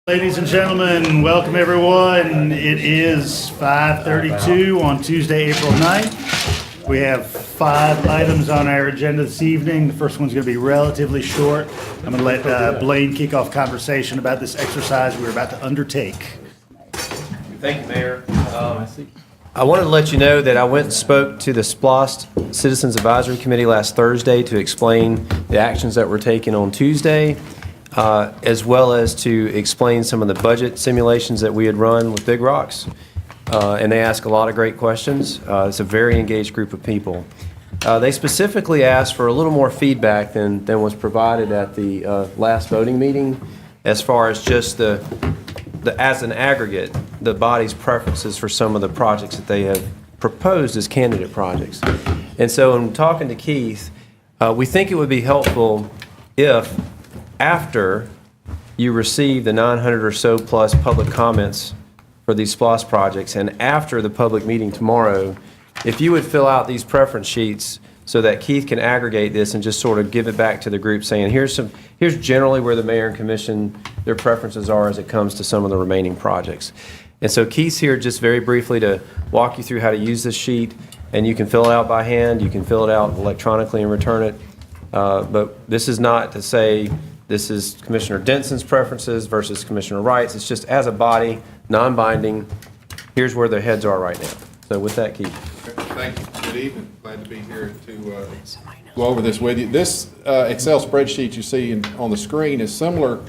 Ladies and gentlemen, welcome everyone. It is 5:32 on Tuesday, April 9th. We have 5 items on our agenda this evening. The first one's going to be relatively short. I'm going to let Blaine kick off conversation about this exercise we're about to undertake. Thank you, Mayor. I wanted to let you know that I went and spoke to the SPLOST Citizens Advisory Committee last Thursday to explain the actions that were taken on Tuesday, as well as to explain some of the budget simulations that we had run with Big Rocks. And they asked a lot of great questions. It's a very engaged group of people. They specifically asked for a little more feedback than was provided at the last voting meeting, as far as just as an aggregate, the body's preferences for some of the projects that they have proposed as candidate projects. And so in talking to Keith, we think it would be helpful if, after you receive the 900 or so plus public comments for these SPLOST projects, and after the public meeting tomorrow, if you would fill out these preference sheets so that Keith can aggregate this and just sort of give it back to the group, saying here's generally where the mayor and commission, their preferences are as it comes to some of the remaining projects. And so Keith's here just very briefly to walk you through how to use this sheet, and you can fill it out by hand, you can fill it out electronically and return it. But this is not to say this is Commissioner Denson's preferences versus Commissioner Wright's. It's just as a body, non-binding, here's where their heads are right now. So with that, Keith. Thank you. Good evening. Glad to be here to go over this with you. This Excel spreadsheet you see on the screen is similar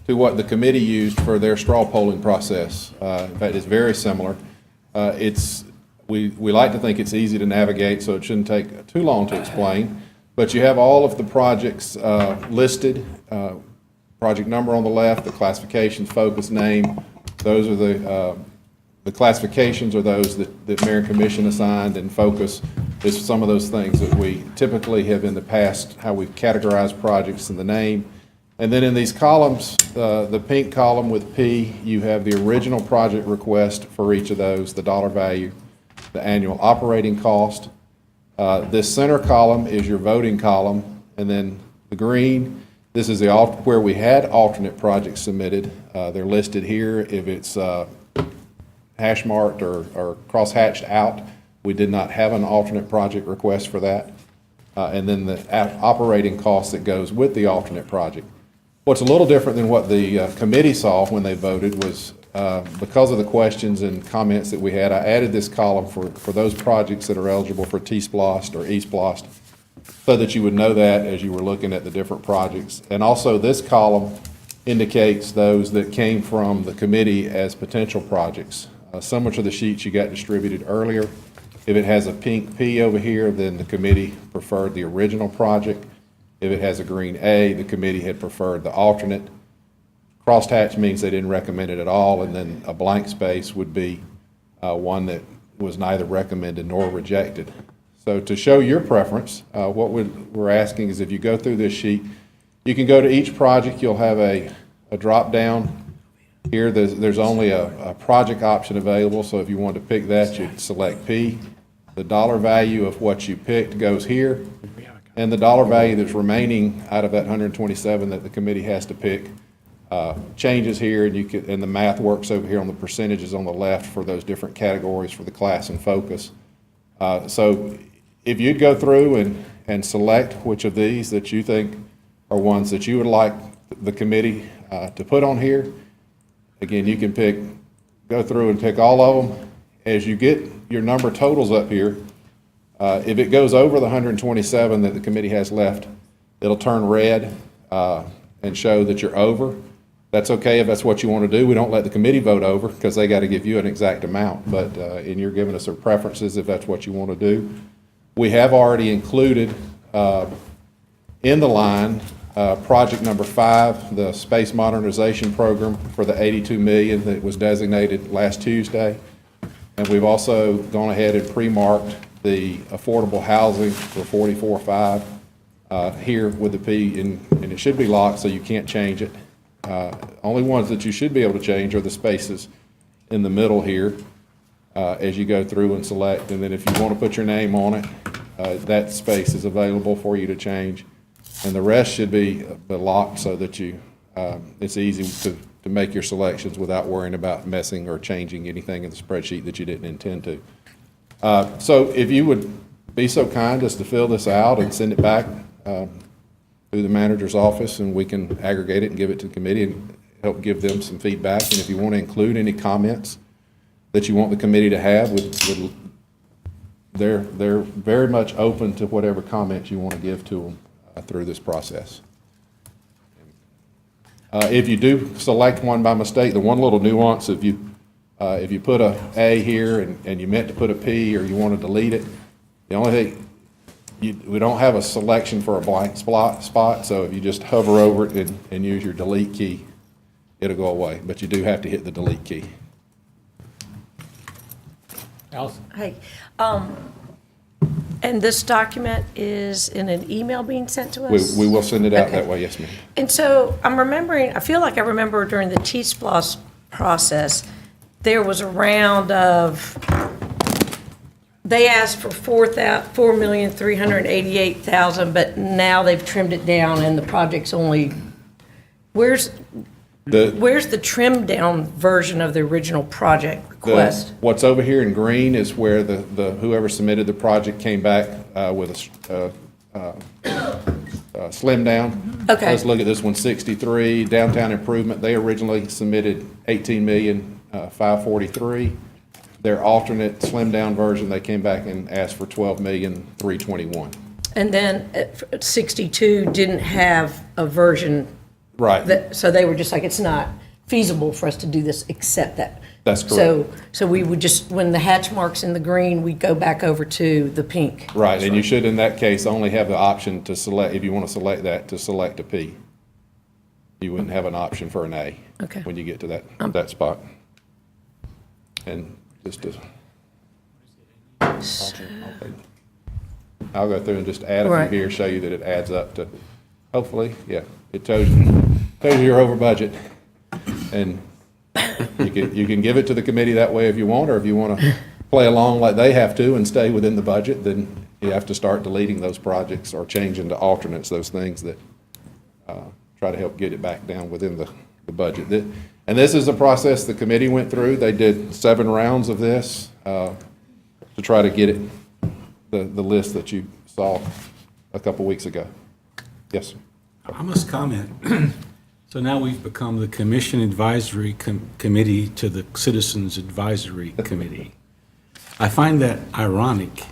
to what the committee used for their straw polling process. In fact, it's very similar. We like to think it's easy to navigate, so it shouldn't take too long to explain. But you have all of the projects listed, project number on the left, the classifications, focus, name. Those are the classifications are those that Mayor and Commission assigned, and focus is some of those things that we typically have in the past, how we've categorized projects in the name. And then in these columns, the pink column with P, you have the original project request for each of those, the dollar value, the annual operating cost. This center column is your voting column, and then the green, this is where we had alternate projects submitted. They're listed here. If it's hash marked or cross-hatched out, we did not have an alternate project request for that. And then the operating cost that goes with the alternate project. What's a little different than what the committee saw when they voted was because of the questions and comments that we had, I added this column for those projects that are eligible for T-SPLOST or E-SPLOST, so that you would know that as you were looking at the different projects. And also this column indicates those that came from the committee as potential projects. Similar to the sheets you got distributed earlier. If it has a pink P over here, then the committee preferred the original project. If it has a green A, the committee had preferred the alternate. Crosshatch means they didn't recommend it at all, and then a blank space would be one that was neither recommended nor rejected. So to show your preference, what we're asking is if you go through this sheet, you can go to each project. You'll have a drop down. Here, there's only a project option available, so if you wanted to pick that, you'd select P. The dollar value of what you picked goes here, and the dollar value that's remaining out of that 127 that the committee has to pick changes here, and the math works over here on the percentages on the left for those different categories for the class and focus. So if you'd go through and select which of these that you think are ones that you would like the committee to put on here. Again, you can go through and pick all of them. As you get your number totals up here, if it goes over the 127 that the committee has left, it'll turn red and show that you're over. That's okay if that's what you want to do. We don't let the committee vote over because they got to give you an exact amount, but and you're giving us our preferences if that's what you want to do. We have already included in the line project number 5, the space modernization program for the $82 million that was designated last Tuesday. And we've also gone ahead and pre-marked the affordable housing for 44.5 here with the P, and it should be locked so you can't change it. Only ones that you should be able to change are the spaces in the middle here as you go through and select. And then if you want to put your name on it, that space is available for you to change. And the rest should be locked so that it's easy to make your selections without worrying about messing or changing anything in the spreadsheet that you didn't intend to. So if you would be so kind as to fill this out and send it back through the manager's office, and we can aggregate it and give it to the committee and help give them some feedback. And if you want to include any comments that you want the committee to have, they're very much open to whatever comments you want to give to them through this process. If you do select one by mistake, the one little nuance, if you put a here and you meant to put a P, or you want to delete it, the only thing, we don't have a selection for a blank spot, so if you just hover over it and use your delete key, it'll go away, but you do have to hit the delete key. Allison? Hey, and this document is in an email being sent to us? We will send it out Okay. that way, yes, ma'am. And so I'm remembering, I feel like I remember during the T-SPLOST process, there was a round of, they asked for $4,388,000, but now they've trimmed it down and the project's only, where's the trimmed down version of the original project request? What's over here in green is where the whoever submitted the project came back with a slim down. Okay. Let's look at this one, 63, downtown improvement. They originally submitted 18,543,000. Their alternate slim down version, they came back and asked for 12,321,000. And then 62 didn't have a version. Right. So they were just like, it's not feasible for us to do this except that. That's correct. So we would just, when the hatch mark's in the green, we'd go back over to the pink. Right, and you should, in that case, only have the option to select, if you want to select that, to select a P. You wouldn't have an option for an A. Okay. When you get to that spot. And just to, I'll go through and just add a Right. few here, show you that it adds up to, hopefully, yeah, it tells you you're over budget. And you can give it to the committee that way if you want, or if you want to play along like they have to and stay within the budget, then you have to start deleting those projects or changing to alternates, those things that try to help get it back down within the budget. And this is a process the committee went through. They did 7 rounds of this to try to get it, the list that you saw a couple weeks ago. Yes, sir. I must comment. So now we've become the Commission Advisory Committee to the Citizens Advisory Committee. I find that ironic,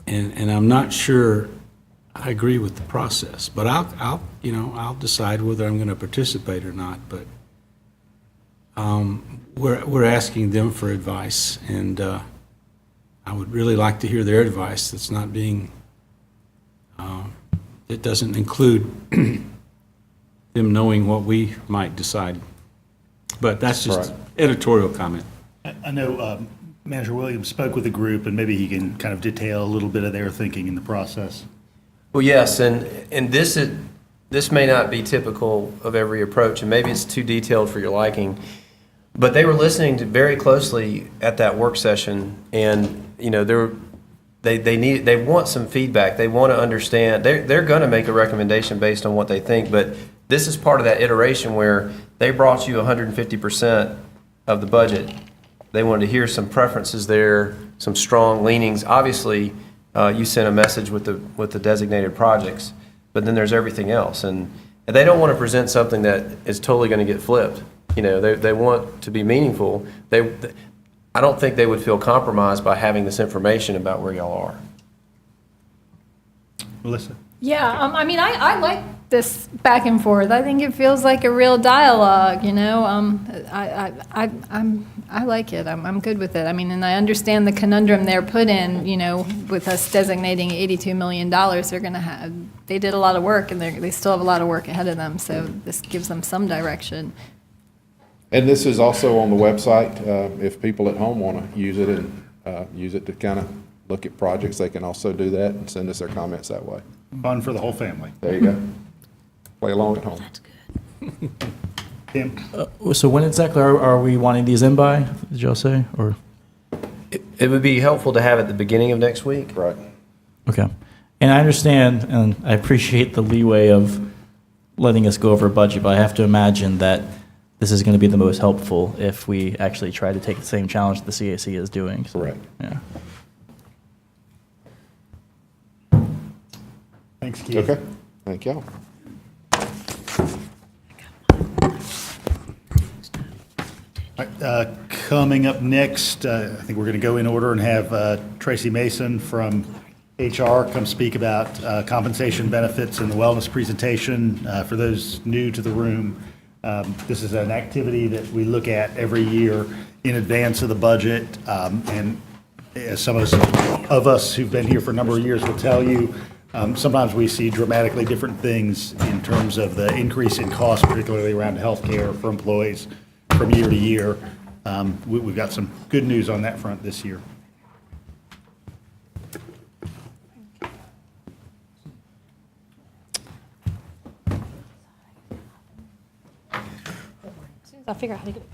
and I'm not sure I agree with the process, but I'll decide whether I'm going to participate or not. But we're asking them for advice, and I would really like to hear their advice. That's not being, it doesn't include them knowing what we might decide. But that's just editorial comment. I know Manager Williams spoke with the group, and maybe he can kind of detail a little bit of their thinking in the process. Well, yes, and this may not be typical of every approach, and maybe it's too detailed for your liking, but they were listening to very closely at that work session, and they want some feedback. They want to understand. They're going to make a recommendation based on what they think, but this is part of that iteration where they brought you 150% of the budget. They wanted to hear some preferences there, some strong leanings. Obviously, you sent a message with the designated projects, but then there's everything else, and they don't want to present something that is totally going to get flipped. They want to be meaningful. I don't think they would feel compromised by having this information about where y'all are. Melissa? Yeah, I like this back and forth. I think it feels like a real dialogue, I like it. I'm good with it. And I understand the conundrum they're put in, with us designating $82 million. They did a lot of work, and they still have a lot of work ahead of them, so this gives them some direction. And this is also on the website. If people at home want to use it and use it to kind of look at projects, they can also do that and send us their comments that way. Fun for the whole family. There you go. Play along at home. That's good. Tim? So when exactly are we wanting these in by, did y'all say, or? It would be helpful to have at the beginning of next week. Right. Okay. And I understand, and I appreciate the leeway of letting us go over budget, but I have to imagine that this is going to be the most helpful if we actually try to take the same challenge the CAC is doing. So, Correct. Yeah. Thanks, Keith. Okay, thank y'all. All right, coming up next, I think we're going to go in order and have Traci Mason from HR come speak about compensation benefits and the wellness presentation. For those new to the room, this is an activity that we look at every year in advance of the budget. And as some of us who've been here for a number of years will tell you, sometimes we see dramatically different things in terms of the increase in cost, particularly around healthcare for employees from year to year. We've got some good news on that front this year. I'll figure out how to get it.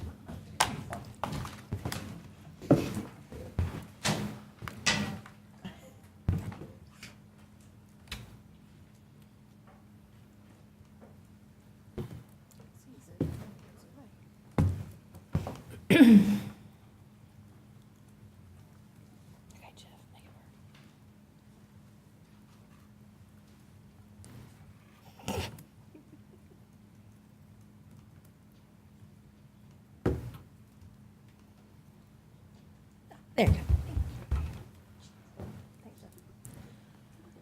Okay, Jeff, make it work. There you go.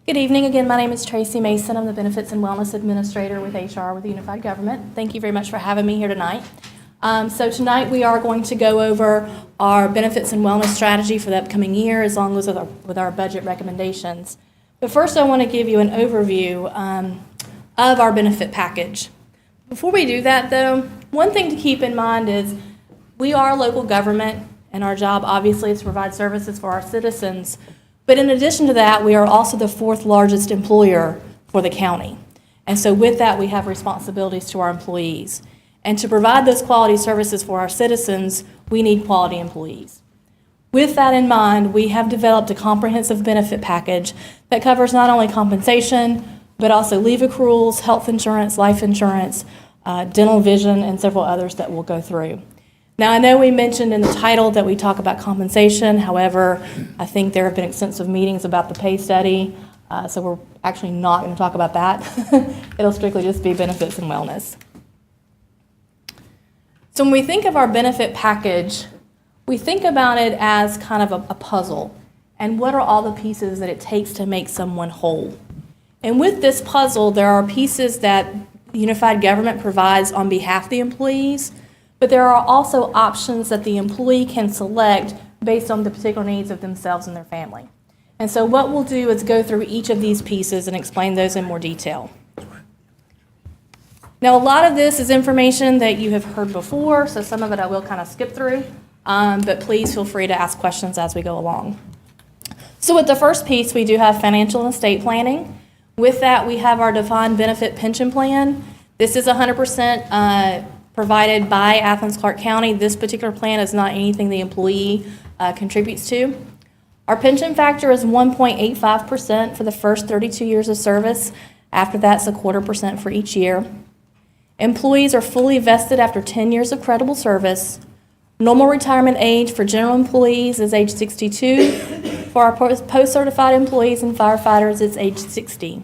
Good evening. Again, my name is Traci Mason. I'm the Benefits and Wellness Administrator with HR with the Unified Government. Thank you very much for having me here tonight. So tonight we are going to go over our benefits and wellness strategy for the upcoming year, as long as with our budget recommendations. But first I want to give you an overview of our benefit package. Before we do that though, one thing to keep in mind is we are local government, and our job obviously is to provide services for our citizens. But in addition to that, we are also the fourth largest employer for the county. And so with that, we have responsibilities to our employees. And to provide those quality services for our citizens, we need quality employees. With that in mind, we have developed a comprehensive benefit package that covers not only compensation, but also leave accruals, health insurance, life insurance, dental, vision, and several others that we'll go through. Now, I know we mentioned in the title that we talk about compensation. However, I think there have been extensive meetings about the pay study, so we're actually not going to talk about that. It'll strictly just be benefits and wellness. So when we think of our benefit package, we think about it as kind of a puzzle. And what are all the pieces that it takes to make someone whole? And with this puzzle, there are pieces that the Unified Government provides on behalf of the employees, but there are also options that the employee can select based on the particular needs of themselves and their family. And so what we'll do is go through each of these pieces and explain those in more detail. Now, a lot of this is information that you have heard before, so some of it I will kind of skip through, but please feel free to ask questions as we go along. So with the first piece, we do have financial and estate planning. With that, we have our defined benefit pension plan. This is 100% provided by Athens-Clarke County. This particular plan is not anything the employee contributes to. Our pension factor is 1.85% for the first 32 years of service. After that, it's 0.25% for each year. Employees are fully vested after 10 years of credible service. Normal retirement age for general employees is age 62. For our post-certified employees and firefighters, it's age 60.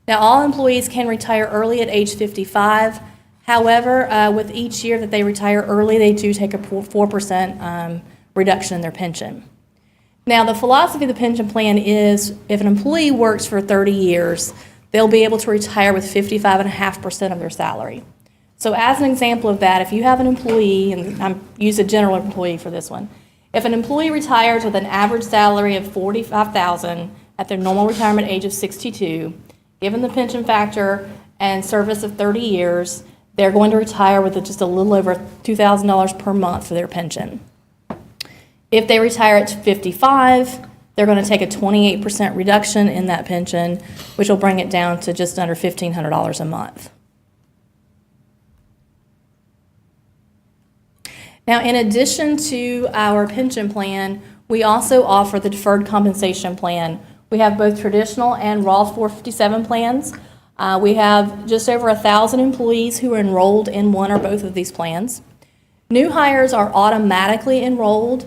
Now, all employees can retire early at age 55. However, with each year that they retire early, they do take a 4% reduction in their pension. Now, the philosophy of the pension plan is if an employee works for 30 years, they'll be able to retire with 55.5% of their salary. So as an example of that, if you have an employee, and I'm use a general employee for this one, if an employee retires with an average salary of $45,000 at their normal retirement age of 62, given the pension factor and service of 30 years, they're going to retire with just a little over $2,000 per month for their pension. If they retire at 55, they're going to take a 28% reduction in that pension, which will bring it down to just under $1,500 a month. Now, in addition to our pension plan, we also offer the deferred compensation plan. We have both traditional and Raw 457 plans. We have just over 1,000 employees who are enrolled in one or both of these plans. New hires are automatically enrolled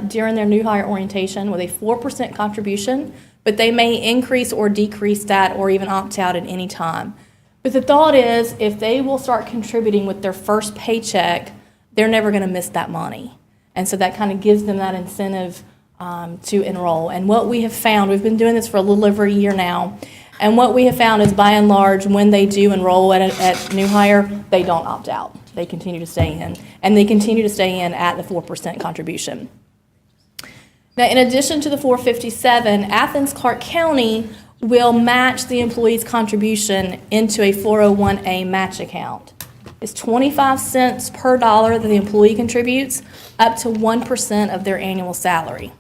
during their new hire orientation with a 4% contribution, but they may increase or decrease that or even opt out at any time. But the thought is, if they will start contributing with their first paycheck, they're never going to miss that money. And so that kind of gives them that incentive to enroll. And what we have found, we've been doing this for a little over a year now, and what we have found is by and large, when they do enroll at new hire, they don't opt out. They continue to stay in, and they continue to stay in at the 4% contribution. Now, in addition to the 457, Athens-Clarke County will match the employee's contribution into a 401A match account. It's 25 cents per dollar that the employee contributes, up to 1% of their annual salary.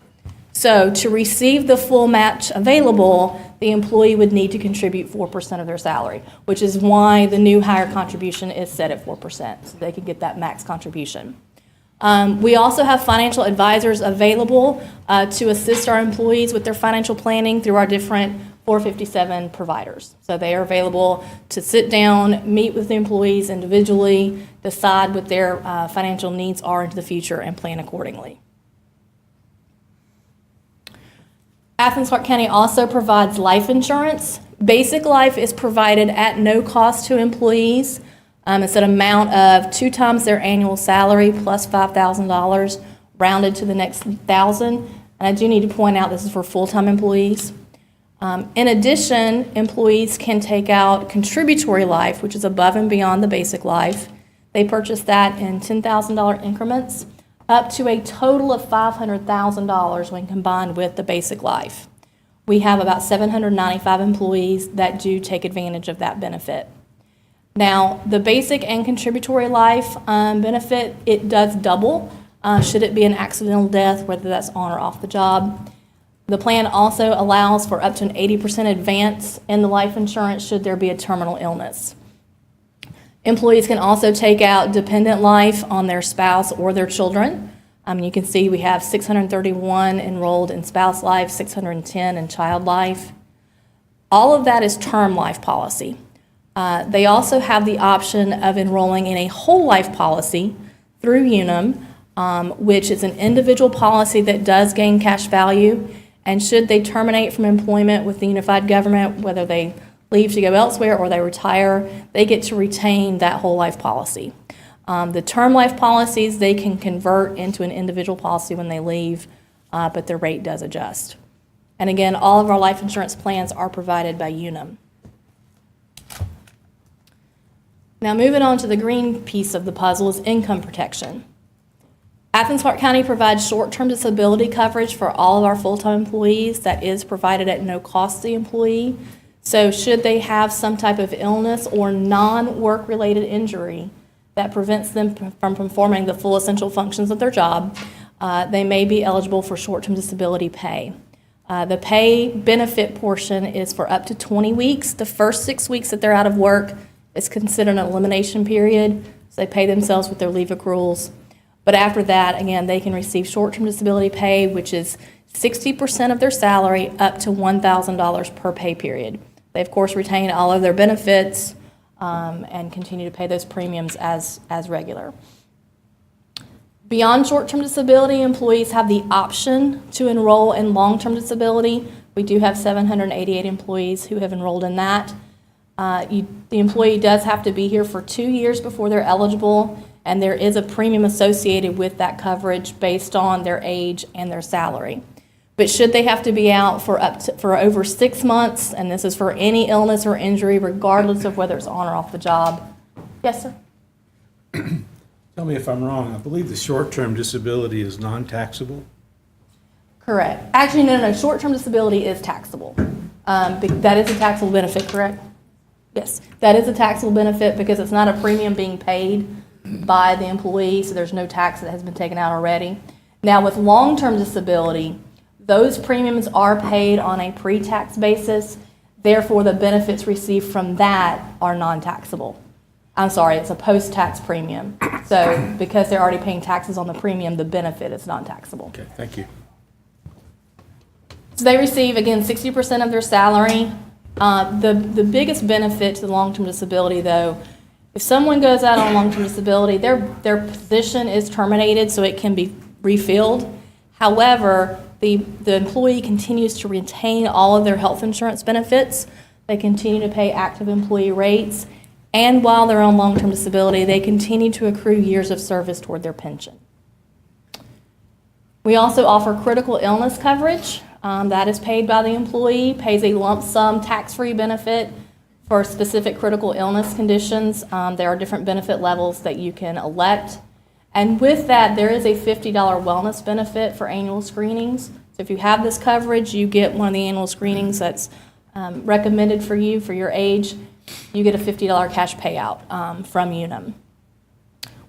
So to receive the full match available, the employee would need to contribute 4% of their salary, which is why the new hire contribution is set at 4%, so they can get that max contribution. We also have financial advisors available to assist our employees with their financial planning through our different 457 providers. So they are available to sit down, meet with the employees individually, decide what their financial needs are into the future, and plan accordingly. Athens-Clarke County also provides life insurance. Basic life is provided at no cost to employees. It's an amount of 2 times their annual salary plus $5,000, rounded to the next 1,000. And I do need to point out this is for full-time employees. In addition, employees can take out contributory life, which is above and beyond the basic life. They purchase that in $10,000 increments, up to a total of $500,000 when combined with the basic life. We have about 795 employees that do take advantage of that benefit. Now, the basic and contributory life benefit, it does double should it be an accidental death, whether that's on or off the job. The plan also allows for up to an 80% advance in the life insurance should there be a terminal illness. Employees can also take out dependent life on their spouse or their children. You can see we have 631 enrolled in spouse life, 610 in child life. All of that is term life policy. They also have the option of enrolling in a whole life policy through Unum, which is an individual policy that does gain cash value. And should they terminate from employment with the unified government, whether they leave to go elsewhere or they retire, they get to retain that whole life policy. The term life policies, they can convert into an individual policy when they leave, but their rate does adjust. And again, all of our life insurance plans are provided by Unum. Now moving on to the green piece of the puzzle is income protection. Athens-Clarke County provides short-term disability coverage for all of our full-time employees that is provided at no cost to the employee. So should they have some type of illness or non-work-related injury that prevents them from performing the full essential functions of their job, they may be eligible for short-term disability pay. The pay benefit portion is for up to 20 weeks. The first 6 weeks that they're out of work is considered an elimination period, so they pay themselves with their leave accruals. But after that, again, they can receive short-term disability pay, which is 60% of their salary up to $1,000 per pay period. They, of course, retain all of their benefits and continue to pay those premiums as regular. Beyond short-term disability, employees have the option to enroll in long-term disability. We do have 788 employees who have enrolled in that. The employee does have to be here for 2 years before they're eligible, and there is a premium associated with that coverage based on their age and their salary. But should they have to be out for over 6 months, and this is for any illness or injury, regardless of whether it's on or off the job? Yes, sir? Tell me if I'm wrong. I believe the short-term disability is non-taxable. Correct. Actually, no. Short-term disability is taxable. That is a taxable benefit, correct? Yes, that is a taxable benefit because it's not a premium being paid by the employee, so there's no tax that has been taken out already. Now, with long-term disability, those premiums are paid on a pre-tax basis. Therefore, the benefits received from that are non-taxable. I'm sorry, it's a post-tax premium. So because they're already paying taxes on the premium, the benefit is non-taxable. Okay, thank you. So they receive, again, 60% of their salary The biggest benefit to the long-term disability, though, if someone goes out on long-term disability, their position is terminated, so it can be refilled. However, the employee continues to retain all of their health insurance benefits. They continue to pay active employee rates, and while they're on long-term disability, they continue to accrue years of service toward their pension. We also offer critical illness coverage. That is paid by the employee, pays a lump sum tax-free benefit for specific critical illness conditions. There are different benefit levels that you can elect. And with that, there is a $50 wellness benefit for annual screenings. So if you have this coverage, you get one of the annual screenings that's recommended for you for your age, you get a $50 cash payout from Unum.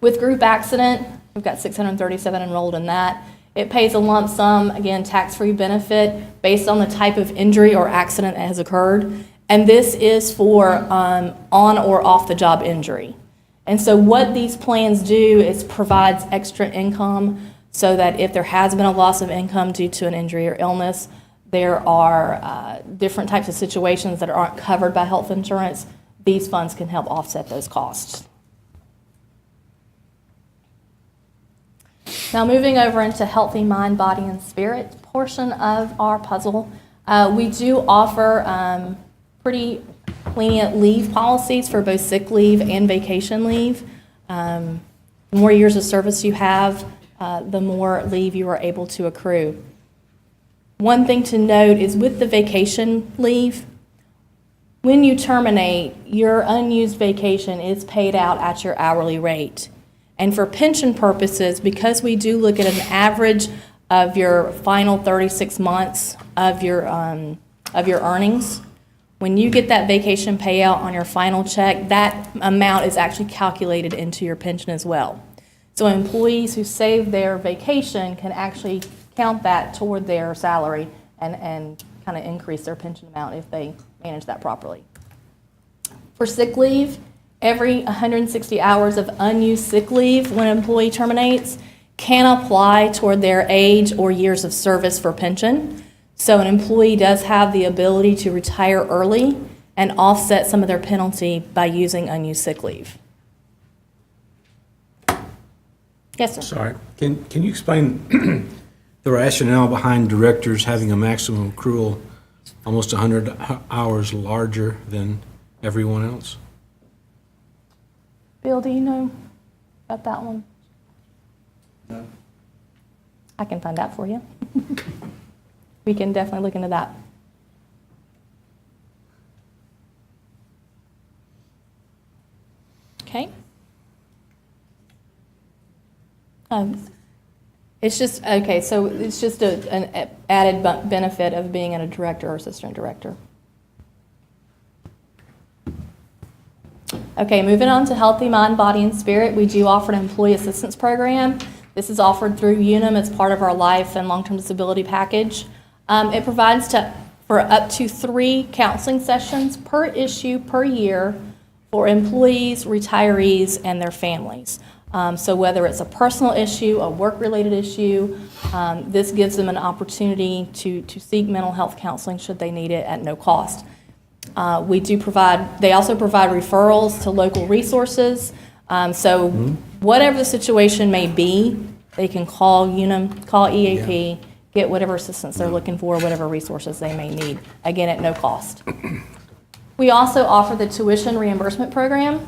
With group accident, we've got 637 enrolled in that. It pays a lump sum, again, tax-free benefit based on the type of injury or accident that has occurred. And this is for on or off-the-job injury. And so what these plans do is provides extra income so that if there has been a loss of income due to an injury or illness, there are different types of situations that aren't covered by health insurance. These funds can help offset those costs. Now moving over into healthy mind, body, and spirit portion of our puzzle, we do offer pretty lenient leave policies for both sick leave and vacation leave. The more years of service you have, the more leave you are able to accrue. One thing to note is with the vacation leave, when you terminate, your unused vacation is paid out at your hourly rate. And for pension purposes, because we do look at an average of your final 36 months of your earnings, when you get that vacation payout on your final check, that amount is actually calculated into your pension as well. So employees who save their vacation can actually count that toward their salary and kind of increase their pension amount if they manage that properly. For sick leave, every 160 hours of unused sick leave when an employee terminates can apply toward their age or years of service for pension. So an employee does have the ability to retire early and offset some of their penalty by using unused sick leave. Yes, sir. Sorry, can you explain the rationale behind directors having a maximum accrual almost 100 hours larger than everyone else? Bill, do you know about that one? No. I can find out for you. We can definitely look into that. Okay. It's just, okay, so it's just an added benefit of being a director or assistant director. Okay, moving on to healthy mind, body, and spirit, we do offer an employee assistance program. This is offered through Unum. It's part of our life and long-term disability package. It provides for up to 3 counseling sessions per issue per year for employees, retirees, and their families. So whether it's a personal issue, a work-related issue, this gives them an opportunity to seek mental health counseling should they need it at no cost. They also provide referrals to local resources. So whatever the situation may be, they can call Unum, call EAP, get whatever assistance they're looking for, whatever resources they may need, again, at no cost. We also offer the tuition reimbursement program.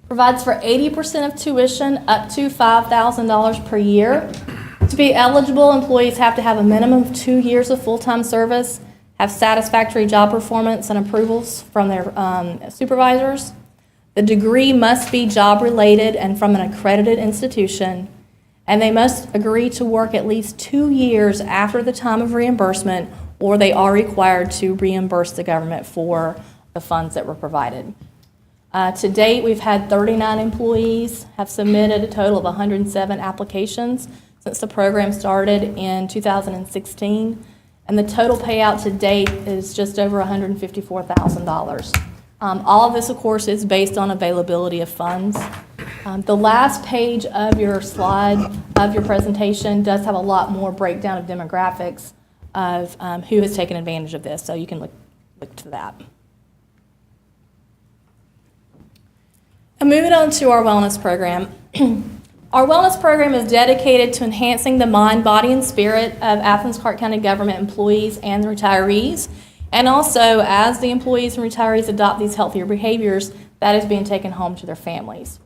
Provides for 80% of tuition up to $5,000 per year. To be eligible, employees have to have a minimum of 2 years of full-time service, have satisfactory job performance and approvals from their supervisors. The degree must be job-related and from an accredited institution, and they must agree to work at least 2 years after the time of reimbursement, or they are required to reimburse the government for the funds that were provided. To date, we've had 39 employees have submitted a total of 107 applications since the program started in 2016, and the total payout to date is just over $154,000. All of this, of course, is based on availability of funds. The last page of your slide of your presentation does have a lot more breakdown of demographics of who has taken advantage of this, so you can look look to that. And moving on to our wellness program. Our wellness program is dedicated to enhancing the mind, body, and spirit of Athens-Clarke County government employees and retirees. And also, as the employees and retirees adopt these healthier behaviors, that is being taken home to their families.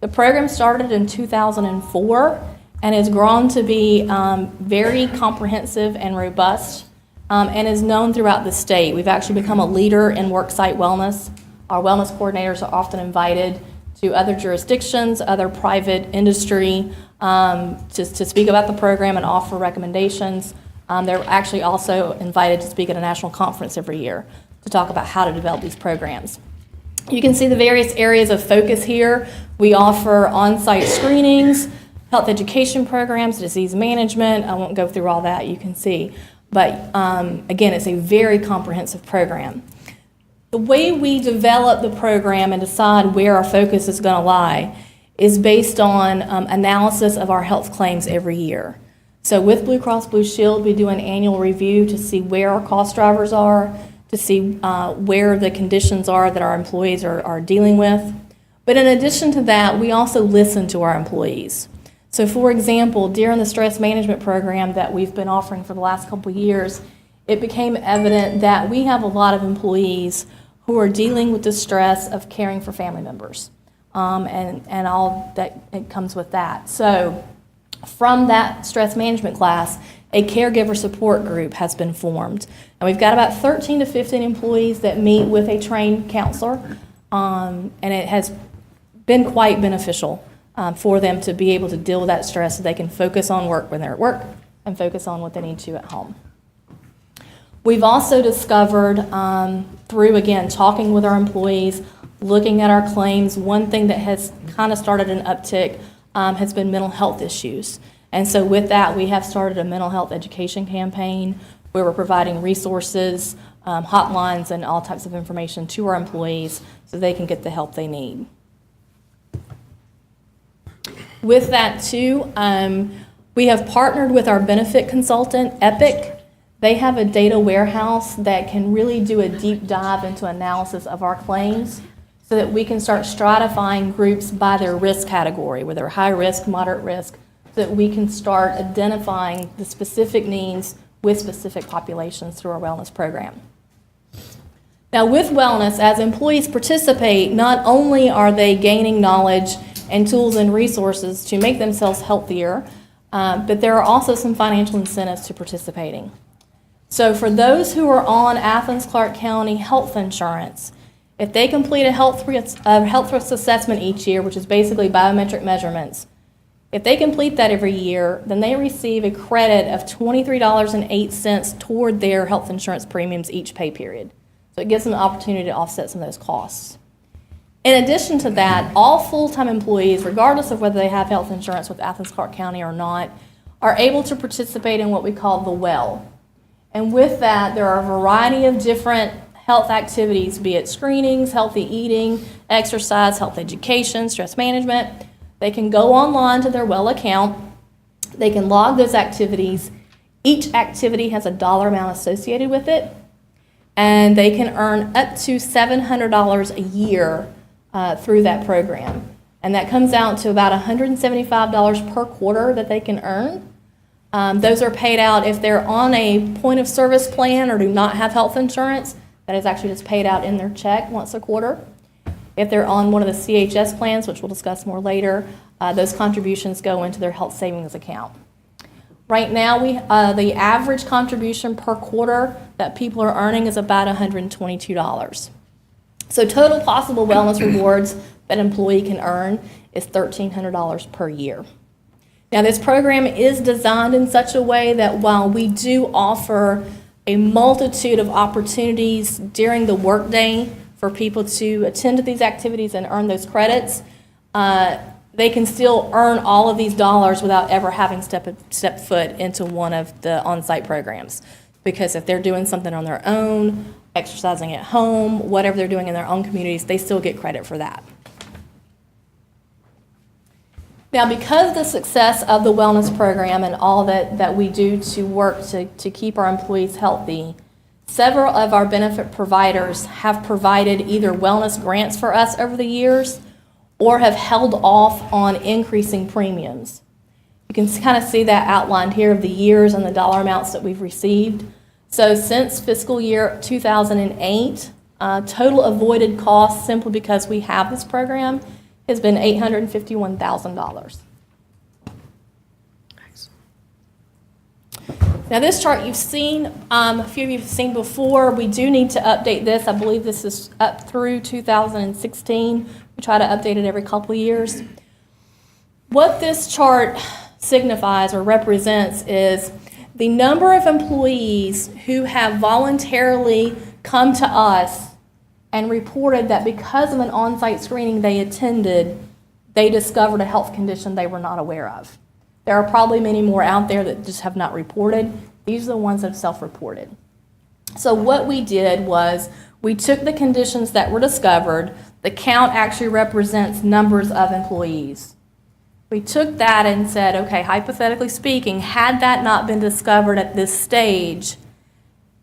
The program started in 2004 and has grown to be very comprehensive and robust and is known throughout the state. We've actually become a leader in worksite wellness. Our wellness coordinators are often invited to other jurisdictions, other private industry, to speak about the program and offer recommendations. They're actually also invited to speak at a national conference every year to talk about how to develop these programs. You can see the various areas of focus here. We offer on-site screenings, health education programs, disease management. I won't go through all that, you can see. But again, it's a very comprehensive program. The way we develop the program and decide where our focus is going to lie is based on analysis of our health claims every year. So with Blue Cross Blue Shield, we do an annual review to see where our cost drivers are, to see where the conditions are that our employees are dealing with. But in addition to that, we also listen to our employees. So for example, during the stress management program that we've been offering for the last couple of years, it became evident that we have a lot of employees who are dealing with the stress of caring for family members and all that it comes with that. So from that stress management class, a caregiver support group has been formed. And we've got about 13 to 15 employees that meet with a trained counselor, and it has been quite beneficial for them to be able to deal with that stress so they can focus on work when they're at work and focus on what they need to at home. We've also discovered through, again, talking with our employees, looking at our claims, one thing that has kind of started an uptick has been mental health issues. And so with that, we have started a mental health education campaign where we're providing resources, hotlines, and all types of information to our employees so they can get the help they need. With that, too, we have partnered with our benefit consultant, Epic. They have a data warehouse that can really do a deep dive into analysis of our claims so that we can start stratifying groups by their risk category, whether they're high risk, moderate risk, so that we can start identifying the specific needs with specific populations through our wellness program. Now with wellness, as employees participate, not only are they gaining knowledge and tools and resources to make themselves healthier, but there are also some financial incentives to participating. So for those who are on Athens-Clarke County health insurance, if they complete a health risk assessment each year, which is basically biometric measurements, if they complete that every year, then they receive a credit of $23.08 toward their health insurance premiums each pay period. So it gives them the opportunity to offset some of those costs. In addition to that, all full-time employees, regardless of whether they have health insurance with Athens-Clarke County or not, are able to participate in what we call the WELL. And with that, there are a variety of different health activities, be it screenings, healthy eating, exercise, health education, stress management. They can go online to their WELL account. They can log those activities. Each activity has a dollar amount associated with it. And they can earn up to $700 a year through that program. And that comes out to about $175 per quarter that they can earn. Those are paid out if they're on a point of service plan or do not have health insurance. That is actually just paid out in their check once a quarter. If they're on one of the CHS plans, which we'll discuss more later, those contributions go into their health savings account. Right now, the average contribution per quarter that people are earning is about $122. So total possible wellness rewards that an employee can earn is $1,300 per year. Now, this program is designed in such a way that while we do offer a multitude of opportunities during the workday for people to attend to these activities and earn those credits, they can still earn all of these dollars without ever having step foot into one of the on-site programs. Because if they're doing something on their own, exercising at home, whatever they're doing in their own communities, they still get credit for that. Now, because of the success of the wellness program and all that we do to work to keep our employees healthy, Several of our benefit providers have provided either wellness grants for us over the years or have held off on increasing premiums. You can kind of see that outlined here of the years and the dollar amounts that we've received. So since fiscal year 2008, total avoided costs simply because we have this program has been $851,000. Now this chart you've seen, a few of you have seen before. We do need to update this. I believe this is up through 2016. We try to update it every couple of years. What this chart signifies or represents is the number of employees who have voluntarily come to us and reported that because of an on-site screening they attended, they discovered a health condition they were not aware of. There are probably many more out there that just have not reported. These are the ones that have self-reported. So what we did was we took the conditions that were discovered. The count actually represents numbers of employees. We took that and said, okay, hypothetically speaking, had that not been discovered at this stage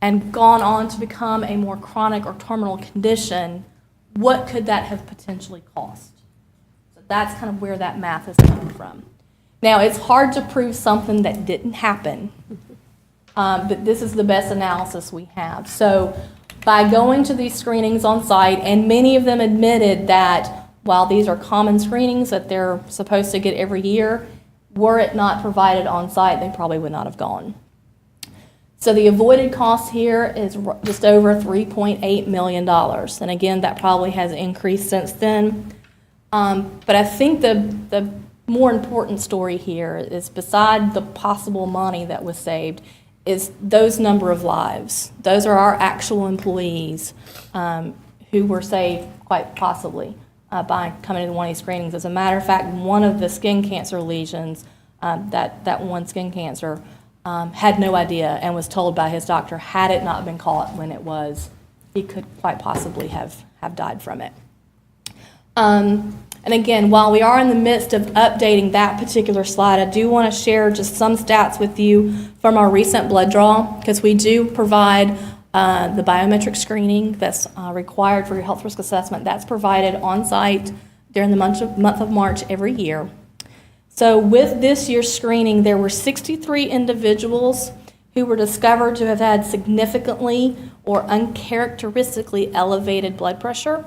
and gone on to become a more chronic or terminal condition, what could that have potentially cost? So that's kind of where that math is coming from. Now, it's hard to prove something that didn't happen, but this is the best analysis we have. So by going to these screenings on site, and many of them admitted that while these are common screenings that they're supposed to get every year, were it not provided on site, they probably would not have gone. So the avoided cost here is just over $3.8 million. And again, that probably has increased since then. But I think the more important story here is, beside the possible money that was saved, is those number of lives. Those are our actual employees who were saved quite possibly by coming to one of these screenings. As a matter of fact, one of the skin cancer lesions, that one skin cancer, had no idea and was told by his doctor, had it not been caught when it was, he could quite possibly have died from it. And again, while we are in the midst of updating that particular slide, I do want to share just some stats with you from our recent blood draw, because we do provide the biometric screening that's required for your health risk assessment. That's provided on site during the month of March every year. So with this year's screening, there were 63 individuals who were discovered to have had significantly or uncharacteristically elevated blood pressure.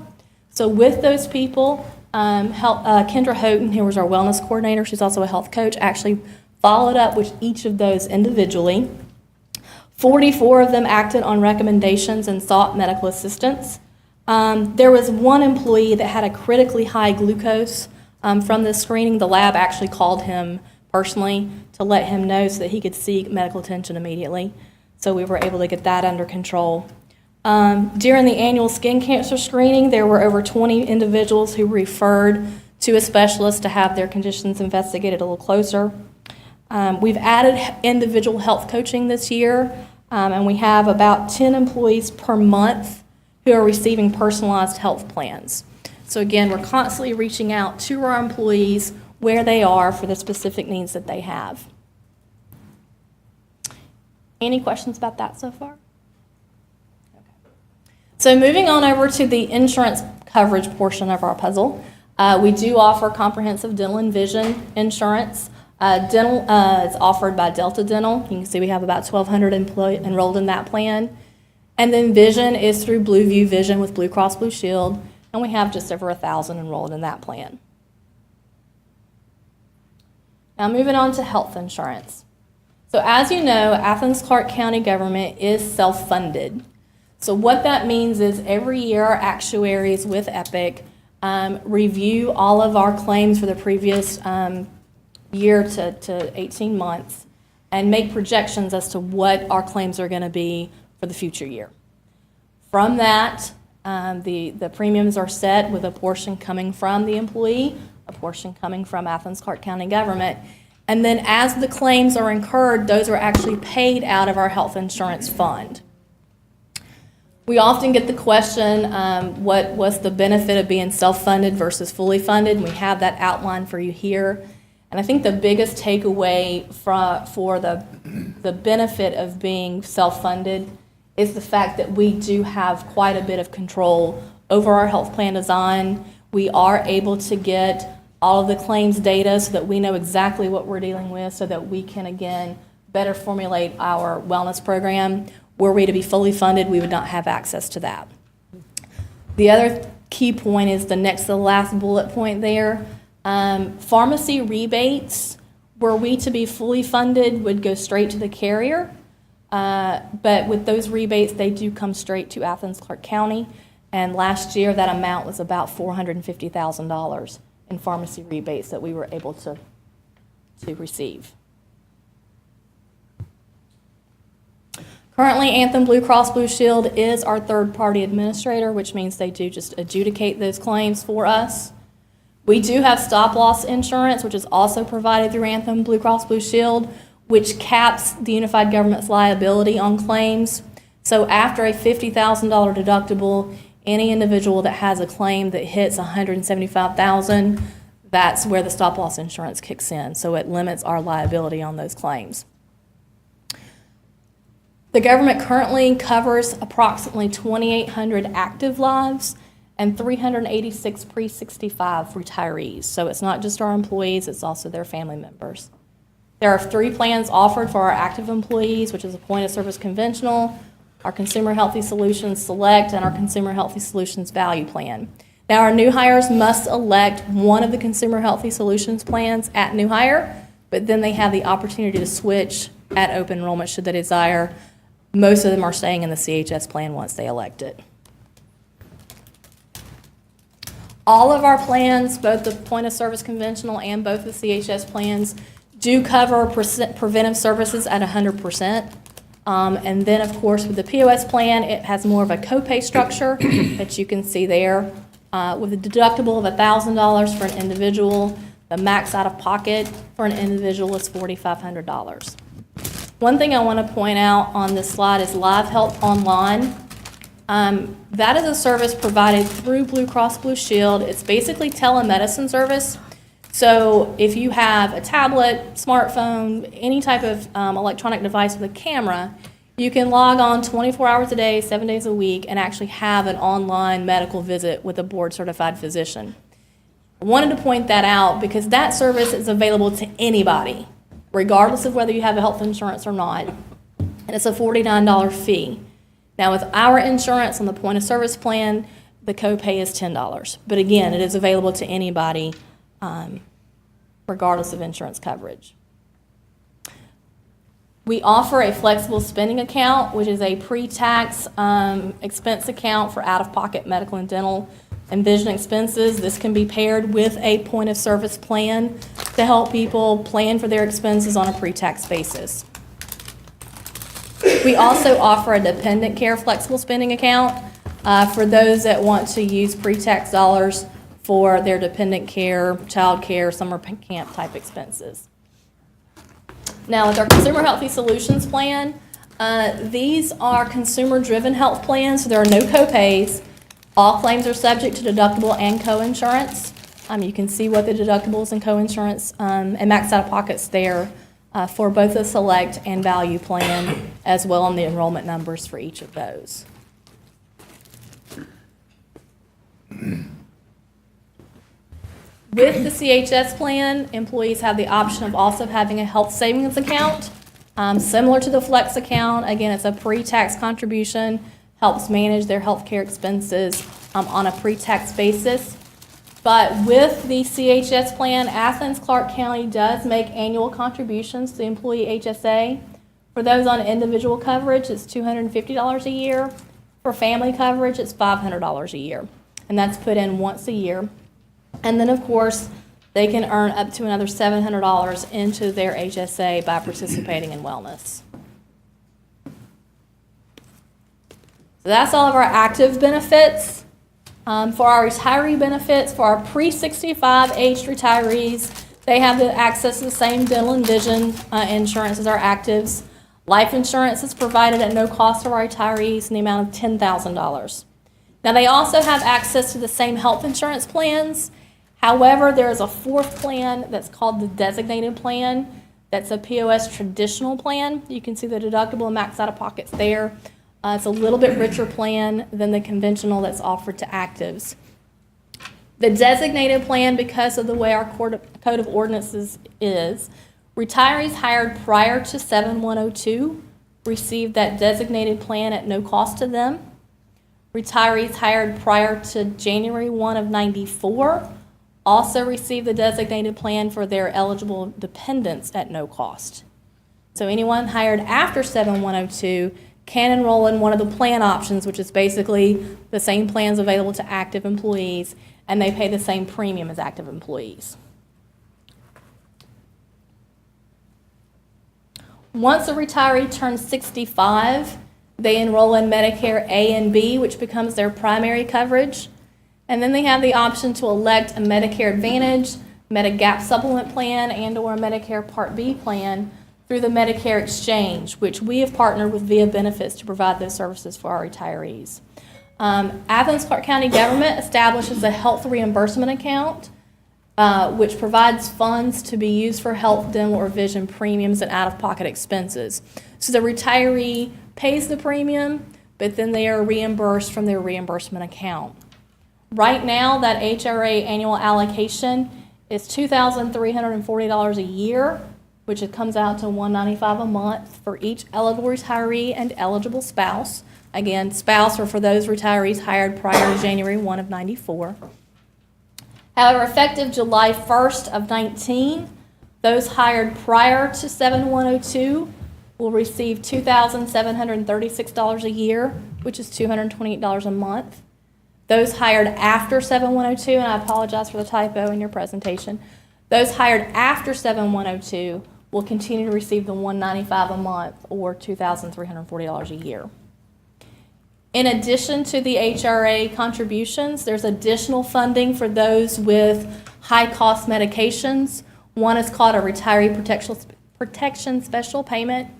So with those people, Kendra Houghton, who was our wellness coordinator, she's also a health coach, actually followed up with each of those individually. 44 of them acted on recommendations and sought medical assistance. There was one employee that had a critically high glucose from this screening. The lab actually called him personally to let him know so that he could seek medical attention immediately. So we were able to get that under control. During the annual skin cancer screening, there were over 20 individuals who were referred to a specialist to have their conditions investigated a little closer. We've added individual health coaching this year, and we have about 10 employees per month who are receiving personalized health plans. So again, we're constantly reaching out to our employees where they are for the specific needs that they have. Any questions about that so far? So moving on over to the insurance coverage portion of our puzzle, we do offer comprehensive dental and vision insurance. Dental is offered by Delta Dental. You can see we have about 1,200 enrolled in that plan. And then vision is through Blue View Vision with Blue Cross Blue Shield, and we have just over 1,000 enrolled in that plan. Now moving on to health insurance. So as you know, Athens-Clarke County government is self-funded. So what that means is every year our actuaries with Epic review all of our claims for the previous year to 18 months and make projections as to what our claims are going to be for the future year. From that, the premiums are set with a portion coming from the employee, a portion coming from Athens-Clarke County government, and then as the claims are incurred, those are actually paid out of our health insurance fund. We often get the question, what's the benefit of being self-funded versus fully funded? And we have that outlined for you here. And I think the biggest takeaway for the benefit of being self-funded is the fact that we do have quite a bit of control over our health plan design. We are able to get all of the claims data so that we know exactly what we're dealing with, so that we can, again, better formulate our wellness program. Were we to be fully funded, we would not have access to that. The other key point is the last bullet point there. Pharmacy rebates, were we to be fully funded, would go straight to the carrier. But with those rebates, they do come straight to Athens-Clarke County. And last year, that amount was about $450,000 in pharmacy rebates that we were able to receive. Currently, Anthem Blue Cross Blue Shield is our third-party administrator, which means they do just adjudicate those claims for us. We do have stop-loss insurance, which is also provided through Anthem Blue Cross Blue Shield, which caps the unified government's liability on claims. So after a $50,000 deductible, any individual that has a claim that hits $175,000, that's where the stop-loss insurance kicks in. So it limits our liability on those claims. The government currently covers approximately 2,800 active lives and 386 pre-65 retirees. So it's not just our employees, it's also their family members. There are 3 plans offered for our active employees, which is a point of service conventional, our Consumer Healthy Solutions Select, and our Consumer Healthy Solutions Value Plan. Now, our new hires must elect one of the Consumer Healthy Solutions plans at new hire, but then they have the opportunity to switch at open enrollment should they desire. Most of them are staying in the CHS plan once they elect it. All of our plans, both the point of service conventional and both the CHS plans, do cover preventive services at 100%. And then, of course, with the POS plan, it has more of a copay structure that you can see there. With a deductible of $1,000 for an individual, the max out-of-pocket for an individual is $4,500. One thing I want to point out on this slide is Live Health Online. That is a service provided through Blue Cross Blue Shield. It's basically telemedicine service. So if you have a tablet, smartphone, any type of electronic device with a camera, you can log on 24 hours a day, 7 days a week, and actually have an online medical visit with a board-certified physician. I wanted to point that out because that service is available to anybody, regardless of whether you have a health insurance or not, and it's a $49 fee. Now, with our insurance on the point of service plan, the copay is $10. But again, it is available to anybody, regardless of insurance coverage. We offer a flexible spending account, which is a pre-tax expense account for out-of-pocket medical and dental and vision expenses. This can be paired with a point of service plan to help people plan for their expenses on a pre-tax basis. We also offer a dependent care flexible spending account for those that want to use pre-tax dollars for their dependent care, child care, summer camp type expenses. Now, with our Consumer Healthy Solutions plan, these are consumer-driven health plans, so there are no copays. All claims are subject to deductible and co-insurance. You can see what the deductibles and co-insurance and max out-of-pockets there for both the Select and Value plan, as well on the enrollment numbers for each of those. With the CHS plan, employees have the option of also having a health savings account, similar to the Flex account. Again, it's a pre-tax contribution, helps manage their health care expenses on a pre-tax basis. But with the CHS plan, Athens-Clarke County does make annual contributions to the employee HSA. For those on individual coverage, it's $250 a year. For family coverage, it's $500 a year. And that's put in once a year. And then, of course, they can earn up to another $700 into their HSA by participating in wellness. So that's all of our active benefits. For our retiree benefits, for our pre-65 aged retirees, they have the access to the same dental and vision insurance as our actives. Life insurance is provided at no cost to our retirees in the amount of $10,000. Now, they also have access to the same health insurance plans. However, there is a fourth plan that's called the designated plan. That's a POS traditional plan. You can see the deductible and max out-of-pockets there. It's a little bit richer plan than the conventional that's offered to actives. The designated plan, because of the way our code of ordinances is, retirees hired prior to 7102 receive that designated plan at no cost to them. Retirees hired prior to January 1 of 94 also receive the designated plan for their eligible dependents at no cost. So anyone hired after 7102 can enroll in one of the plan options, which is basically the same plans available to active employees, and they pay the same premium as active employees. Once a retiree turns 65, they enroll in Medicare A and B, which becomes their primary coverage. And then they have the option to elect a Medicare Advantage, Medigap Supplement plan, and/or a Medicare Part B plan through the Medicare Exchange, which we have partnered with Via Benefits to provide those services for our retirees. Athens-Clarke County government establishes a health reimbursement account, which provides funds to be used for health, dental, or vision premiums and out-of-pocket expenses. So the retiree pays the premium, but then they are reimbursed from their reimbursement account. Right now, that HRA annual allocation is $2,340 a year, which it comes out to $195 a month for each eligible retiree and eligible spouse. Again, spouse are for those retirees hired prior to January 1 of 94. However, effective July 1st of 19, those hired prior to 7102 will receive $2,736 a year, which is $228 a month. Those hired after 7102, and I apologize for the typo in your presentation, those hired after 7102 will continue to receive the $195 a month or $2,340 a year. In addition to the HRA contributions, there's additional funding for those with high-cost medications. One is called a retiree protection special payment.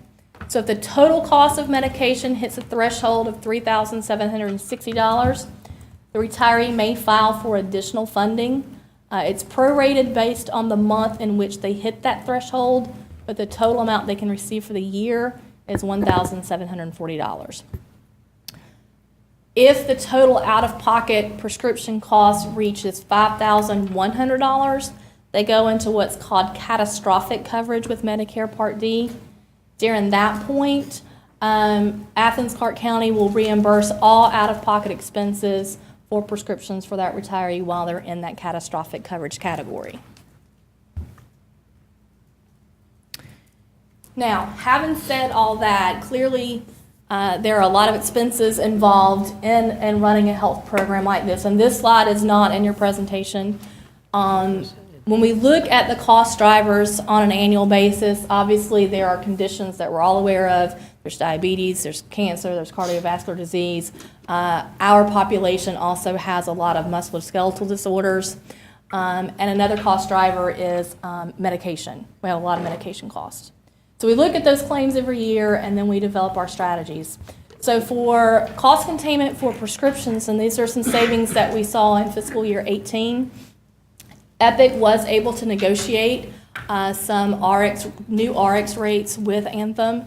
So if the total cost of medication hits a threshold of $3,760, the retiree may file for additional funding. It's prorated based on the month in which they hit that threshold, but the total amount they can receive for the year is $1,740. If the total out-of-pocket prescription cost reaches $5,100, they go into what's called catastrophic coverage with Medicare Part D. During that point, Athens-Clarke County will reimburse all out-of-pocket expenses for prescriptions for that retiree while they're in that catastrophic coverage category. Now, having said all that, clearly there are a lot of expenses involved in running a health program like this, and this slide is not in your presentation. When we look at the cost drivers on an annual basis, obviously there are conditions that we're all aware of. There's diabetes, there's cancer, there's cardiovascular disease. Our population also has a lot of musculoskeletal disorders. And another cost driver is medication. We have a lot of medication costs. So we look at those claims every year, and then we develop our strategies. So for cost containment for prescriptions, and these are some savings that we saw in fiscal year 18, Epic was able to negotiate some new RX rates with Anthem,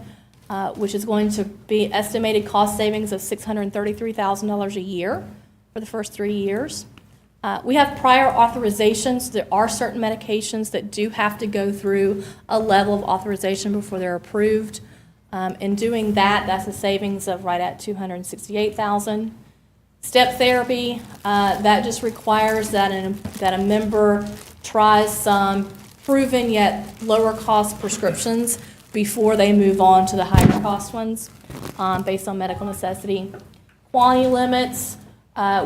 which is going to be estimated cost savings of $633,000 a year for the first 3 years. We have prior authorizations. There are certain medications that do have to go through a level of authorization before they're approved. In doing that, that's a savings of right at $268,000. Step therapy, that just requires that a member tries some proven yet lower cost prescriptions before they move on to the higher cost ones based on medical necessity. Quantity limits,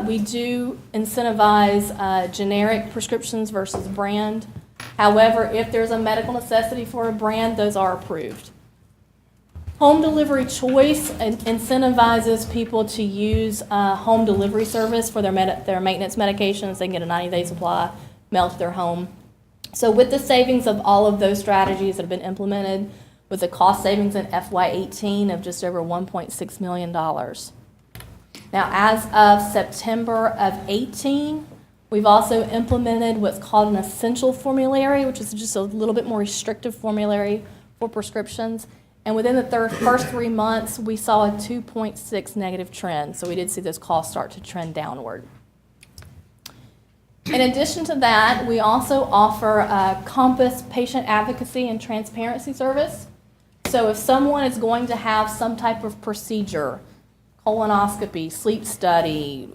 we do incentivize generic prescriptions versus brand. However, if there's a medical necessity for a brand, those are approved. Home delivery choice incentivizes people to use home delivery service for their maintenance medications. They can get a 90-day supply mailed to their home. So with the savings of all of those strategies that have been implemented, with the cost savings in FY18 of just over $1.6 million. Now, as of September of 18, we've also implemented what's called an essential formulary, which is just a little bit more restrictive formulary for prescriptions. And within the first 3 months, we saw a 2.6 negative trend. So we did see those costs start to trend downward. In addition to that, we also offer a Compass patient advocacy and transparency service. So if someone is going to have some type of procedure, colonoscopy, sleep study,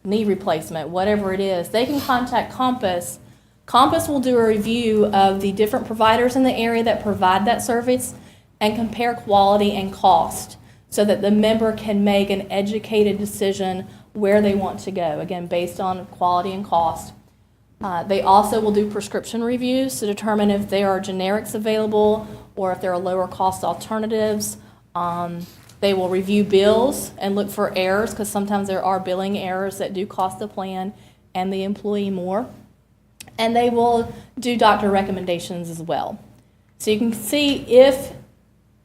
knee replacement, whatever it is, they can contact Compass. Compass will do a review of the different providers in the area that provide that service and compare quality and cost so that the member can make an educated decision where they want to go, again, based on quality and cost. They also will do prescription reviews to determine if there are generics available or if there are lower cost alternatives. They will review bills and look for errors, because sometimes there are billing errors that do cost the plan and the employee more. And they will do doctor recommendations as well. So you can see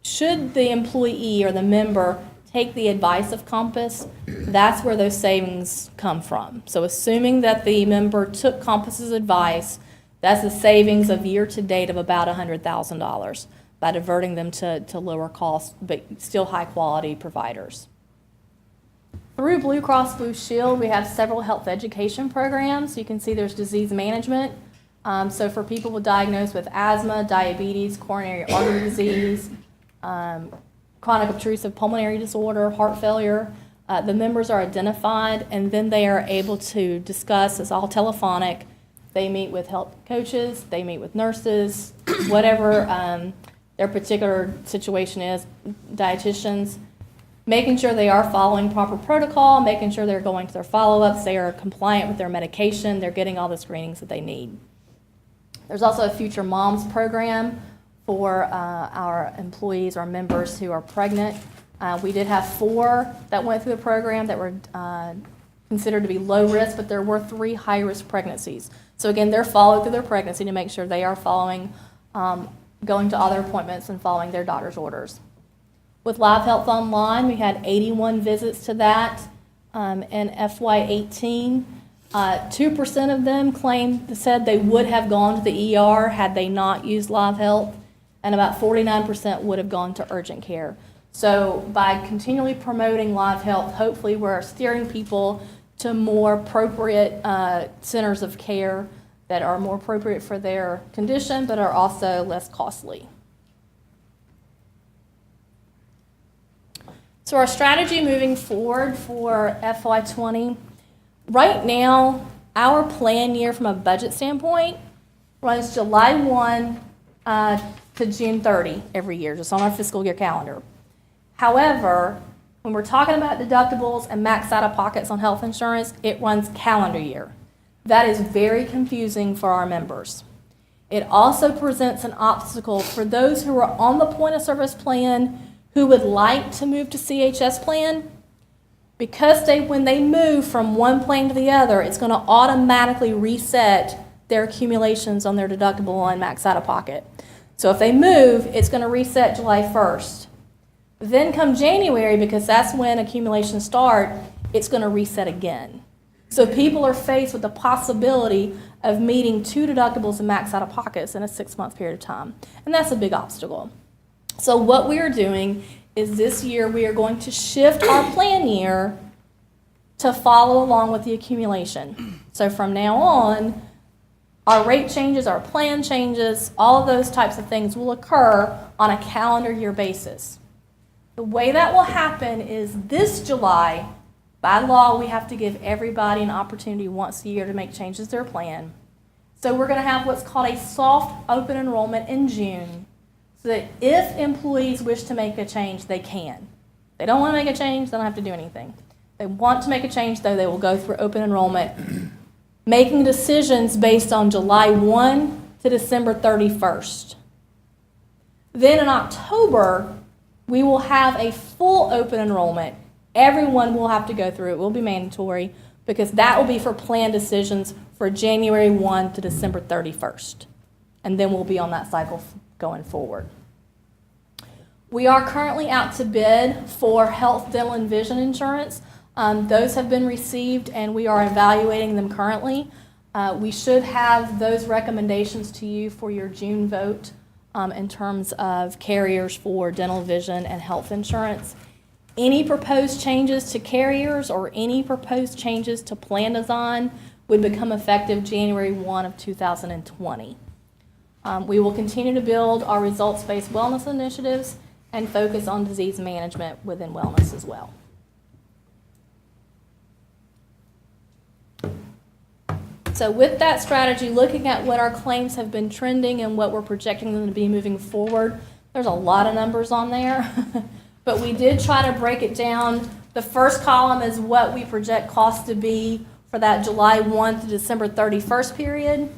should the employee or the member take the advice of Compass, that's where those savings come from. So assuming that the member took Compass's advice, that's a savings of year to date of about $100,000 by diverting them to lower cost, but still high quality providers. Through Blue Cross Blue Shield, we have several health education programs. You can see there's disease management. So for people diagnosed with asthma, diabetes, coronary artery disease, chronic obstructive pulmonary disorder, heart failure, the members are identified, and then they are able to discuss. It's all telephonic. They meet with health coaches, they meet with nurses, whatever their particular situation is, dietitians, making sure they are following proper protocol, making sure they're going to their follow-ups, they are compliant with their medication, they're getting all the screenings that they need. There's also a Future Moms program for our employees or members who are pregnant. We did have 4 that went through the program that were considered to be low risk, but there were 3 high-risk pregnancies. So again, they're followed through their pregnancy to make sure they are following, going to all their appointments and following their doctor's orders. With Live Health Online, we had 81 visits to that in FY18. 2% of them said they would have gone to the ER had they not used Live Health, and about 49% would have gone to urgent care. So by continually promoting Live Health, hopefully we're steering people to more appropriate centers of care that are more appropriate for their condition, but are also less costly. So our strategy moving forward for FY20, right now, our plan year from a budget standpoint runs July 1 to June 30 every year, just on our fiscal year calendar. However, when we're talking about deductibles and max out-of-pockets on health insurance, it runs calendar year. That is very confusing for our members. It also presents an obstacle for those who are on the point of service plan who would like to move to CHS plan. Because when they move from one plan to the other, it's going to automatically reset their accumulations on their deductible and max out-of-pocket. So if they move, it's going to reset July 1st. Then come January, because that's when accumulations start, it's going to reset again. So people are faced with the possibility of meeting 2 deductibles and max out-of-pockets in a 6-month period of time. And that's a big obstacle. So what we are doing is this year we are going to shift our plan year to follow along with the accumulation. So from now on, our rate changes, our plan changes, all of those types of things will occur on a calendar year basis. The way that will happen is this July, by law, we have to give everybody an opportunity once a year to make changes to their plan. So we're going to have what's called a soft open enrollment in June, so that if employees wish to make a change, they can. If they don't want to make a change, they don't have to do anything. If they want to make a change, though, they will go through open enrollment, making decisions based on July 1 to December 31st. Then in October, we will have a full open enrollment. Everyone will have to go through it. It will be mandatory, because that will be for plan decisions for January 1 to December 31st. And then we'll be on that cycle going forward. We are currently out to bid for health, dental, and vision insurance. Those have been received, and we are evaluating them currently. We should have those recommendations to you for your June vote in terms of carriers for dental, vision, and health insurance. Any proposed changes to carriers or any proposed changes to plan design would become effective January 1 of 2020. We will continue to build our results-based wellness initiatives and focus on disease management within wellness as well. So with that strategy, looking at what our claims have been trending and what we're projecting them to be moving forward, there's a lot of numbers on there. But we did try to break it down. The first column is what we project costs to be for that July 1 to December 31st period.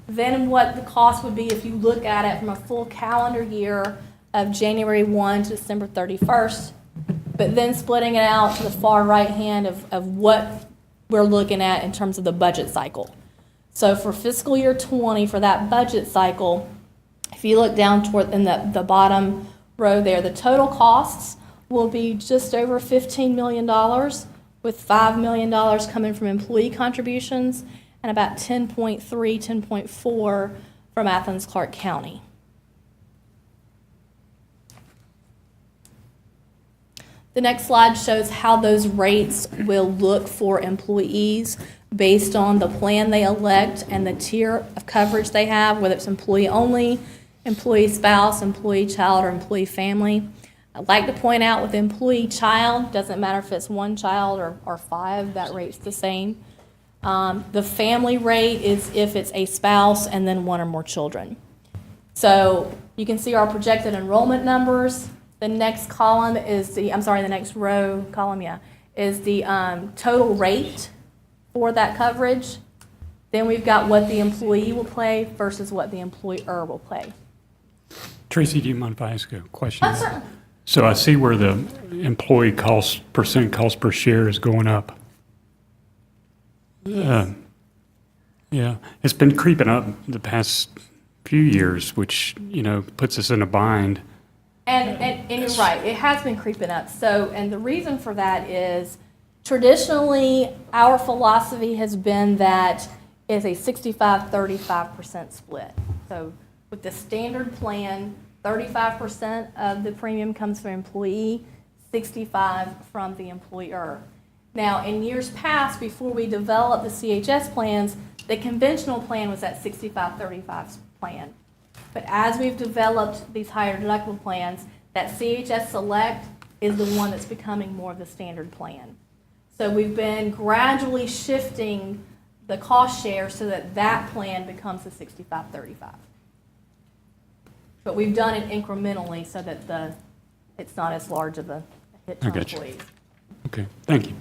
Then what the cost would be if you look at it from a full calendar year of January 1 to December 31st. But then splitting it out to the far right hand of what we're looking at in terms of the budget cycle. So for fiscal year 20, for that budget cycle, if you look down toward in the bottom row there, the total costs will be just over $15 million, with $5 million coming from employee contributions and about 10.4 from Athens-Clarke County. The next slide shows how those rates will look for employees based on the plan they elect and the tier of coverage they have, whether it's employee only, employee spouse, employee child, or employee family. I'd like to point out with employee child, doesn't matter if it's one child or five, that rate's the same. The family rate is if it's a spouse and then one or more children. So you can see our projected enrollment numbers. The next column is the next row column, is the total rate for that coverage. Then we've got what the employee will pay versus what the employer will pay. Tracy, do you mind if I ask a question? Oh, certainly. So I see where the employee percent cost per share is going up. Yes. Yeah, it's been creeping up the past few years, which, puts us in a bind. And you're right, it has been creeping up. So, and the reason for that is traditionally our philosophy has been that it's a 65-35% split. So with the standard plan, 35% of the premium comes from employee, 65% from the employer. Now, in years past, before we developed the CHS plans, the conventional plan was that 65-35 plan. But as we've developed these higher deductible plans, that CHS Select is the one that's becoming more of the standard plan. So we've been gradually shifting the cost share so that that plan becomes the 65-35. But we've done it incrementally so that it's not as large of a hit to employees. Okay, thank you.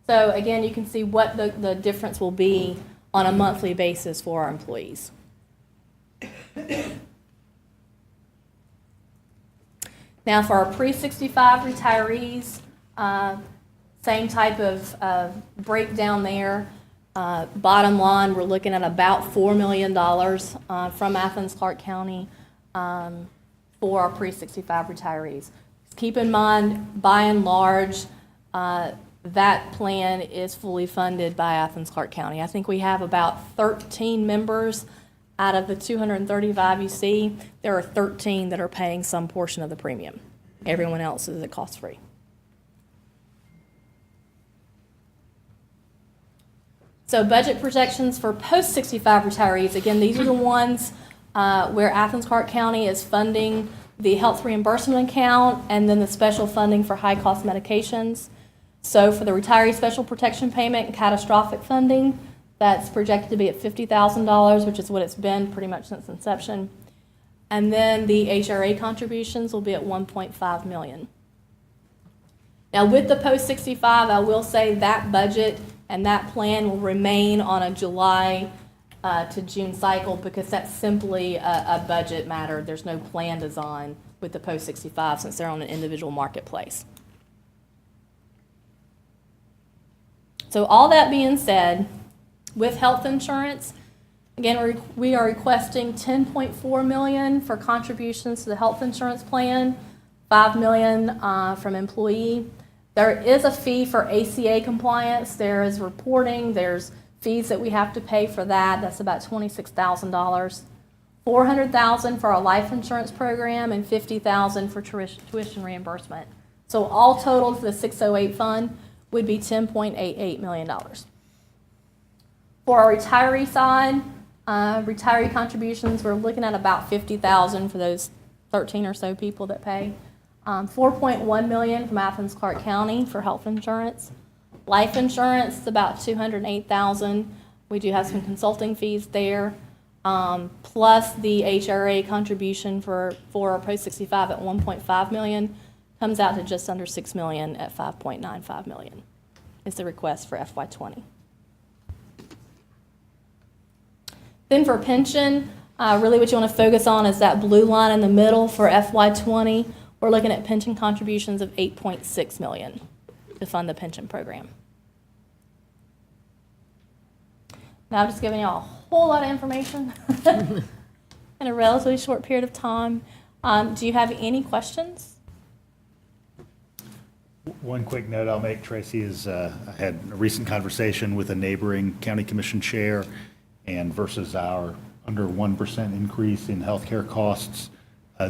So again, you can see what the difference will be on a monthly basis for our employees. Now for our pre-65 retirees, same type of breakdown there. Bottom line, we're looking at about $4 million from Athens-Clarke County for our pre-65 retirees. Keep in mind, by and large, that plan is fully funded by Athens-Clarke County. I think we have about 13 members out of the 235 you see. There are 13 that are paying some portion of the premium. Everyone else is at cost-free. So budget projections for post-65 retirees. Again, these are the ones where Athens-Clarke County is funding the health reimbursement account and then the special funding for high-cost medications. So for the retiree special protection payment and catastrophic funding, that's projected to be at $50,000, which is what it's been pretty much since inception. And then the HRA contributions will be at $1.5 million. Now with the post-65, I will say that budget and that plan will remain on a July to June cycle because that's simply a budget matter. There's no plan design with the post-65 since they're on an individual marketplace. So all that being said, with health insurance, again, we are requesting $10.4 million for contributions to the health insurance plan, $5 million from employee. There is a fee for ACA compliance. There is reporting. There's fees that we have to pay for that. That's about $26,000. $400,000 for our life insurance program, and $50,000 for tuition reimbursement. So all totaled for the 608 fund would be $10.88 million. For our retiree side, retiree contributions, we're looking at about $50,000 for those 13 or so people that pay. $4.1 million from Athens-Clarke County for health insurance. Life insurance is about $208,000. We do have some consulting fees there, plus the HRA contribution for our post-65 at $1.5 million comes out to just under $6 million at $5.95 million. Is the request for FY20. Then for pension, really what you want to focus on is that blue line in the middle for FY20. We're looking at pension contributions of $8.6 million to fund the pension program. Now I'm just giving you all a whole lot of information in a relatively short period of time. Do you have any questions? One quick note I'll make, Traci, is I had a recent conversation with a neighboring county commission chair, and versus our under 1% increase in healthcare costs,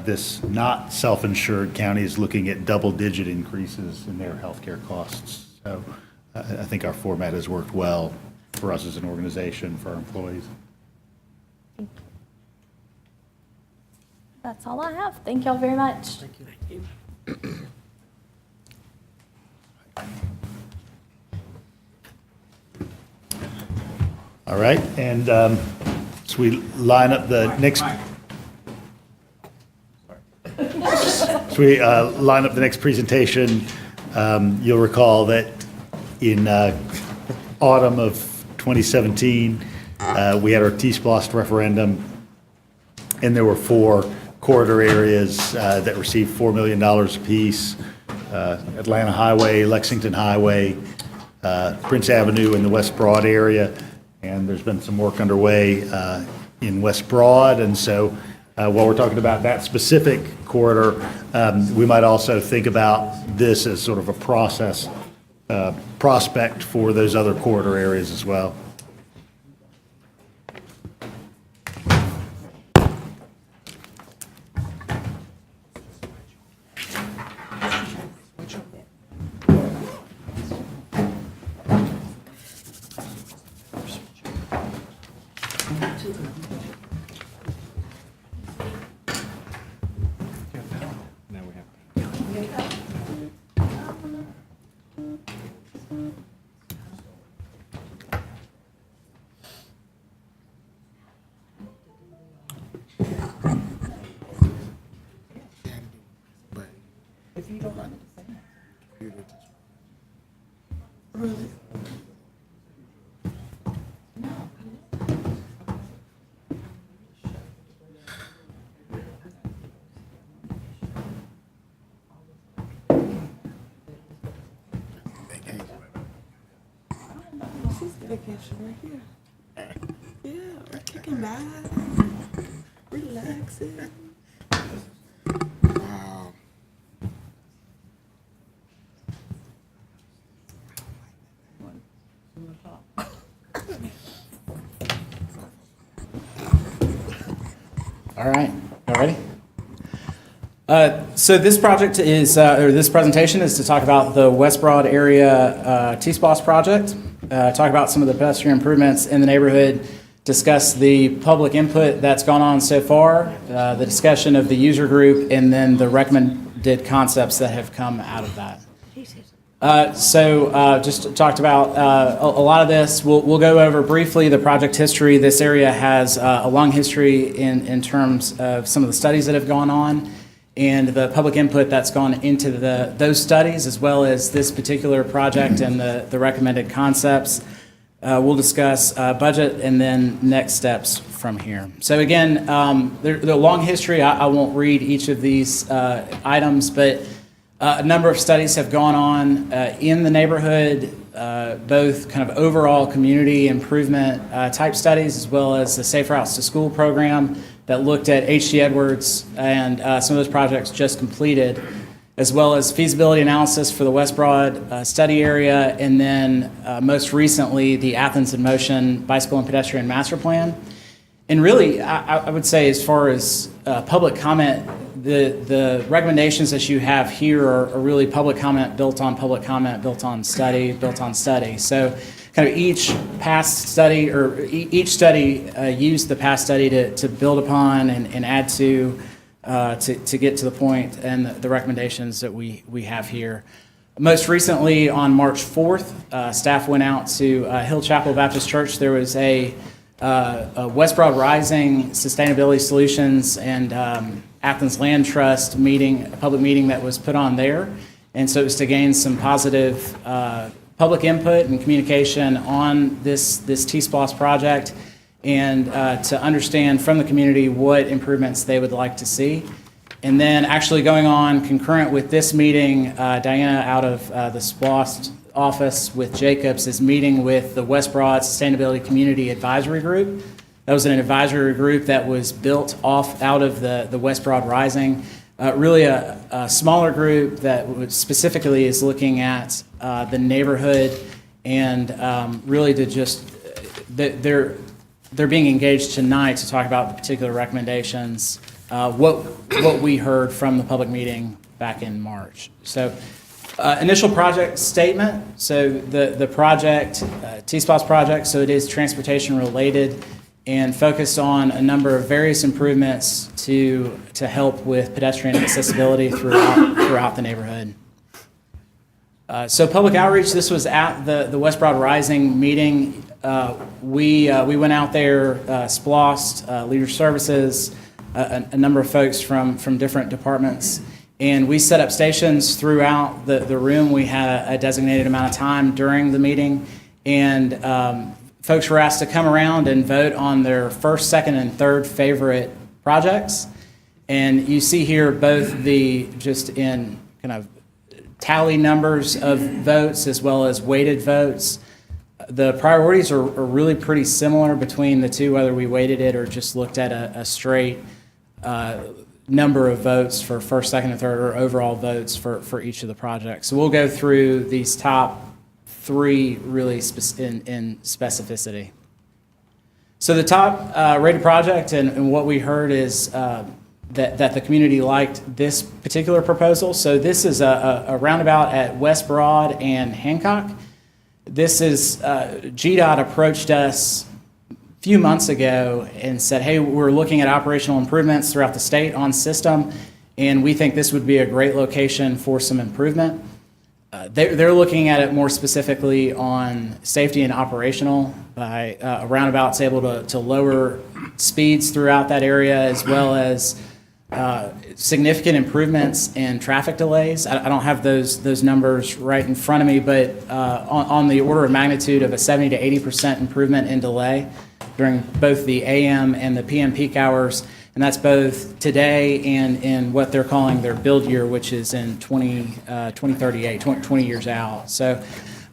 this not self-insured county is looking at double-digit increases in their healthcare costs. So I think our format has worked well for us as an organization, for our employees. That's all I have. Thank y'all very much. Thank you. All right, and so we line up the next. Line up the next presentation. You'll recall that in autumn of 2017, we had our SPLOST referendum, and there were 4 corridor areas that received $4 million apiece. Atlanta Highway, Lexington Highway, Prince Avenue in the West Broad area, and there's been some work underway in West Broad. And so while we're talking about that specific corridor, we might also think about this as sort of a process prospect for those other corridor areas as well. Vacation right here. Yeah, we're kicking back, relaxing. Wow. All right, y'all ready? So this project is, or this presentation is to talk about the West Broad area T-SPLOST project, talk about some of the pedestrian improvements in the neighborhood, discuss the public input that's gone on so far, the discussion of the user group, and then the recommended concepts that have come out of that. Just talked about a lot of this. We'll go over briefly the project history. This area has a long history in terms of some of the studies that have gone on and the public input that's gone into those studies, as well as this particular project and the recommended concepts. We'll discuss budget and then next steps from here. So again, the long history, I won't read each of these items, but a number of studies have gone on in the neighborhood, both kind of overall community improvement type studies, as well as the Safe Routes to School program that looked at H.G. Edwards and some of those projects just completed, as well as feasibility analysis for the West Broad study area, and then most recently the Athens in Motion Bicycle and Pedestrian Master Plan. And really, I would say as far as public comment, the recommendations that you have here are really public comment, built on study, built on study. So kind of each past study, or each study used the past study to build upon and add to get to the point and the recommendations that we have here. Most recently, on March 4th, staff went out to Hill Chapel Baptist Church. There was a West Broad Rising Sustainability Solutions and Athens Land Trust meeting, a public meeting that was put on there. And so it was to gain some positive public input and communication on this T-SPLOST project, and to understand from the community what improvements they would like to see. And then actually going on concurrent with this meeting, Diana out of the SPLOST office with Jacobs is meeting with the West Broad Sustainability Community Advisory Group. That was an advisory group that was built out of the West Broad Rising. Really a smaller group that specifically is looking at the neighborhood, and really to just, they're being engaged tonight to talk about the particular recommendations, what we heard from the public meeting back in March. So initial project statement. So the project, T-SPLOST project, so it is transportation related and focused on a number of various improvements to help with pedestrian accessibility throughout the neighborhood. So public outreach, this was at the West Broad Rising meeting. We went out there, SPLOST, Leader Services, a number of folks from different departments, and we set up stations throughout the room. We had a designated amount of time during the meeting, and folks were asked to come around and vote on their first, second, and third favorite projects. And you see here both just in kind of tally numbers of votes as well as weighted votes. The priorities are really pretty similar between the two, whether we weighted it or just looked at a straight number of votes for first, second, and third, or overall votes for each of the projects. So we'll go through these top three really in specificity. So the top rated project and what we heard is that the community liked this particular proposal. So this is a roundabout at West Broad and Hancock. This is, GDOT approached us a few months ago and said, hey, we're looking at operational improvements throughout the state on system, and we think this would be a great location for some improvement. They're looking at it more specifically on safety and operational by a roundabout's able to lower speeds throughout that area, as well as significant improvements in traffic delays. I don't have those numbers right in front of me, but on the order of magnitude of a 70 to 80% improvement in delay during both the AM and the PM peak hours. And that's both today and in what they're calling their build year, which is in 2038, 20 years out. So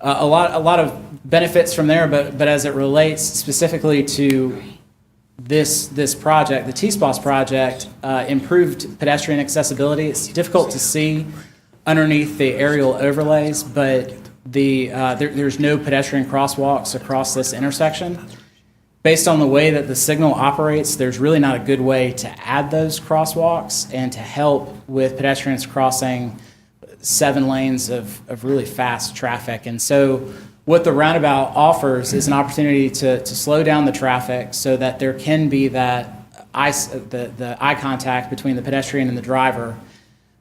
a lot of benefits from there, but as it relates specifically to this project, the T-SPLOST project, improved pedestrian accessibility. It's difficult to see underneath the aerial overlays, but there's no pedestrian crosswalks across this intersection. Based on the way that the signal operates, there's really not a good way to add those crosswalks and to help with pedestrians crossing 7 lanes of really fast traffic. And so what the roundabout offers is an opportunity to slow down the traffic so that there can be that the eye contact between the pedestrian and the driver.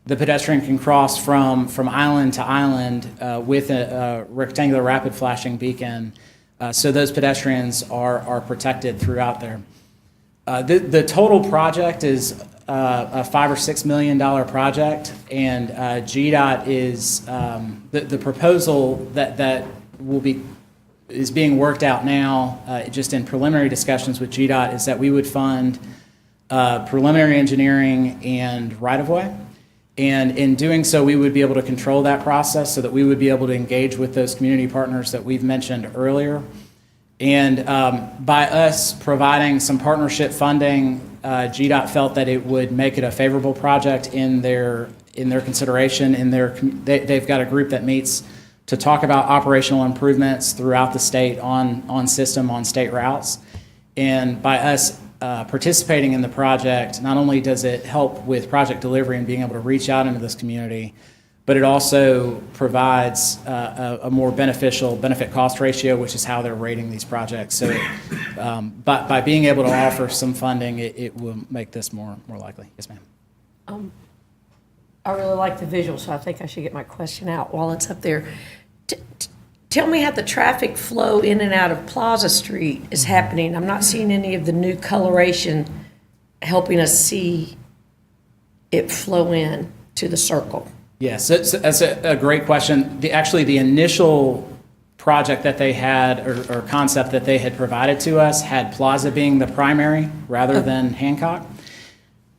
The pedestrian can cross from island to island with a rectangular rapid flashing beacon. So those pedestrians are protected throughout there. The total project is a $5 or $6 million project, and GDOT is the proposal that is being worked out now, just in preliminary discussions with GDOT, is that we would fund preliminary engineering and right-of-way. And in doing so, we would be able to control that process so that we would be able to engage with those community partners that we've mentioned earlier. And by us providing some partnership funding, GDOT felt that it would make it a favorable project in their consideration. They've got a group that meets to talk about operational improvements throughout the state on state routes. And by us participating in the project, not only does it help with project delivery and being able to reach out into this community, but it also provides a more beneficial benefit-cost ratio, which is how they're rating these projects. So by being able to offer some funding, it will make this more likely. Yes, ma'am. I really like the visual, so I think I should get my question out while it's up there. Tell me how the traffic flow in and out of Plaza Street is happening. I'm not seeing any of the new coloration helping us see it flow in to the circle. Yes, that's a great question. Actually, the initial project that they had, or concept that they had provided to us, had Plaza being the primary rather than Hancock.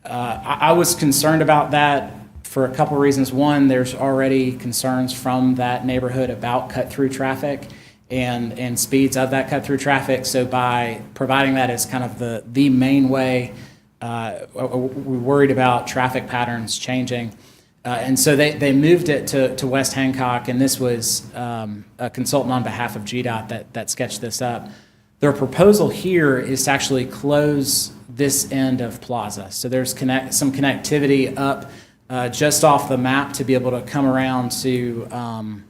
I was concerned about that for a couple reasons. One, there's already concerns from that neighborhood about cut-through traffic and speeds of that cut-through traffic. So by providing that as kind of the main way, we're worried about traffic patterns changing. And so they moved it to West Hancock, and this was a consultant on behalf of GDOT that sketched this up. Their proposal here is to actually close this end of Plaza. So there's some connectivity up just off the map to be able to come around to, I'm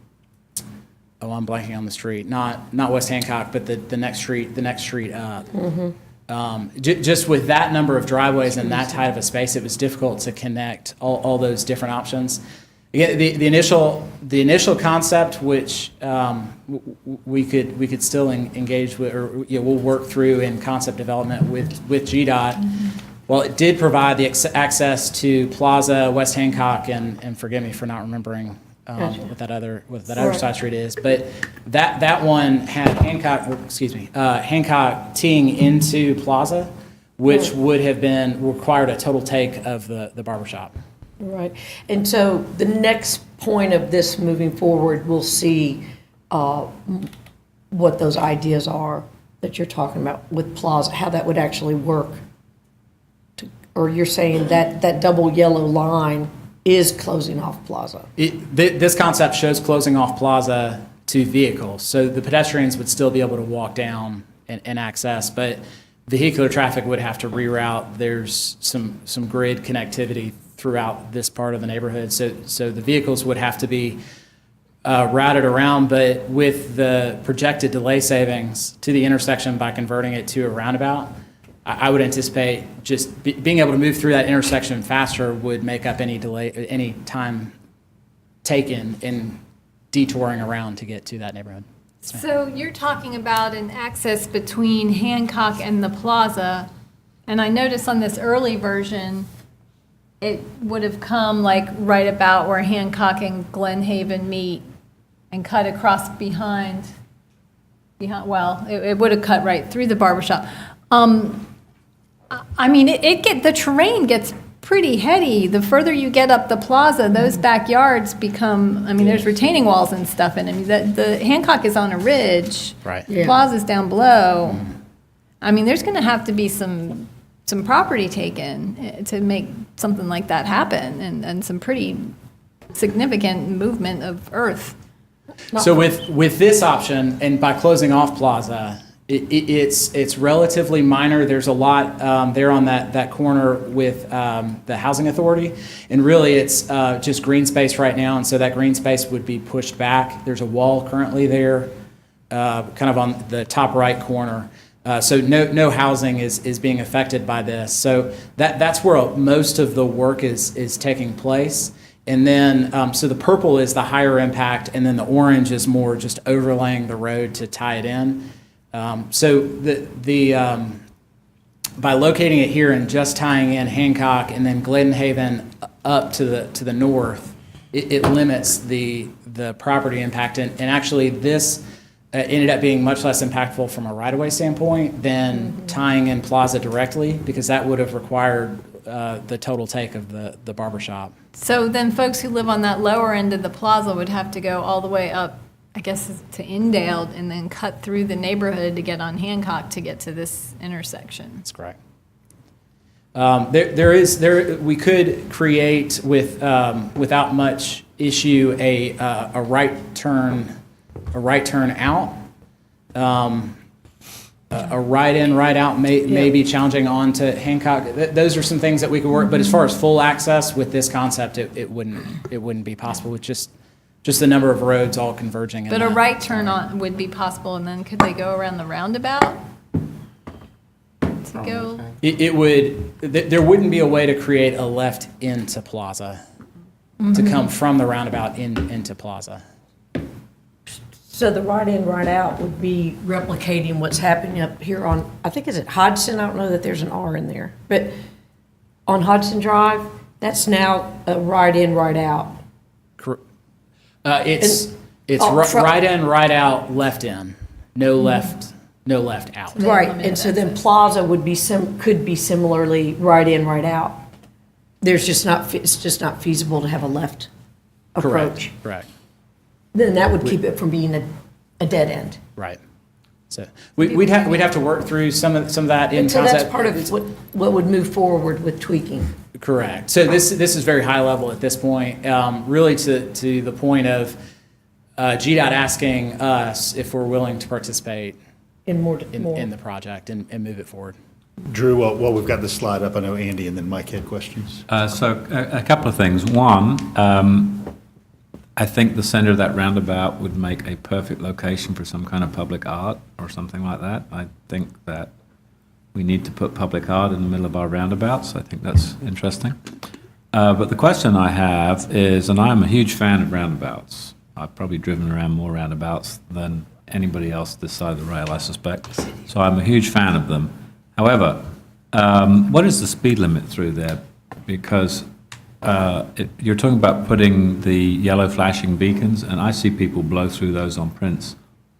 blanking on the street, not West Hancock, but the next street up. Just with that number of driveways and that tight of a space, it was difficult to connect all those different options. Again, the initial concept, which we could still engage with, or we'll work through in concept development with GDOT. Well, it did provide the access to Plaza, West Hancock, and forgive me for not remembering what that other side street is, but that one had Hancock teeing into Plaza, which would have required a total take of the barbershop. Right. And so the next point of this moving forward, we'll see what those ideas are that you're talking about with Plaza, how that would actually work. Or you're saying that double yellow line is closing off Plaza? This concept shows closing off Plaza to vehicles. So the pedestrians would still be able to walk down and access, but vehicular traffic would have to reroute. There's some grid connectivity throughout this part of the neighborhood. So the vehicles would have to be routed around, but with the projected delay savings to the intersection by converting it to a roundabout, I would anticipate just being able to move through that intersection faster would make up any delay, any time taken in detouring around to get to that neighborhood. So you're talking about an access between Hancock and the Plaza, and I noticed on this early version, it would have come like right about where Hancock and Glen Haven meet and cut across behind, well, it would have cut right through the barbershop. I mean, the terrain gets pretty heady. The further you get up the Plaza, those backyards become, I mean, there's retaining walls and stuff in them. The Hancock is on a ridge. Right. Yeah. Plaza's down below. I mean, there's going to have to be some property taken to make something like that happen, and some pretty significant movement of earth. So with this option, and by closing off Plaza, it's relatively minor. There's a lot there on that corner with the housing authority, and really it's just green space right now, and so that green space would be pushed back. There's a wall currently there, kind of on the top right corner. So no housing is being affected by this. So that's where most of the work is taking place. And then, so the purple is the higher impact, and then the orange is more just overlaying the road to tie it in. So by locating it here and just tying in Hancock and then Glen Haven up to the north, it limits the property impact. And actually this ended up being much less impactful from a right-of-way standpoint than tying in Plaza directly, because that would have required the total take of the barbershop. So then folks who live on that lower end of the Plaza would have to go all the way up, I guess, to Indale and then cut through the neighborhood to get on Hancock to get to this intersection. That's correct. We could create without much issue a right turn out. a right-in, right-out may be challenging onto Hancock. Those are some things that we could work, but as far as full access with this concept, it wouldn't be possible with just the number of roads all converging. in But a that. right turn on would be possible, and then could they go around the roundabout? To go, There wouldn't be a way to create a left into Plaza, to come from the roundabout into Plaza. So the right in, right out would be replicating what's happening up here on, I think, is it Hodgson? I don't know that there's an R in there. But on Hodgson Drive, that's now a right in, right out. It's oh, right in, right out, left in, no left out. Right, and so then Plaza would be could be similarly right in, right out. It's just not feasible to have a left approach. Correct. Then that would keep it from being a dead end. Right. So we'd have to work through some of that in And so concept. that's part of what would move forward with tweaking. Correct. So this is very high level at this point, really to the point of GDOT asking us if we're willing to participate In the project and move it forward. Drew, while we've got this slide up, I know Andy and then Mike had questions. So a couple of things. One, I think the center of that roundabout would make a perfect location for some kind of public art or something like that. I think that we need to put public art in the middle of our roundabouts. I think that's interesting. But the question I have is, and I'm a huge fan of roundabouts. I've probably driven around more roundabouts than anybody else this side of the rail, I suspect. So I'm a huge fan of them. However, what is the speed limit through there? Because you're talking about putting the yellow flashing beacons, and I see people blow through those on Prince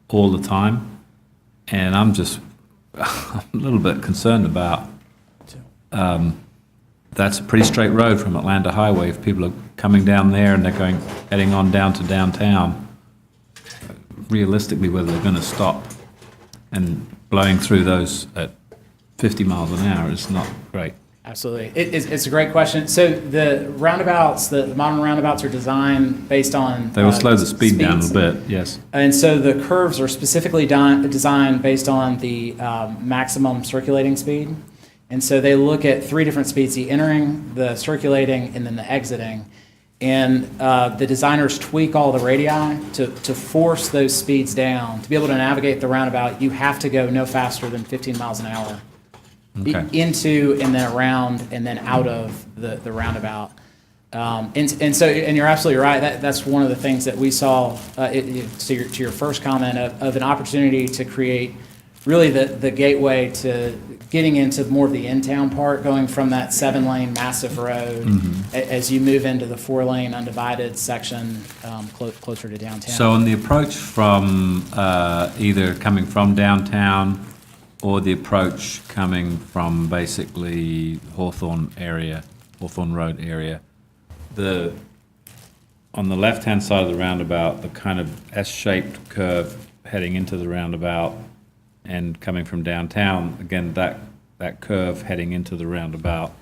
all the time, and I'm just a little bit concerned about. That's a pretty straight road from Atlanta Highway. If people are coming down there and they're heading on down to downtown, realistically, whether they're going to stop and blowing through those at 50 miles an hour is not great. Absolutely. It's a great question. So the roundabouts, the modern roundabouts are designed based on... They will slow the speed down a speeds. little bit, yes. And so the curves are specifically designed based on the maximum circulating speed. And so they look at three different speeds, the entering, the circulating, and then the exiting. And the designers tweak all the radii to force those speeds down. To be able to navigate the roundabout, you have to go no faster than 15 miles an hour. Okay. Into and then around and then out of the roundabout. And so you're absolutely right. That's one of the things that we saw to your first comment of an opportunity to create really the gateway to getting into more of the in-town part, going from that 7-lane massive road as you move into the 4-lane undivided section closer to downtown. So on the approach from either coming from downtown or the approach coming from basically Hawthorne Road area, on the left-hand side of the roundabout, the kind of S-shaped curve heading into the roundabout and coming from downtown, again, that curve heading into the roundabout,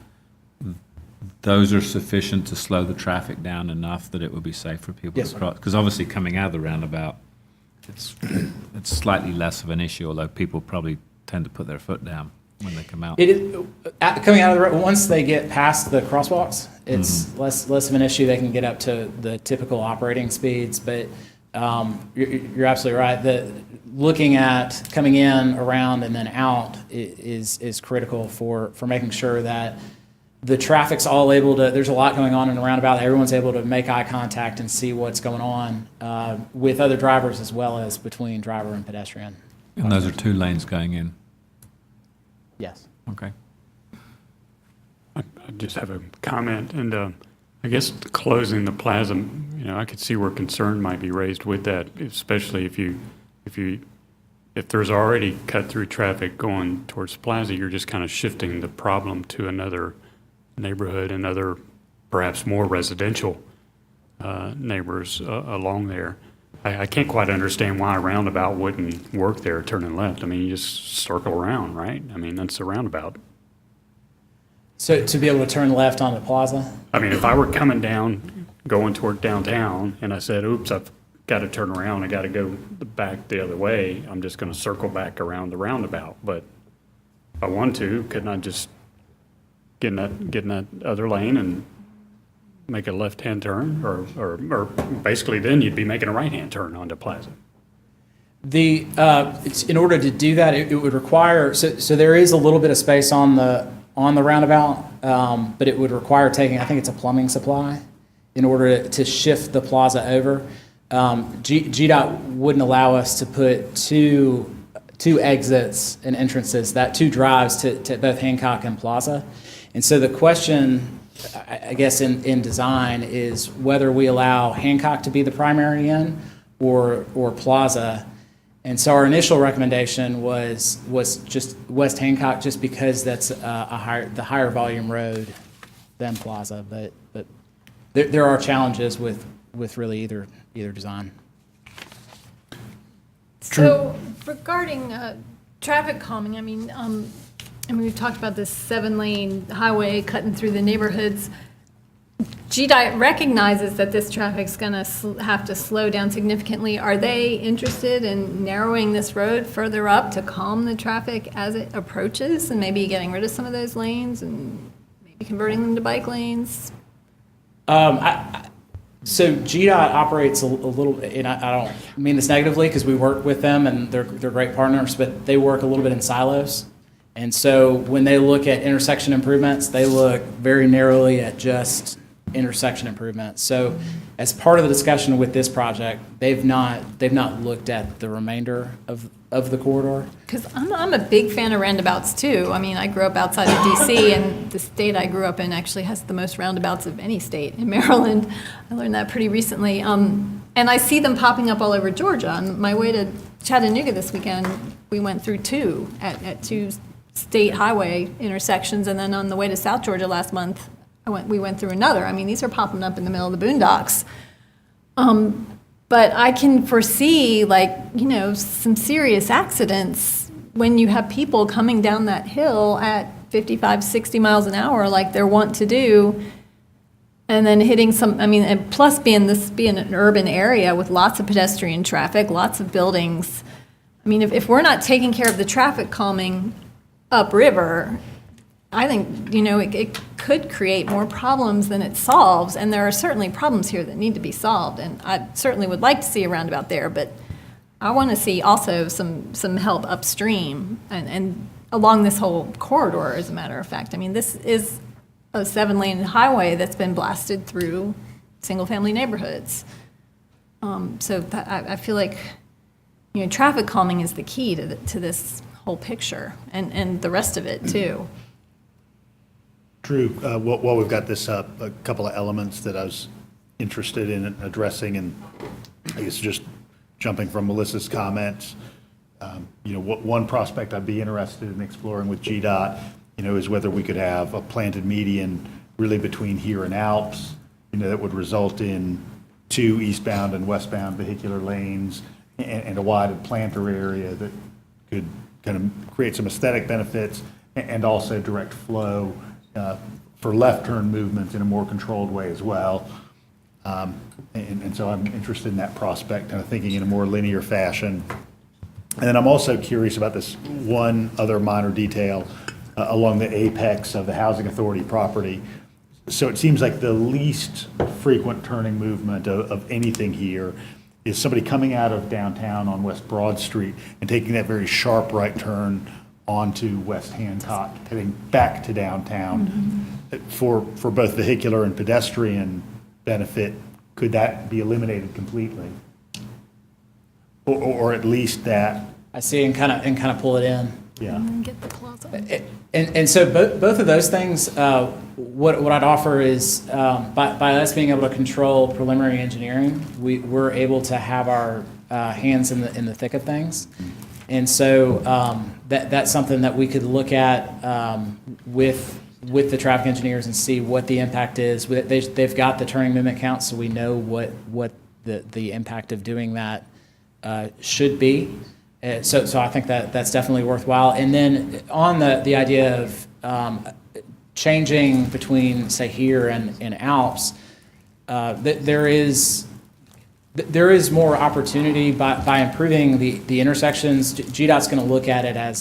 those are sufficient to slow the traffic down enough that it would be safe for people to cross? Because obviously coming out of the roundabout, it's slightly less of an issue, although people probably tend to put their foot down when they come out. Coming out of the road, once they get past the crosswalks, it's less of an issue. They can get up to the typical operating speeds. But you're absolutely right. Looking at coming in, around, and then out is critical for making sure that the traffic's all able to. There's a lot going on in the roundabout. Everyone's able to make eye contact and see what's going on with other drivers as well as between driver and pedestrian. And those are 2 lanes going in? Yes. Okay. I just have a comment, and I guess closing the plaza, I could see where concern might be raised with that, especially if there's already cut-through traffic going towards the plaza, you're just kind of shifting the problem to another neighborhood and other, perhaps more residential neighbors along there. I can't quite understand why a roundabout wouldn't work there, turning left. I mean, you just circle around, right? I mean, that's a roundabout. So to be able to turn left on the plaza? I mean, if I were coming down, going toward downtown, and I said, oops, I've got to turn around, I got to go back the other way, I'm just going to circle back around the roundabout. But if I want to, couldn't I just get in that other lane and make a left-hand turn? Or basically then you'd be making a right-hand turn onto Plaza. In order to do that, it would require, so there is a little bit of space on the roundabout, but it would require taking, I think it's a plumbing supply, in order to shift the plaza over. GDOT wouldn't allow us to put two exits and entrances, two drives to both Hancock and Plaza. And so the question, I guess, in design is whether we allow Hancock to be the primary end or Plaza. And so our initial recommendation was just West Hancock, just because that's the higher volume road than Plaza. But there are challenges with really either design. So regarding traffic calming, I mean, we've talked about this 7-lane highway cutting through the neighborhoods. GDOT recognizes that this traffic's going to have to slow down significantly. Are they interested in narrowing this road further up to calm the traffic as it approaches, and maybe getting rid of some of those lanes and maybe converting them to bike lanes? So GDOT operates a little, and I don't mean this negatively because we work with them and they're great partners, but they work a little bit in silos. And so when they look at intersection improvements, they look very narrowly at just intersection improvements. So as part of the discussion with this project, they've not looked at the remainder of the corridor. Because I'm a big fan of roundabouts too. I mean, I grew up outside of DC, and the state I grew up in actually has the most roundabouts of any state in Maryland. I learned that pretty recently. And I see them popping up all over Georgia. On my way to Chattanooga this weekend, we went through two at two state highway intersections, and then on the way to South Georgia last month, we went through another. I mean, these are popping up in the middle of the boondocks. But I can foresee, some serious accidents when you have people coming down that hill at 55, 60 miles an hour like they're wont to do, and then hitting and plus being an urban area with lots of pedestrian traffic, lots of buildings. I mean, if we're not taking care of the traffic calming upriver, I think, it could create more problems than it solves, and there are certainly problems here that need to be solved, and I certainly would like to see a roundabout there, but I want to see also some help upstream and along this whole corridor, as a matter of fact. I mean, this is a 7-lane highway that's been blasted through single-family neighborhoods. I feel like, traffic calming is the key to this whole picture, and the rest of it, too. True. While we've got this up, a couple of elements that I was interested in addressing, and I guess just jumping from Melissa's comments, one prospect I'd be interested in exploring with GDOT, is whether we could have a planted median really between here and Alps, that would result in 2 eastbound and westbound vehicular lanes and a widened planter area that could kind of create some aesthetic benefits and also direct flow for left turn movements in a more controlled way as well. And so I'm interested in that prospect, kind of thinking in a more linear fashion. And then I'm also curious about this one other minor detail along the apex of the housing authority property. So it seems like the least frequent turning movement of anything here is somebody coming out of downtown on West Broad Street and taking that very sharp right turn onto West Hancock, heading back to downtown. Mm-hmm. For both vehicular and pedestrian benefit, could that be eliminated completely? Or at least that? I see, and kind of pull it in. Yeah. And then get the plaza. And so both of those things, what I'd offer is by us being able to control preliminary engineering, we're able to have our hands in the thick of things. And so that's something that we could look at with the traffic engineers and see what the impact is. They've got the turning movement count, so we know what the impact of doing that should be. So I think that's definitely worthwhile. And then on the idea of changing between, say, here and Alps, there is There is more opportunity by improving the intersections. GDOT's going to look at it as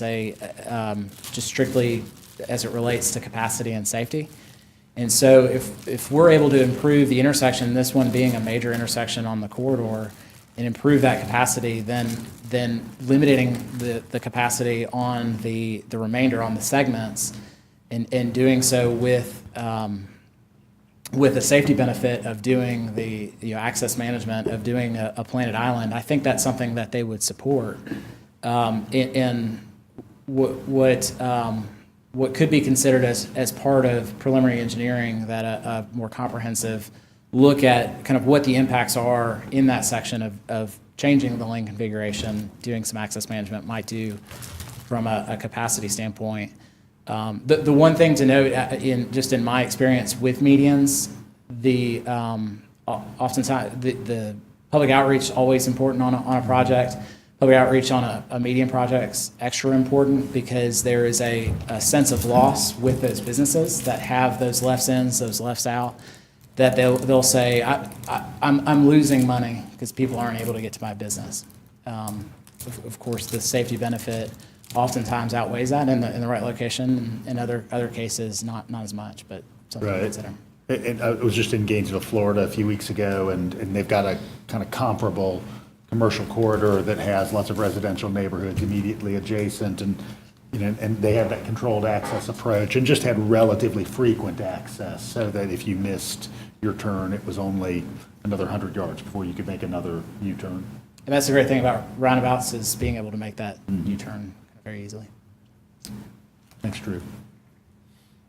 just strictly as it relates to capacity and safety. And so if we're able to improve the intersection, this one being a major intersection on the corridor, and improve that capacity, then limiting the capacity on the remainder on the segments, and doing so with the safety benefit of doing the access management, of doing a planted island, I think that's something that they would support. In what could be considered as part of preliminary engineering, that a more comprehensive look at kind of what the impacts are in that section of changing the lane configuration, doing some access management might do from a capacity standpoint. The one thing to note, in my experience with medians, oftentimes the public outreach is always important on a project. Public outreach on a median project's extra important because there is a sense of loss with those businesses that have those lefts ins, those lefts out, that they'll say, I'm losing money because people aren't able to get to my business. Of course, the safety benefit oftentimes outweighs that in the right location. In other cases, not as much, but something to consider. And I was just in Gainesville, Florida a few weeks ago, and they've got a kind of comparable commercial corridor that has lots of residential neighborhoods immediately adjacent, and they have that controlled access approach, and just had relatively frequent access, so that if you missed your turn, it was only another 100 yards before you could make another U-turn. And that's the great thing about roundabouts, is being able to make that U-turn very easily. Thanks, Drew.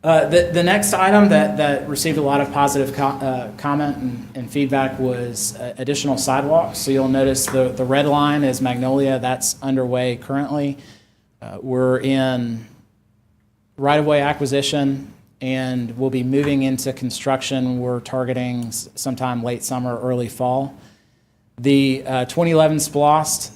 The next item that received a lot of positive comment and feedback was additional sidewalks. So you'll notice the red line is Magnolia. That's underway currently. We're in right-of-way acquisition, and we'll be moving into construction. We're targeting sometime late summer, early fall. The 2011 SPLOST,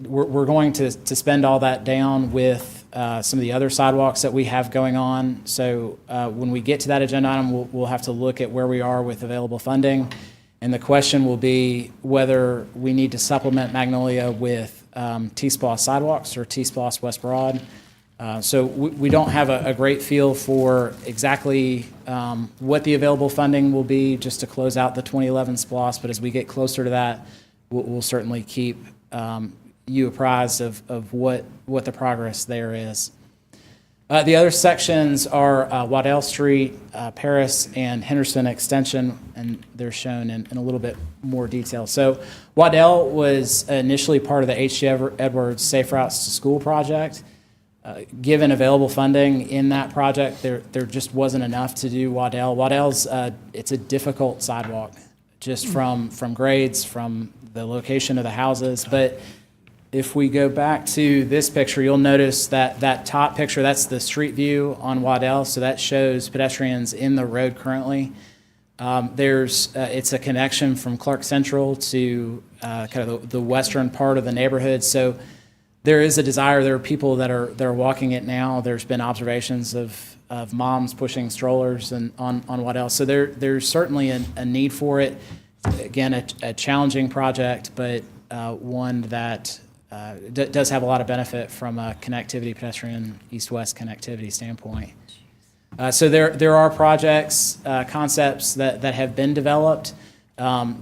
we're going to spend all that down with some of the other sidewalks that we have going on. So when we get to that agenda item, we'll have to look at where we are with available funding. And the question will be whether we need to supplement Magnolia with T-SPLOST sidewalks or T-SPLOST West Broad. So we don't have a great feel for exactly what the available funding will be just to close out the 2011 SPLOST, but as we get closer to that, we'll certainly keep you apprised of what the progress there is. The other sections are Waddell Street, Paris, and Henderson Extension, and they're shown in a little bit more detail. So Waddell was initially part of the H.G. Edwards Safe Routes to School project. Given available funding in that project, there just wasn't enough to do Waddell. Waddell's, it's a difficult sidewalk, just from grades, from the location of the houses, but if we go back to this picture, you'll notice that top picture, that's the street view on Waddell, so that shows pedestrians in the road currently. It's a connection from Clarke Central to kind of the western part of the neighborhood, so there is a desire, there are people that are walking it now. There's been observations of moms pushing strollers on Waddell, so there's certainly a need for it. Again, a challenging project, but one that does have a lot of benefit from a connectivity, pedestrian east-west connectivity standpoint. So there are projects, concepts that have been developed.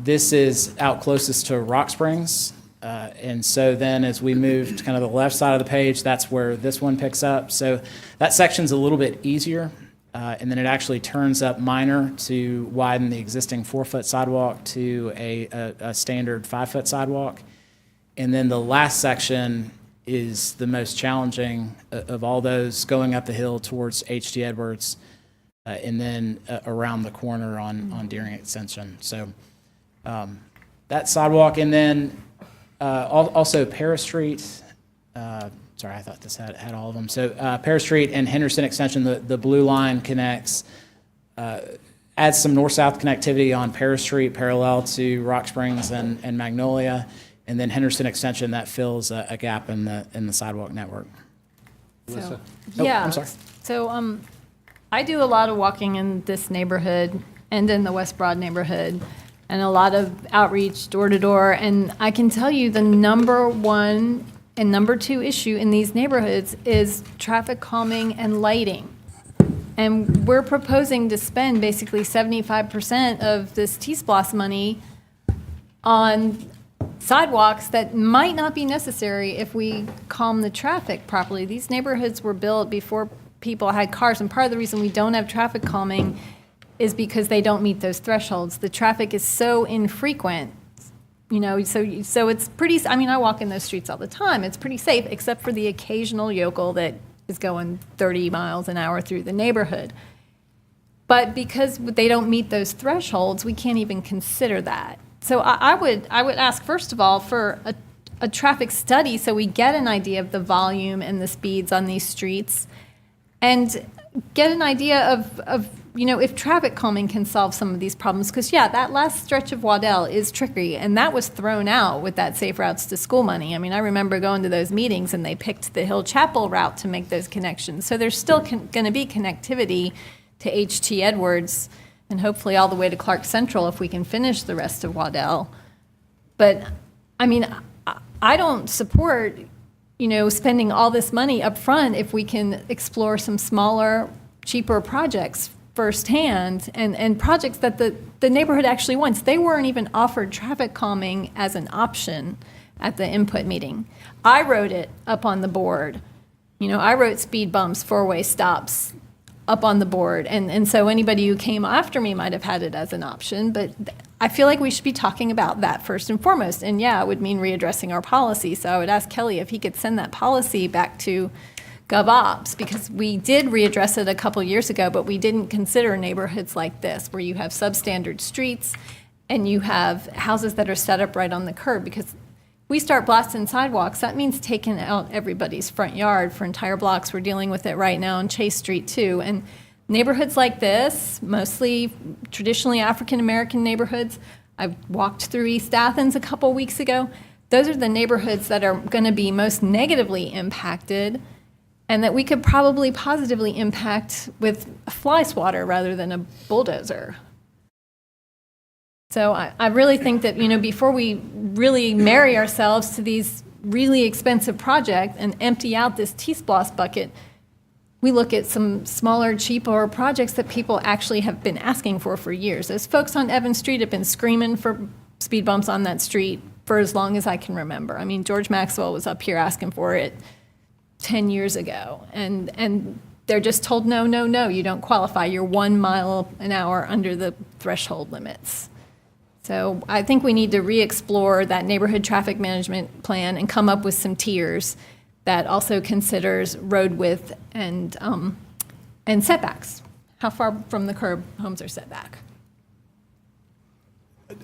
This is out closest to Rock Springs. And so then as we move to kind of the left side of the page, that's where this one picks up. So that section's a little bit easier. And then it actually turns up minor to widen the existing 4-foot sidewalk to a standard 5-foot sidewalk. And then the last section is the most challenging of all those, going up the hill towards H.G. Edwards, and then around the corner on Deering Extension. So that sidewalk, and then also Paris Street. Sorry, I thought this had all of them. So Paris Street and Henderson Extension, the blue line connects, adds some north-south connectivity on Paris Street parallel to Rock Springs and Magnolia. And then Henderson Extension, that fills a gap in the sidewalk network. So, I'm sorry. So I do a lot of walking in this neighborhood and in the West Broad neighborhood. and a lot of outreach door to door. And I can tell you the number one and number two issue in these neighborhoods is traffic calming and lighting. And we're proposing to spend basically 75% of this T-SPLOST money on sidewalks that might not be necessary if we calm the traffic properly. These neighborhoods were built before people had cars, and part of the reason we don't have traffic calming is because they don't meet those thresholds. The traffic is so infrequent, you know, so it's pretty, I mean, I walk in those streets all the time. It's pretty safe, except for the occasional yokel that is going 30 miles an hour through the neighborhood. But because they don't meet those thresholds, we can't even consider that. So I would ask, first of all, for a traffic study so we get an idea of the volume and the speeds on these streets, and get an idea of you know, if traffic calming can solve some of these problems. Because, yeah, that last stretch of Waddell is tricky, and that was thrown out with that Safe Routes to School money. I mean, I remember going to those meetings, and they picked the Hill Chapel route to make those connections. So there's still going to be connectivity to H.T. Edwards, and hopefully all the way to Clark Central if we can finish the rest of Waddell. But, I mean, I don't support, you know, spending all this money up front if we can explore some smaller, cheaper projects firsthand, and projects that the neighborhood actually wants. They weren't even offered traffic calming as an option at the input meeting. I wrote it up on the board. You know, I wrote speed bumps, four-way stops up on the board. And so anybody who came after me might have had it as an option, but I feel like we should be talking about that first and foremost. And yeah, it would mean readdressing our policy. So I would ask Kelly if he could send that policy back to GovOps, because we did readdress it a couple years ago, but we didn't consider neighborhoods like this, where you have substandard streets and you have houses that are set up right on the curb. Because we start blasting sidewalks, that means taking out everybody's front yard for entire blocks. We're dealing with it right now on Chase Street too. And neighborhoods like this, mostly traditionally African-American neighborhoods, I walked through East Athens a couple weeks ago. Those are the neighborhoods that are going to be most negatively impacted, and that we could probably positively impact with a fly swatter rather than a bulldozer. So I really think that, you know, before we really marry ourselves to these really expensive projects and empty out this T-SPLOST bucket, we look at some smaller, cheaper projects that people actually have been asking for years. Those folks on Evans Street have been screaming for speed bumps on that street for as long as I can remember. I mean, George Maxwell was up here asking for it 10 years ago, and they're just told, no, no, no, you don't qualify. You're 1 mile an hour under the threshold limits. So I think we need to re-explore that neighborhood traffic management plan and come up with some tiers that also considers road width and setbacks. How far from the curb homes are set back?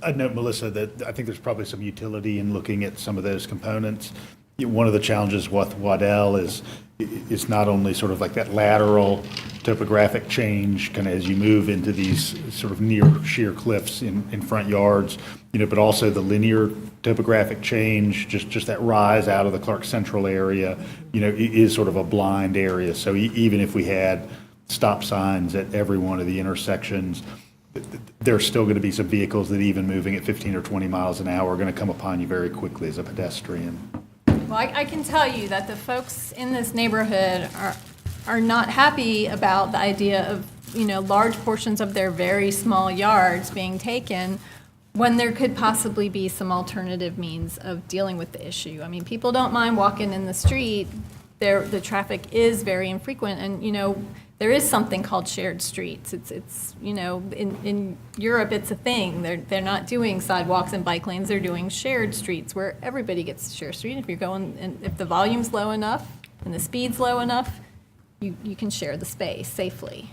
I'd note, Melissa, that I think there's probably some utility in looking at some of those components. One of the challenges with Waddell is it's not only sort of like that lateral topographic change kind of as you move into these sort of near sheer cliffs in front yards, you know, but also the linear topographic change, just that rise out of the Clark Central area, you know, is sort of a blind area. So even if we had stop signs at every one of the intersections, there's still going to be some vehicles that even moving at 15 or 20 miles an hour are going to come upon you very quickly as a pedestrian. Well, I can tell you that the folks in this neighborhood are not happy about the idea of, you know, large portions of their very small yards being taken when there could possibly be some alternative means of dealing with the issue. I mean, people don't mind walking in the street. The traffic is very infrequent, and, you know, there is something called shared streets. It's you know, in Europe it's a thing. They're not doing sidewalks and bike lanes. They're doing shared streets where everybody gets to share a street. If you're going, and if the volume's low enough and the speed's low enough, you can share the space safely.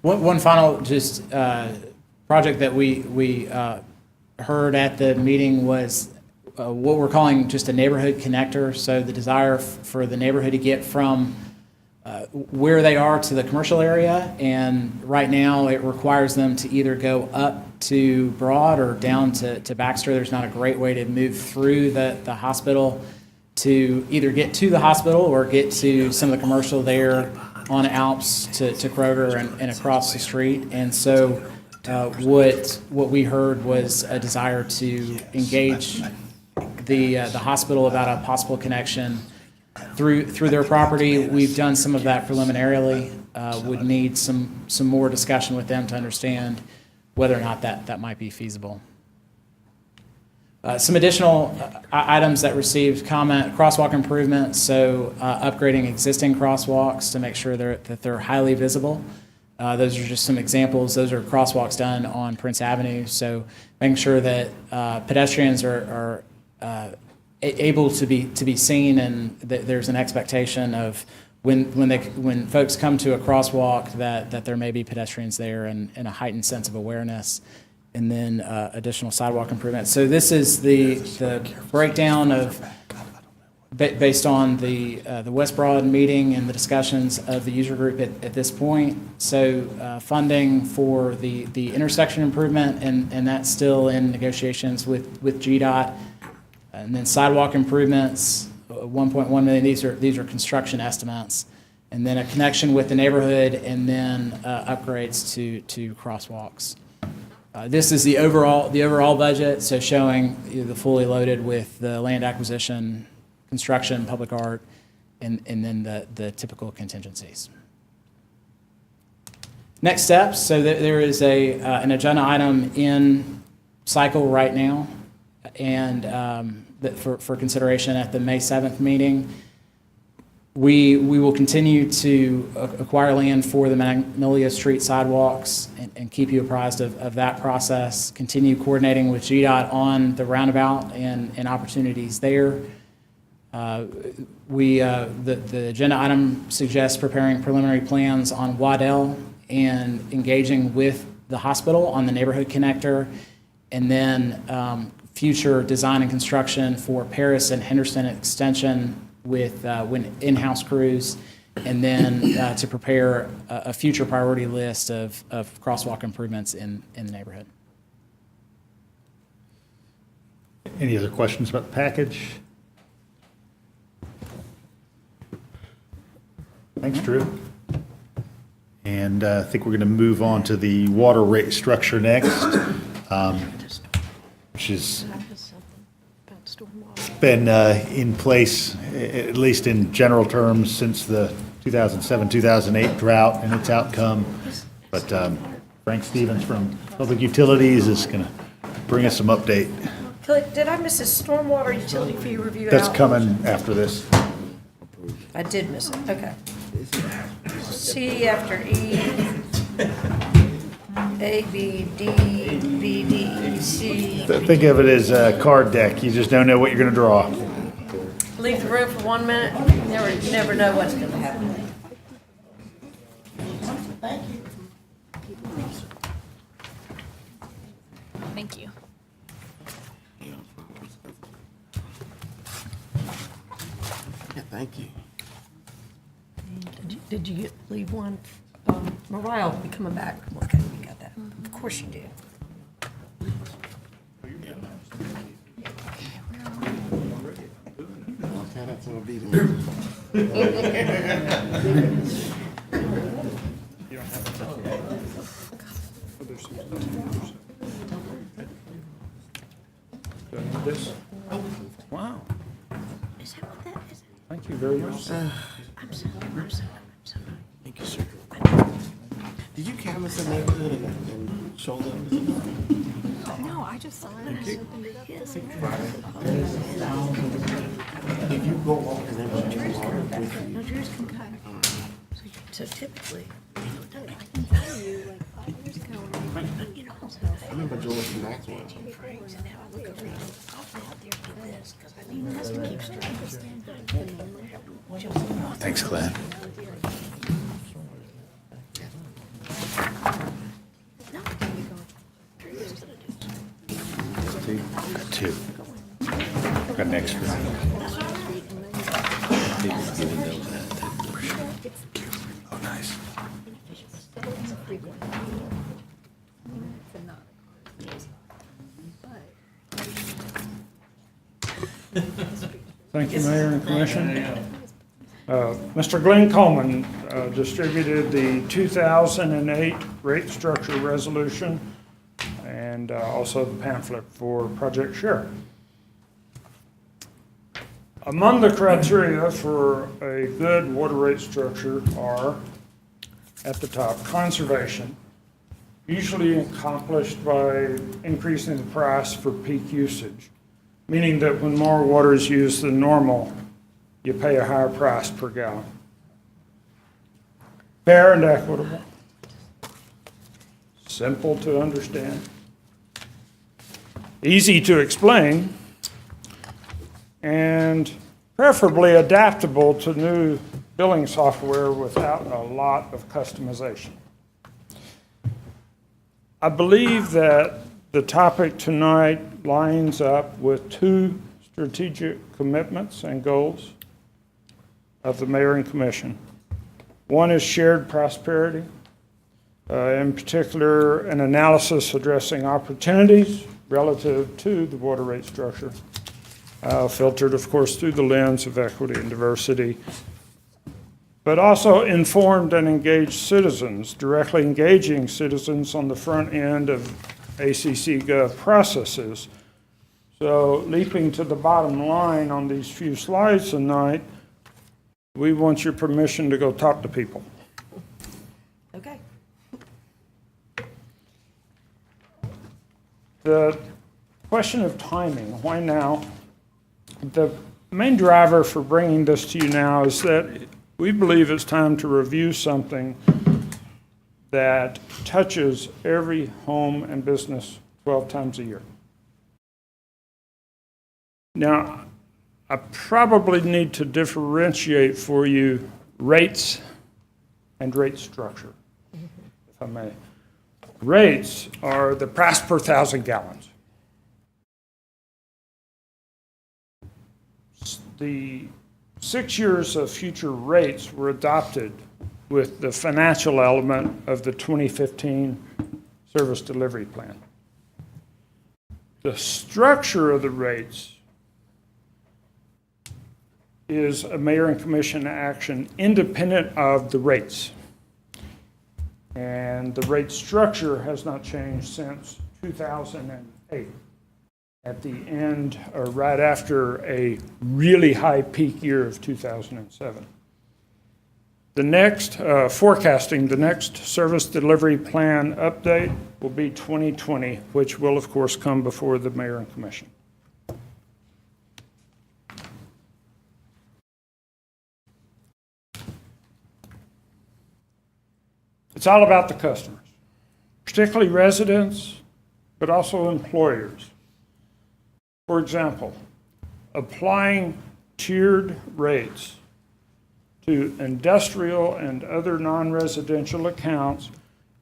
One final just project that we heard at the meeting was what we're calling just a neighborhood connector. So the desire for the neighborhood to get from where they are to the commercial area, and right now it requires them to either go up to Broad or down to Baxter. There's not a great way to move through the hospital to either get to the hospital or get to some of the commercial there on Alps to Kroger and across the street. And so what we heard was a desire to engage the hospital about a possible connection through their property. We've done some of that preliminarily. Would need some more discussion with them to understand whether or not that might be feasible. Some additional items that received comment: crosswalk improvements, so upgrading existing crosswalks to make sure that they're highly visible. Those are just some examples. Those are crosswalks done on Prince Avenue, so making sure that pedestrians are able to be seen, and there's an expectation of when folks come to a crosswalk that there may be pedestrians there, and a heightened sense of awareness. And then additional sidewalk improvements. So this is the breakdown of, based on the West Broad meeting and the discussions of the user group at this point. So funding for the intersection improvement, and that's still in negotiations with GDOT. And then sidewalk improvements, 1.1 million. These are construction estimates. And then a connection with the neighborhood, and then upgrades to crosswalks. This is the overall budget, so showing the fully loaded with the land acquisition, construction, public art, and then the typical contingencies. Next steps, so there is an agenda item in cycle right now, and for consideration at the May 7th meeting. We will continue to acquire land for the Magnolia Street sidewalks and keep you apprised of that process. Continue coordinating with GDOT on the roundabout and opportunities there. The agenda item suggests preparing preliminary plans on Waddell and engaging with the hospital on the neighborhood connector, and then future design and construction for Paris and Henderson extension with in-house crews, and then to prepare a future priority list of crosswalk improvements in the neighborhood. Any other questions about the package? Thanks, Drew. And I think we're going to move on to the water rate structure next, which is been in place, at least in general terms, since the 2007-2008 drought and its outcome. But Frank Stevens from Public Utilities is going to bring us some update. Did I miss a stormwater utility fee review? That's coming after this. I did miss it, okay. C after E, A, B, D, B, D, C. Think of it as a card deck. You just don't know what you're going to draw. Leave the room for 1 minute, never know what's going to happen. Thank you. Yeah, thank you. Did you leave one? Mariah will be coming back. Okay, you got that. Of course you do. Okay, that's gonna be the Wow. Is that what that is? Thank you very much. I'm so. Thank you, sir. Did you canvass the neighborhood and show them? No, I just saw it. If you go over and then with No, you, yours can cut. So typically, I can tell you, like 5 years ago, you know, I remember George Maxwell. Franks, and now I look around, I'll be out there for this, because I mean, that's to keep straight. Thanks, Glenn. Got two. Got an extra. Oh, nice. Thank you, Mayor and Commission. Mr. Glenn Coleman distributed the 2008 rate structure resolution and also the pamphlet for Project Share. Among the criteria for a good water rate structure are, at the top, conservation, usually accomplished by increasing the price for peak usage, meaning that when more water is used than normal, you pay a higher price per gallon. Fair and equitable, simple to understand, easy to explain, and preferably adaptable to new billing software without a lot of customization. I believe that the topic tonight lines up with two strategic commitments and goals of the Mayor and Commission. One is shared prosperity, in particular an analysis addressing opportunities relative to the water rate structure, filtered, of course, through the lens of equity and diversity, but also informed and engaged citizens, directly engaging citizens on the front end of ACC Gov processes. So leaping to the bottom line on these few slides tonight, we want your permission to go talk to people. Okay. The question of timing, why now? The main driver for bringing this to you now is that we believe it's time to review something that touches every home and business 12 times a year. Now, I probably need to differentiate for you rates and rate structure, if I may. Rates are the price per 1,000 gallons. The 6 years of future rates were adopted with the financial element of the 2015 service delivery plan. The structure of the rates is a Mayor and Commission action independent of the rates. And the rate structure has not changed since 2008. At the end, or right after a really high peak year of 2007. The next, forecasting, the next service delivery plan update will be 2020, which will, of course, come before the Mayor and Commission. It's all about the customers, particularly residents, but also employers. For example, applying tiered rates to industrial and other non-residential accounts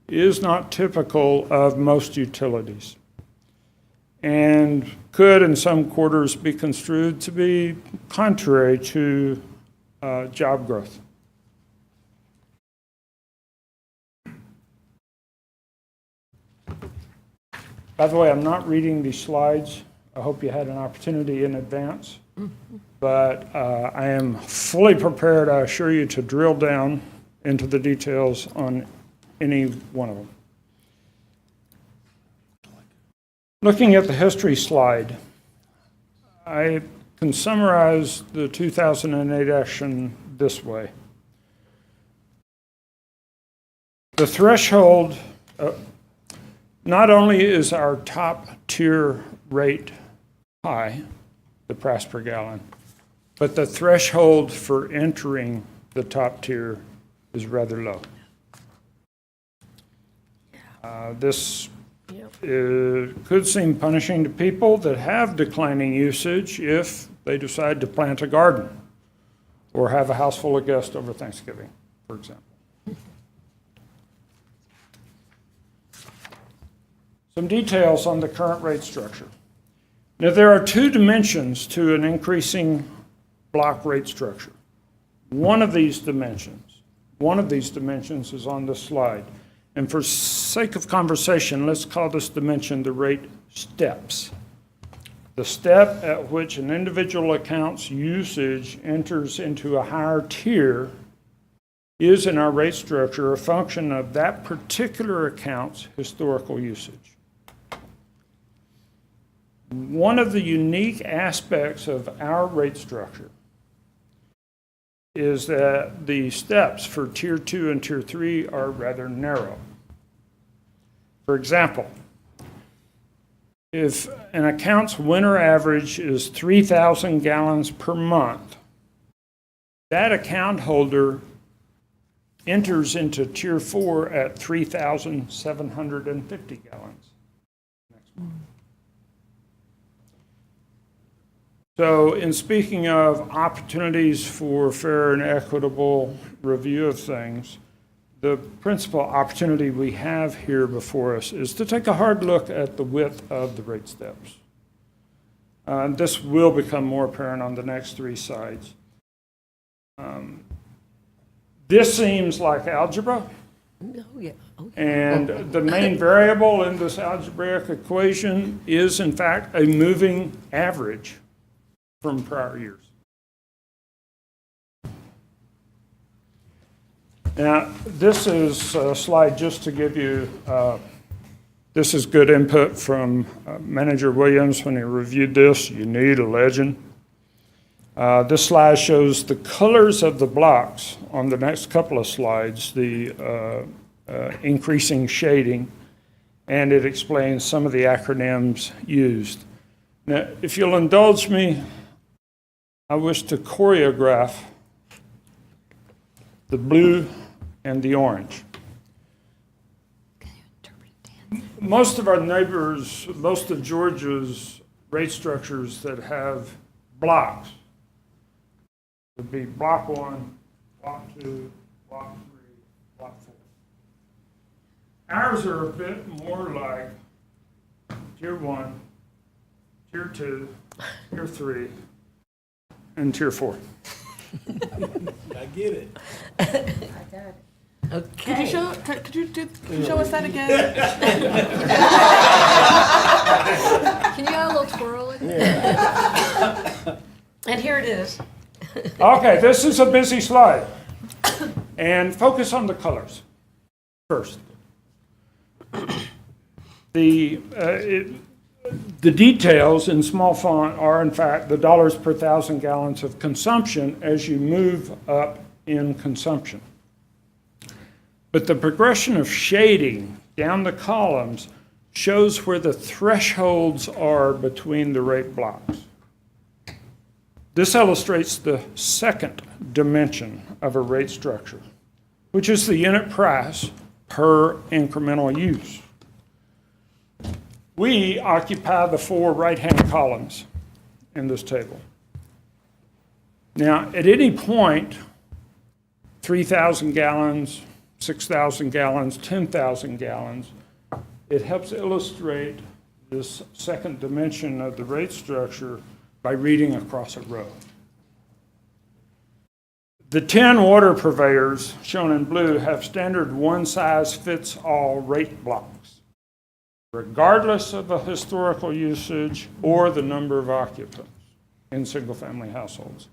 is not typical of most utilities and could in some quarters be construed to be contrary to job growth. By the way, I'm not reading these slides. I hope you had an opportunity in advance. But I am fully prepared, I assure you, to drill down into the details on any one of them. Looking at the history slide, I can summarize the 2008 action this way. The threshold, not only is our top tier rate high, the price per gallon, but the threshold for entering the top tier is rather low. This could seem punishing to people that have declining usage if they decide to plant a garden or have a house full of guests over Thanksgiving, for example. Some details on the current rate structure. Now, there are two dimensions to an increasing block rate structure. One of these dimensions is on this slide. And for sake of conversation, let's call this dimension the rate steps. The step at which an individual account's usage enters into a higher tier is in our rate structure a function of that particular account's historical usage. One of the unique aspects of our rate structure is that the steps for Tier 2 and Tier 3 are rather narrow. For example, if an account's winter average is 3,000 gallons per month, that account holder enters into Tier 4 at 3,750 gallons next month. So in speaking of opportunities for fair and equitable review of things, the principal opportunity we have here before us is to take a hard look at the width of the rate steps. This will become more apparent on the next three slides. This seems like algebra. Oh, yeah. Okay. And the main variable in this algebraic equation is, in fact, a moving average from prior years. Now, this is a slide just to give you, this is good input from Manager Williams when he reviewed this. You need a legend. This slide shows the colors of the blocks on the next couple of slides, the increasing shading, and it explains some of the acronyms used. Now, if you'll indulge me, I wish to choreograph the blue and the orange. Most of our neighbors, most of Georgia's rate structures that have blocks would be block 1, block 2, block 3, block 4. Ours are a bit more like Tier 1, Tier 2, Tier 3, and Tier 4. I get it. I got it. Okay. Could you show us that again? Can you add a little twirl in it? And here it is. Okay, this is a busy slide. And focus on the colors first. The details in small font are, in fact, the dollars per 1,000 gallons of consumption as you move up in consumption. But the progression of shading down the columns shows where the thresholds are between the rate blocks. This illustrates the second dimension of a rate structure, which is the unit price per incremental use. We occupy the four right-hand columns in this table. Now, at any point, 3,000 gallons, 6,000 gallons, 10,000 gallons, it helps illustrate this second dimension of the rate structure by reading across a row. The 10 water purveyors, shown in blue, have standard one-size-fits-all rate blocks, regardless of the historical usage or the number of occupants in single-family households.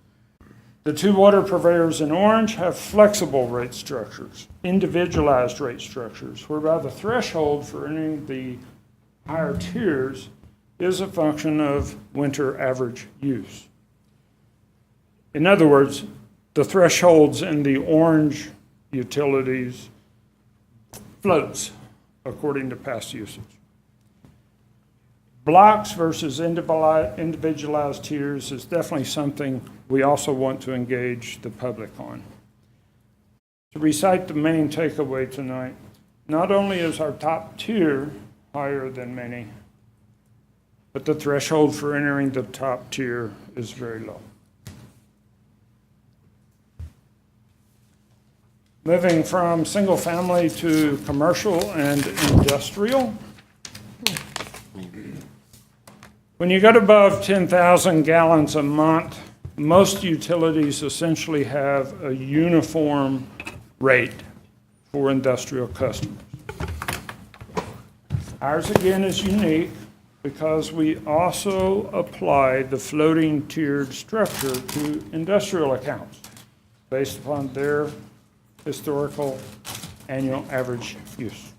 The two water purveyors in orange have flexible rate structures, individualized rate structures, whereby the threshold for entering the higher tiers is a function of winter average use. In other words, the thresholds in the orange utilities floats according to past usage. Blocks versus individualized tiers is definitely something we also want to engage the public on. To recite the main takeaway tonight, not only is our top tier higher than many, but the threshold for entering the top tier is very low. Moving from single family to commercial and industrial. When you get above 10,000 gallons a month, most utilities essentially have a uniform rate for industrial customers. Ours, again, is unique. because we also apply the floating tiered structure to industrial accounts based upon their historical annual average use.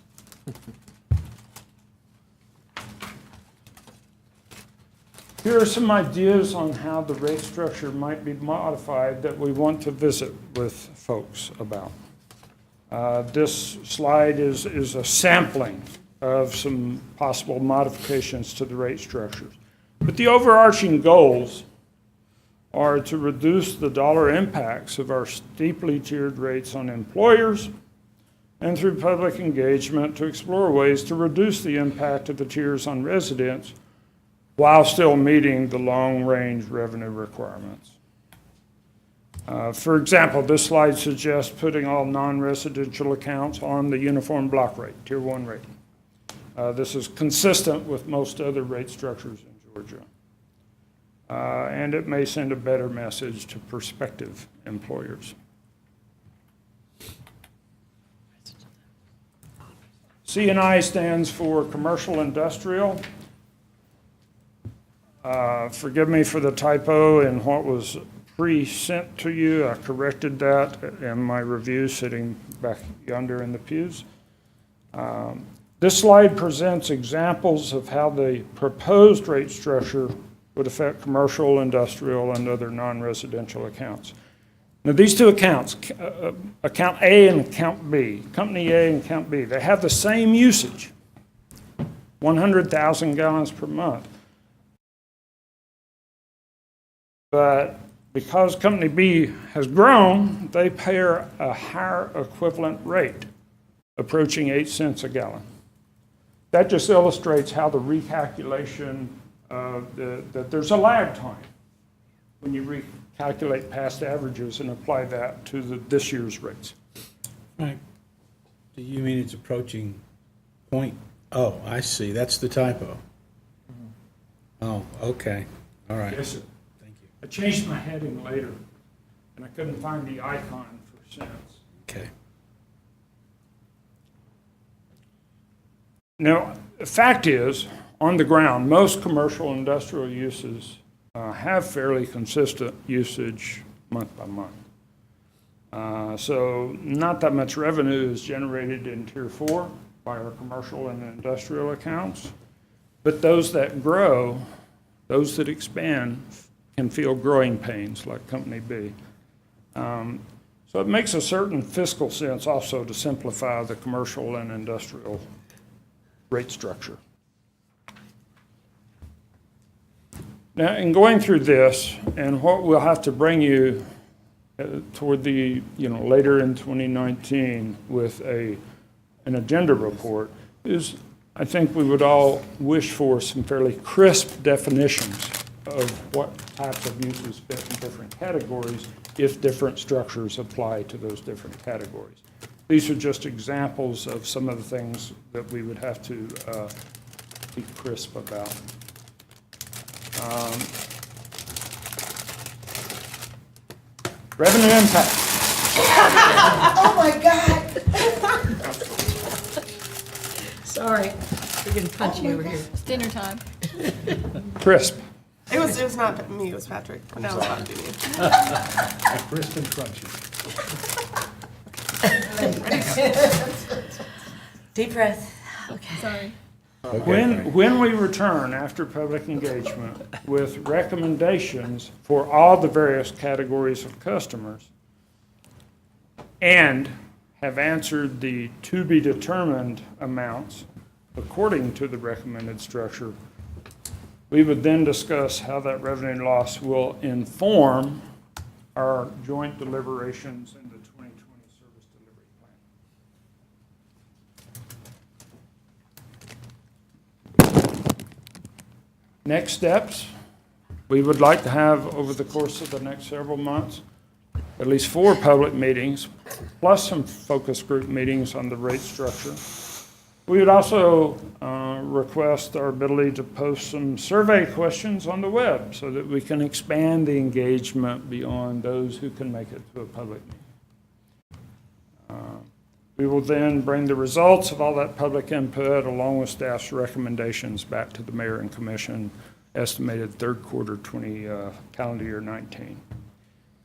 Here are some ideas on how the rate structure might be modified that we want to visit with folks about. This slide is a sampling of some possible modifications to the rate structures. But the overarching goals are to reduce the dollar impacts of our steeply tiered rates on employers, and through public engagement to explore ways to reduce the impact of the tiers on residents while still meeting the long-range revenue requirements. For example, this slide suggests putting all non-residential accounts on the uniform block rate, Tier 1 rate. This is consistent with most other rate structures in Georgia. And it may send a better message to prospective employers. C&I stands for commercial industrial. Forgive me for the typo in what was pre-sent to you. I corrected that in my review sitting back yonder in the pews. This slide presents examples of how the proposed rate structure would affect commercial, industrial, and other non-residential accounts. Now, these two accounts, account A and account B, company A and account B, they have the same usage, 100,000 gallons per month. But because company B has grown, they pay a higher equivalent rate, approaching 8 cents a gallon. That just illustrates how the recalculation that there's a lag time when you recalculate past averages and apply that to this year's rates. Right. Do you mean it's approaching point? Oh, I see. That's the typo. Oh, okay. All right. Yes, sir. Thank you. I changed my heading later, and I couldn't find the icon for cents. Okay. Now, the fact is, on the ground, most commercial industrial uses have fairly consistent usage month by month. So not that much revenue is generated in Tier 4 by our commercial and industrial accounts, but those that grow, those that expand, can feel growing pains like Company B. So it makes a certain fiscal sense also to simplify the commercial and industrial rate structure. Now, in going through this, and what we'll have to bring you toward the, later in 2019 with an agenda report, is I think we would all wish for some fairly crisp definitions of what types of uses fit in different categories if different structures apply to those different categories. These are just examples of some of the things that we would have to be crisp about. Revenue impact. Oh, my God. Sorry, we're getting punchy over here. It's dinner time. Crisp. It was not me, it was Patrick. Now it's about to be me. Crisp and crunchy. Deep breath. Okay. Sorry. When we return after public engagement with recommendations for all the various categories of customers and have answered the to-be-determined amounts according to the recommended structure, we would then discuss how that revenue loss will inform our joint deliberations in the 2020 service delivery plan. Next steps, we would like to have over the course of the next several months, at least 4 public meetings, plus some focus group meetings on the rate structure. We would also request our ability to post some survey questions on the web so that we can expand the engagement beyond those who can make it to a public meeting. We will then bring the results of all that public input along with staff's recommendations back to the mayor and commission, estimated third quarter calendar year 19.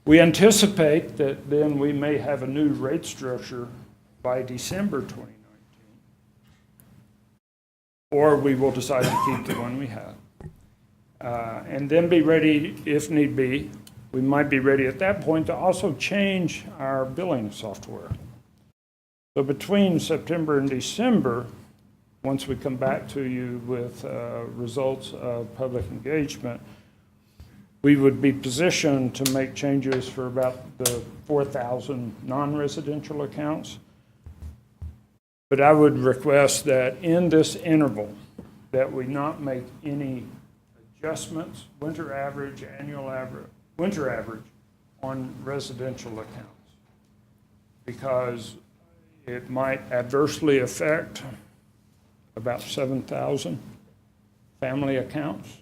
We anticipate that then we may have a new rate structure by December 2019. Or we will decide to keep the one we have. And then be ready, if need be, we might be ready at that point to also change our billing software. So between September and December, once we come back to you with results of public engagement, we would be positioned to make changes for about the 4,000 non-residential accounts. But I would request that in this interval, that we not make any adjustments, winter average, annual average, winter average on residential accounts, because it might adversely affect about 7,000 family accounts.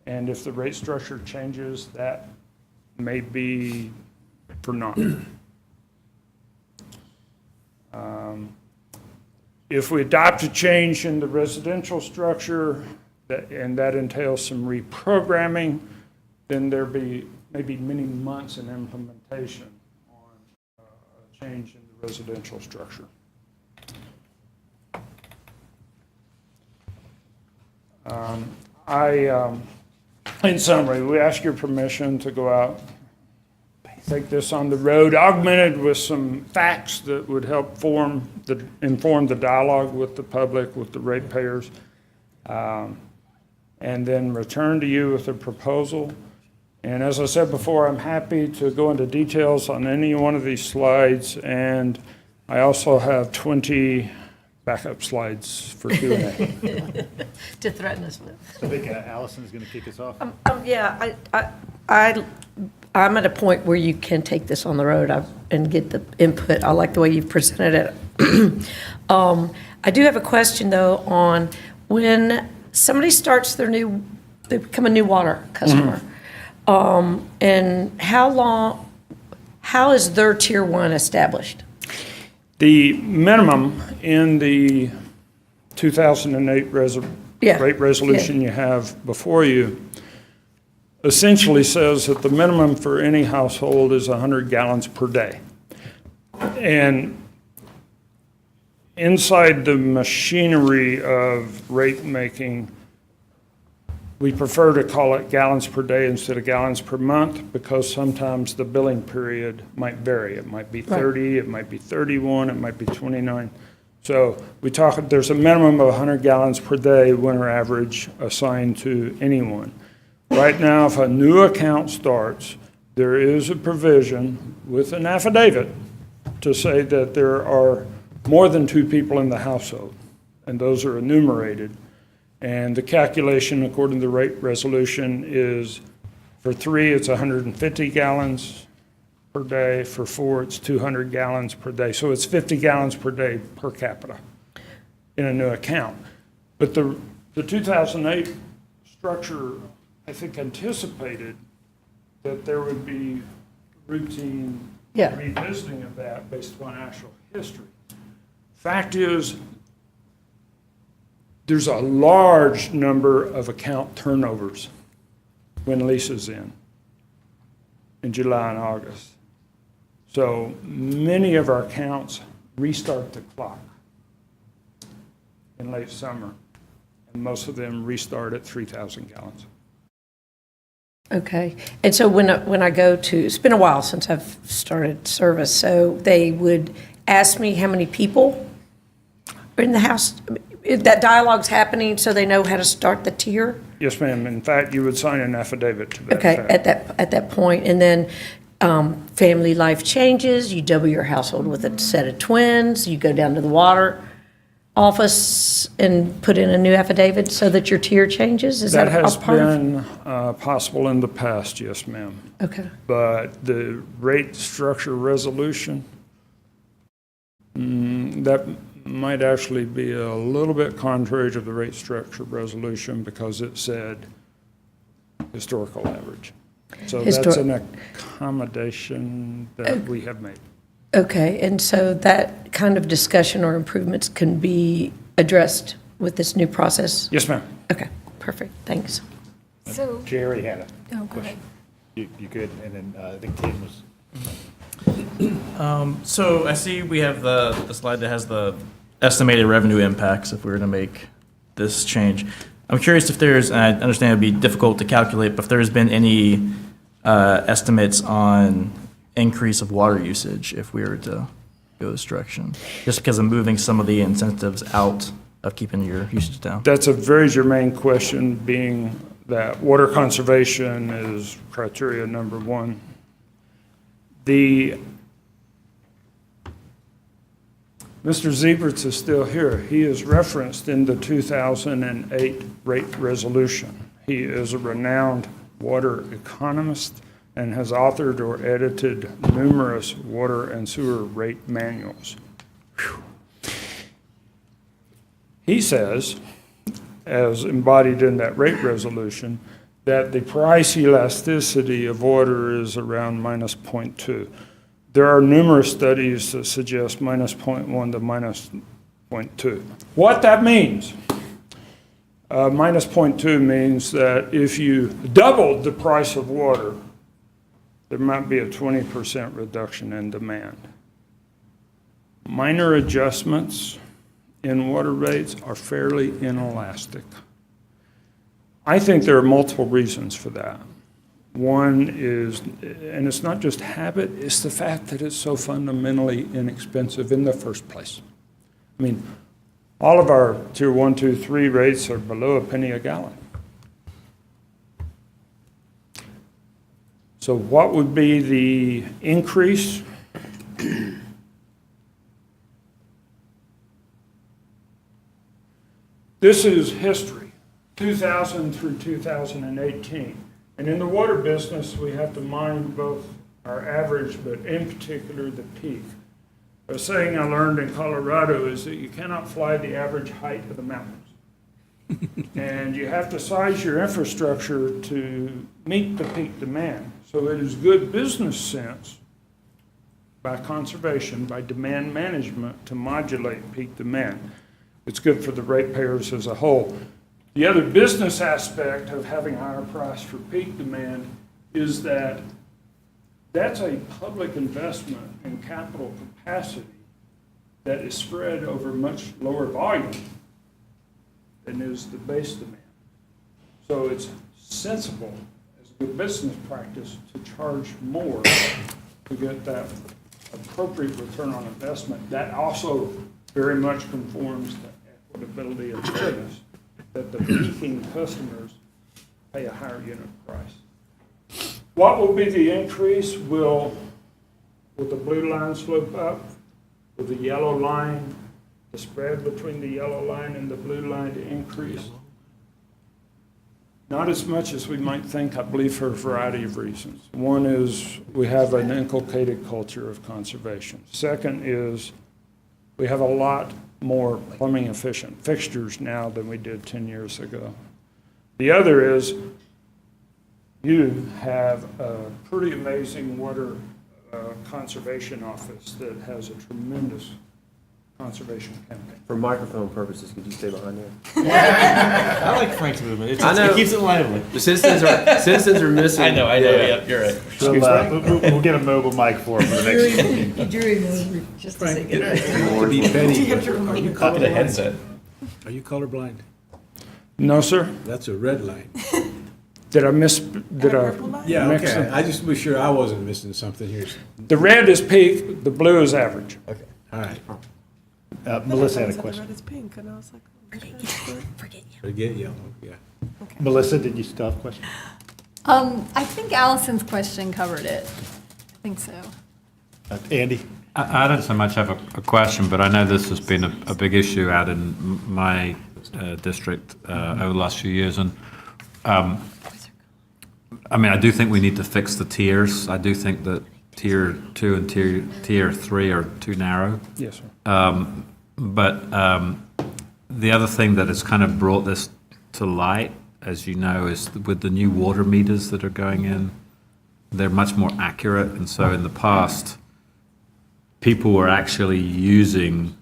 And if the rate structure changes, that may be for naught. If we adopt a change in the residential structure, and that entails some reprogramming, then there be maybe many months in implementation on a change in the residential structure. In summary, we ask your permission to go out, take this on the road, augmented with some facts that would help inform the dialogue with the public, with the ratepayers, and then return to you with a proposal. And as I said before, I'm happy to go into details on any one of these slides, and I also have 20 backup slides for Q&A. To threaten us with. I think Allison's going to kick us off. Yeah, I'm at a point where you can take this on the road and get the input. I like the way you've presented it. I do have a question, though, on when somebody starts they become a new water customer, and how is their tier 1 established? The minimum in the 2008 rate resolution you have before you essentially says that the minimum for any household is 100 gallons per day. And inside the machinery of rate making, we prefer to call it gallons per day instead of gallons per month, because sometimes the billing period might vary. It might be 30, it might be 31, it might be 29. So there's a minimum of 100 gallons per day winter average assigned to anyone. Right now, if a new account starts, there is a provision with an affidavit to say that there are more than 2 people in the household, and those are enumerated. And the calculation, according to the rate resolution, is for 3, it's 150 gallons per day. For 4, it's 200 gallons per day. So it's 50 gallons per day per capita in a new account. But the 2008 structure, I think, anticipated that there would be routine revisiting of that based upon actual history. Fact is, there's a large number of account turnovers when leases in July and August. So many of our accounts restart the clock in late summer, and most of them restart at 3,000 gallons. Okay. And so when I go to, it's been a while since I've started service, so they would ask me how many people are in the house. That dialogue's happening so they know how to start the tier? Yes, ma'am. In fact, you would sign an affidavit to that Okay, fact. at that point. And then family life changes, you double your household with a set of twins, you go down to the water office and put in a new affidavit so that your tier changes? Is that has all part of? been possible in the past, yes, ma'am. Okay. But the rate structure resolution, that might actually be a little bit contrary to the rate structure resolution because it said historical average. So that's an accommodation that we have made. Okay, and so that kind of discussion or improvements can be addressed with this new process? Yes, ma'am. Okay, perfect, thanks. So, Jerry had a oh, go ahead. You good, and then I think Tim was. So I see we have the slide that has the estimated revenue impacts if we were to make this change. I'm curious if there's, and I understand it'd be difficult to calculate, but if there's been any estimates on increase of water usage if we were to go this direction, just because of moving some of the incentives out of keeping your usage down. That's a very germane question, being that water conservation is criteria number one. Mr. Zieberts is still here. He is referenced in the 2008 rate resolution. He is a renowned water economist and has authored or edited numerous water and sewer rate manuals. Whew. He says, as embodied in that rate resolution, that the price elasticity of water is around minus 0.2. There are numerous studies that suggest minus 0.1 to minus 0.2. What that means, minus 0.2 means that if you doubled the price of water, there might be a 20% reduction in demand. Minor adjustments in water rates are fairly inelastic. I think there are multiple reasons for that. One is, and it's not just habit, it's the fact that it's so fundamentally inexpensive in the first place. I mean, all of our tier 1, 2, 3 rates are below a penny a gallon. So what would be the increase? This is history, 2000 through 2018. And in the water business, we have to mind both our average, but in particular, the peak. A saying I learned in Colorado is that you cannot fly the average height of the mountains. And you have to size your infrastructure to meet the peak demand. So it is good business sense by conservation, by demand management, to modulate peak demand. It's good for the ratepayers as a whole. The other business aspect of having a higher price for peak demand is that that's a public investment in capital capacity that is spread over much lower volume than is the base demand. So it's sensible as a good business practice to charge more to get that appropriate return on investment. That also very much conforms to equitability and fairness, that the peaking customers pay a higher unit price. What will be the increase? Will the blue line slope up? Will the yellow line, the spread between the yellow line and the blue line increase? Not as much as we might think, I believe, for a variety of reasons. One is we have an inculcated culture of conservation. Second is we have a lot more plumbing efficient fixtures now than we did 10 years ago. The other is you have a pretty amazing water conservation office that has a tremendous conservation campaign. For microphone purposes, could you stay behind there? I like Frank's movement. I know. It keeps it lively. The citizens are missing. I know, Yeah. yep, you're right. We'll get a mobile mic for him for the next meeting. Jury was just a second. To be petty, but are you Copy the colorblind? headset. Are you colorblind? No, sir. That's a red light. Did I miss, did I Yeah, mix okay. them? I just was sure I wasn't missing something here. The red is peak, the blue is average. Okay, all right. Melissa had a The question. red is pink, and I was like, Forget yellow, yeah. Melissa, did you still have a question? I think Allison's question covered it. I think so. Andy? I don't so much have a question, but I know this has been a big issue out in my district over the last few years. And I mean, I do think we need to fix the tiers. I do think that tier 2 and tier 3 are too narrow. Yes, sir. But the other thing that has kind of brought this to light, as you know, is with the new water meters that are going in, they're much more accurate. And so in the past, people were actually using,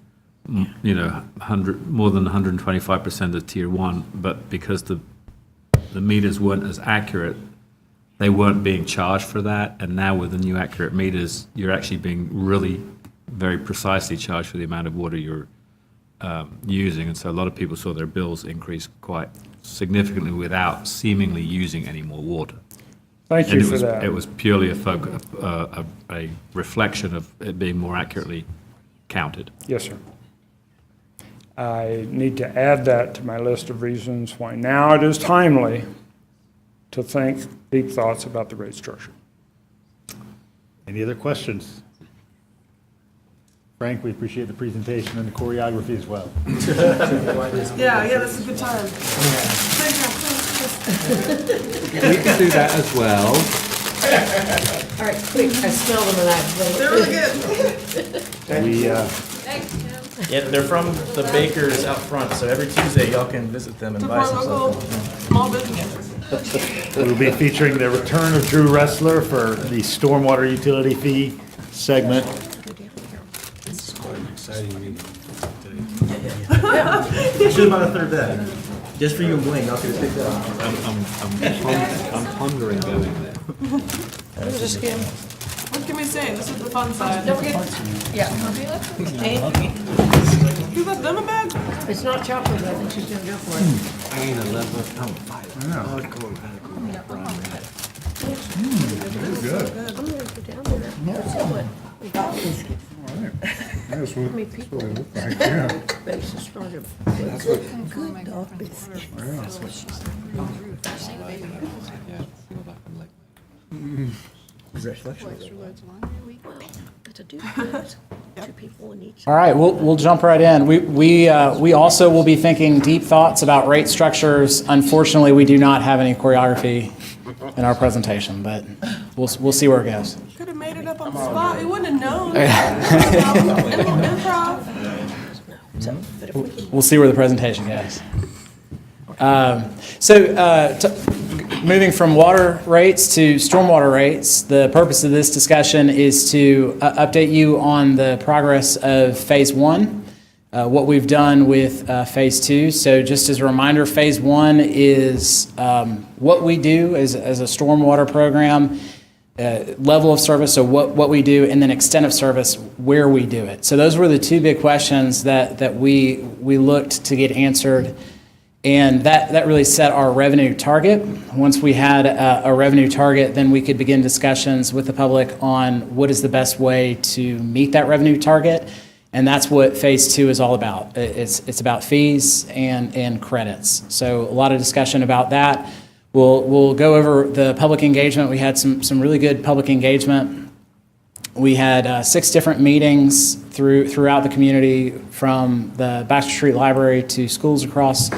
more than 125% of tier 1, but because the meters weren't as accurate, they weren't being charged for that. And now with the new accurate meters, you're actually being really very precisely charged for the amount of water you're using. And so a lot of people saw their bills increase quite significantly without seemingly using any more water. Thank you for that. It was purely a reflection of it being more accurately counted. Yes, sir. I need to add that to my list of reasons why now it is timely to think deep thoughts about the rate structure. Any other questions? Frank, we appreciate the presentation and the choreography as well. Yeah, this is a good time. We can do that as well. All right, quick, I smell them and I. They're really good. Yeah, they're from the bakers out front, so every Tuesday y'all can visit them and buy some Local stuff. small business. We'll be featuring the return of Drew Raessler for the stormwater utility fee segment. Should have bought a third bag. Just for you and Wayne, y'all could have picked that up. I'm pondering going there. What can we say? This is the fun side. Don't forget, yeah. You left them a bag? It's not chocolate, but I think she's gonna go for it. I ain't a level. I'm fine. Good. I'm gonna go down there. Let's see what we got. How many people? Basis started. Good dog biscuit. That's what she said. All right, we'll jump right in. We also will be thinking deep thoughts about rate structures. Unfortunately, we do not have any choreography in our presentation, but we'll see where it goes. Could have made it up on the spot. We wouldn't have known. A little improv. We'll see where the presentation goes. Moving from water rates to stormwater rates, the purpose of this discussion is to update you on the progress of Phase 1, what we've done with Phase 2. So just as a reminder, Phase 1 is what we do as a stormwater program, level of service, so what we do, and then extent of service, where we do it. So those were the two big questions that we looked to get answered. And that really set our revenue target. Once we had a revenue target, then we could begin discussions with the public on what is the best way to meet that revenue target. And that's what Phase 2 is all about. It's about fees and credits. So a lot of discussion about that. We'll go over the public engagement. We had some really good public engagement. We had 6 different meetings throughout the community, from the Baxter Street Library to schools across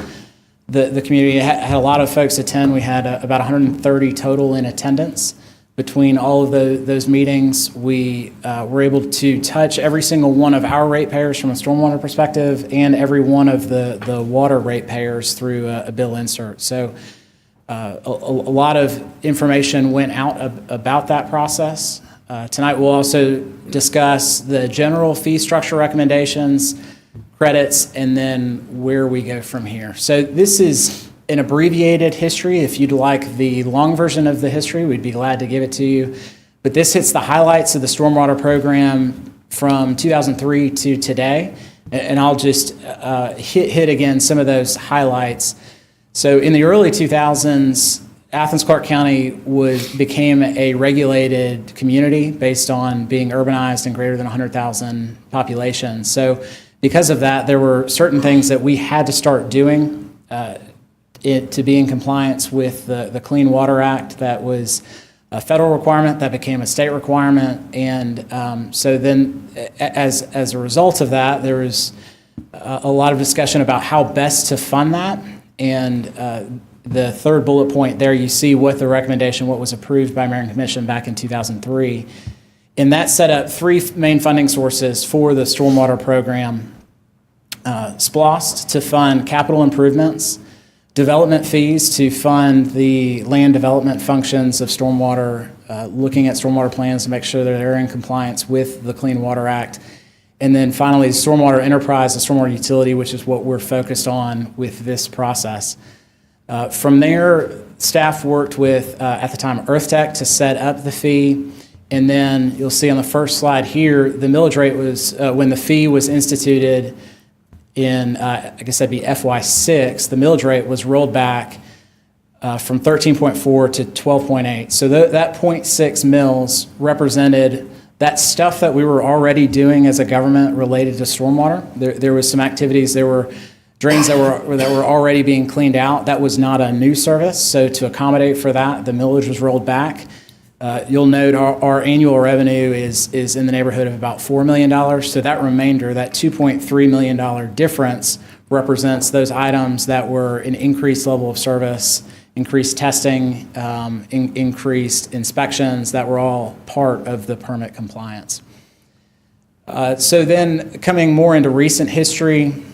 the community. Had a lot of folks attend. We had about 130 total in attendance. Between all of those meetings, we were able to touch every single one of our ratepayers from a stormwater perspective, and every one of the water ratepayers through a bill insert. So a lot of information went out about that process. Tonight we'll also discuss the general fee structure recommendations, credits, and then where we go from here. So this is an abbreviated history. If you'd like the long version of the history, we'd be glad to give it to you. But this hits the highlights of the stormwater program from 2003 to today. And I'll just hit again some of those highlights. So in the early 2000s, Athens-Clarke County became a regulated community based on being urbanized and greater than 100,000 population. So because of that, there were certain things that we had to start doing to be in compliance with the Clean Water Act. That was a federal requirement that became a state requirement. And so then as a result of that, there was a lot of discussion about how best to fund that. And the third bullet point there, you see what the recommendation, what was approved by Mayor and Commission back in 2003. And that set up 3 main funding sources for the stormwater program. SPLOST to fund capital improvements, development fees to fund the land development functions of stormwater looking at stormwater plans to make sure that they're in compliance with the Clean Water Act. And then finally, stormwater enterprise, the stormwater utility, which is what we're focused on with this process. From there, staff worked with, at the time, EarthTech to set up the fee. And then you'll see on the first slide here, the millage rate was, when the fee was instituted in, I guess that'd be FY6, the millage rate was rolled back from 13.4 to 12.8. So that 0.6 mils represented that stuff that we were already doing as a government related to stormwater. There was some activities, there were drains that were already being cleaned out. That was not a new service. So to accommodate for that, the millage was rolled back. You'll note our annual revenue is in the neighborhood of about $4 million. So that remainder, that $2.3 million difference, represents those items that were an increased level of service, increased testing, increased inspections that were all part of the permit compliance. So then coming more into recent history,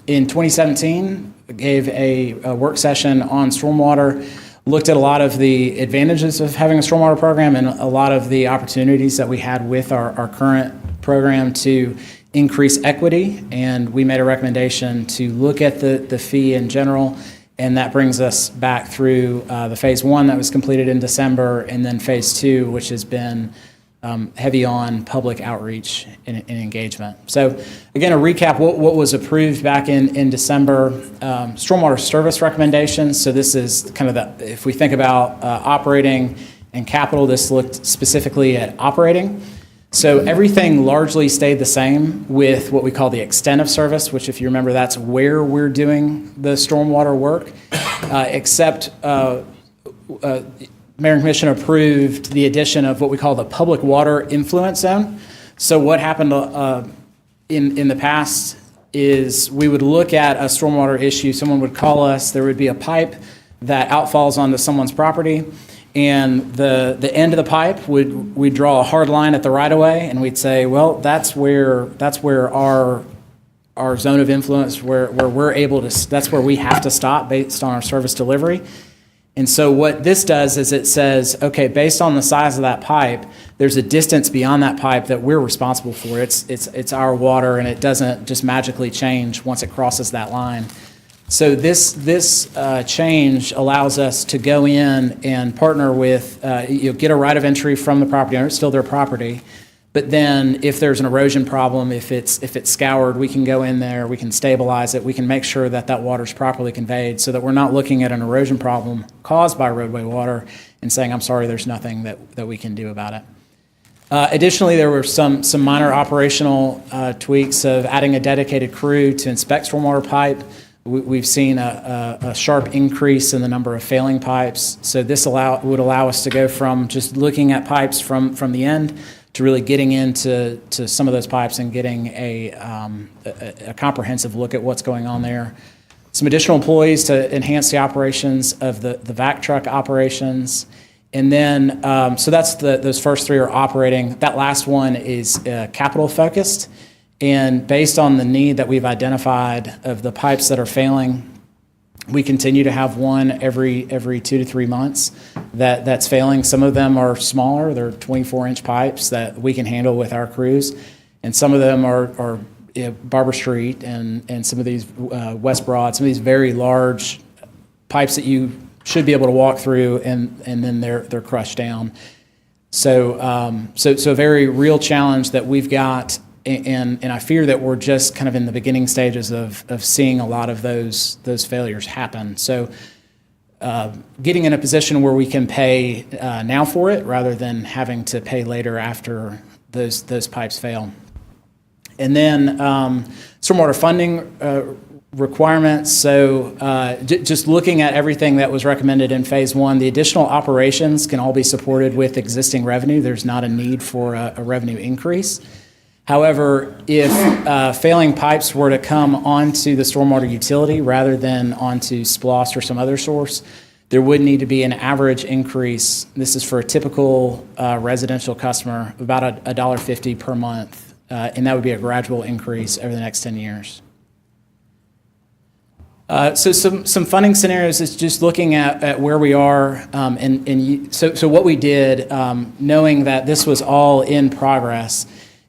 in 2017, gave a work session on stormwater, looked at a lot of the advantages of having a stormwater program and a lot of the opportunities that we had with our current program to increase equity. And we made a recommendation to look at the fee in general. And that brings us back through the phase 1 that was completed in December, and then phase 2, which has been heavy on public outreach and engagement. So again, a recap, what was approved back in December, stormwater service recommendations. So this is kind of if we think about operating and capital, this looked specifically at operating. So everything largely stayed the same with what we call the extent of service, which if you remember, that's where we're doing the stormwater work, except Mayor and Commission approved the addition of what we call the public water influence zone. So what happened in the past is we would look at a stormwater issue, someone would call us, there would be a pipe that outfalls onto someone's property, and the end of the pipe we'd draw a hard line at the right of way, and we'd say, well, that's where our zone of influence, where we're able to, that's where we have to stop based on our service delivery. And so what this does is it says, okay, based on the size of that pipe, there's a distance beyond that pipe that we're responsible for. It's our water, and it doesn't just magically change once it crosses that line. So this change allows us to go in and partner with, get a right of entry from the property owner. It's still their property. But then if there's an erosion problem, if it's scoured, we can go in there, we can stabilize it, we can make sure that water's properly conveyed so that we're not looking at an erosion problem caused by roadway water and saying, I'm sorry, there's nothing that we can do about it. Additionally, there were some minor operational tweaks of adding a dedicated crew to inspect stormwater pipe. We've seen a sharp increase in the number of failing pipes. So this would allow us to go from just looking at pipes from the end to really getting into some of those pipes and getting a comprehensive look at what's going on there. Some additional employees to enhance the operations of the vac truck operations. And then, so that's those first three are operating. That last one is capital focused. And based on the need that we've identified of the pipes that are failing, we continue to have one every 2 to 3 months that's failing. Some of them are smaller. They're 24-inch pipes that we can handle with our crews. And some of them are Barber Street and some of these West Broad, some of these very large pipes that you should be able to walk through, and then they're crushed down. So a very real challenge that we've got. And I fear that we're just kind of in the beginning stages of seeing a lot of those failures happen. So getting in a position where we can pay now for it rather than having to pay later after those pipes fail. And then stormwater funding requirements. So just looking at everything that was recommended in phase 1, the additional operations can all be supported with existing revenue. There's not a need for a revenue increase. However, if failing pipes were to come onto the stormwater utility rather than onto SPLOST or some other source, there would need to be an average increase. This is for a typical residential customer, about $1.50 per month, and that would be a gradual increase over the next 10 years. So some funding scenarios is just looking at where we are, so what we did, knowing that this was all in progress,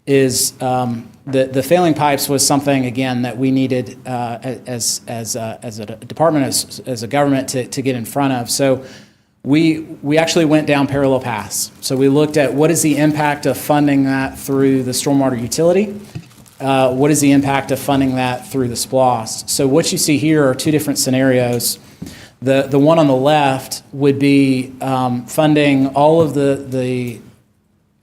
is the failing pipes was something, again, that we needed as a department, as a government to get in front of. So we actually went down parallel paths. So we looked at what is the impact of funding that through the stormwater utility. What is the impact of funding that through the SPLOST? So what you see here are two different scenarios. The one on the left would be funding all of the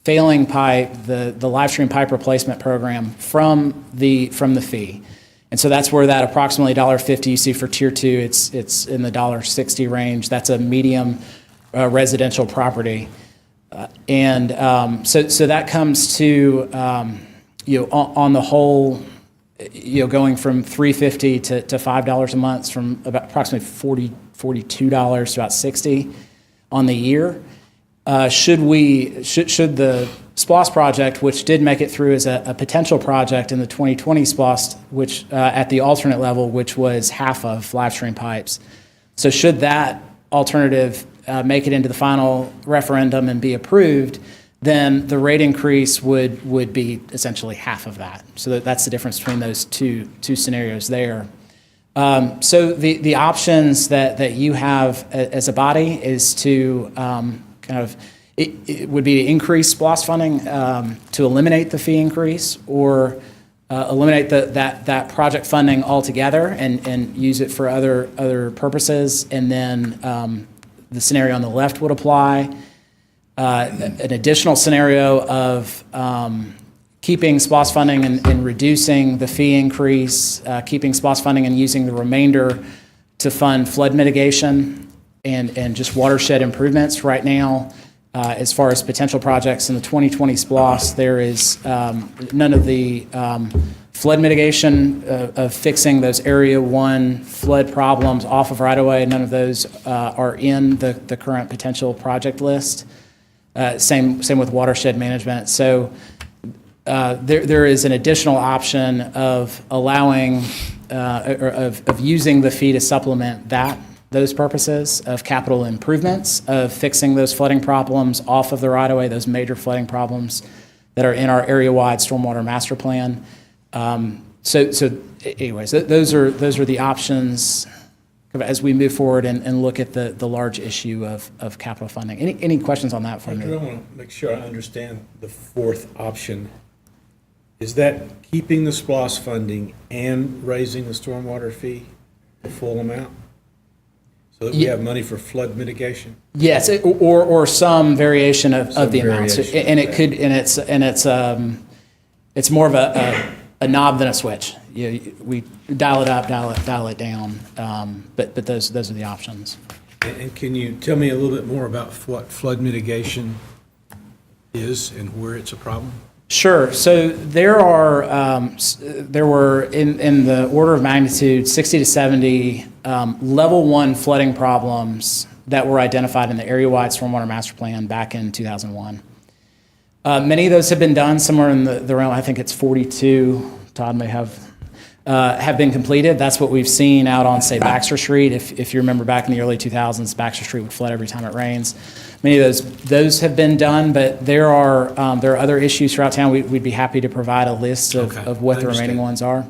failing pipe, the live stream pipe replacement program from the fee. And so that's where that approximately $1.50 you see for Tier 2, it's in the $1.60 range. That's a medium residential property. So that comes to, on the whole, going from $3.50 to $5 a month, from about approximately $42 to about $60 on the year. Should the SPLOST project, which did make it through as a potential project in the 2020 SPLOST, which at the alternate level, which was half of live stream pipes. So should that alternative make it into the final referendum and be approved, then the rate increase would be essentially half of that. So that's the difference between those two scenarios there. So the options that you have as a body is to it would be to increase SPLOST funding to eliminate the fee increase, or eliminate that project funding altogether and use it for other purposes. And then the scenario on the left would apply. An additional scenario of keeping SPLOST funding and reducing the fee increase, keeping SPLOST funding and using the remainder to fund flood mitigation and just watershed improvements. Right now, as far as potential projects in the 2020 SPLOST, there is none of the flood mitigation of fixing those Area 1 flood problems off of right-of-way. None of those are in the current potential project list. Same with watershed management. So there is an additional option of allowing or of using the fee to supplement those purposes of capital improvements, of fixing those flooding problems off of the right-of-way, those major flooding problems that are in our area-wide stormwater master plan. Anyways, those are the options as we move forward and look at the large issue of capital funding. Any questions on that for me? I want to make sure I understand the fourth option. Is that keeping the SPLOST funding and raising the stormwater fee the full amount? So that we have money for flood mitigation? Yes, or some variation of the amounts. And it could, it's more of a knob than a switch. We dial it up, dial it down, but those are the options. And can you tell me a little bit more about what flood mitigation is and where it's a problem? Sure. So there were in the order of magnitude 60 to 70 level 1 flooding problems that were identified in the area-wide stormwater master plan back in 2001. Many of those have been done, somewhere in the realm, I think it's 42, Todd may have been completed. That's what we've seen out on, say, Baxter Street. If you remember back in the early 2000s, Baxter Street would flood every time it rains. Many of those have been done, but there are other issues throughout town. We'd be happy to provide a list of what the remaining ones are.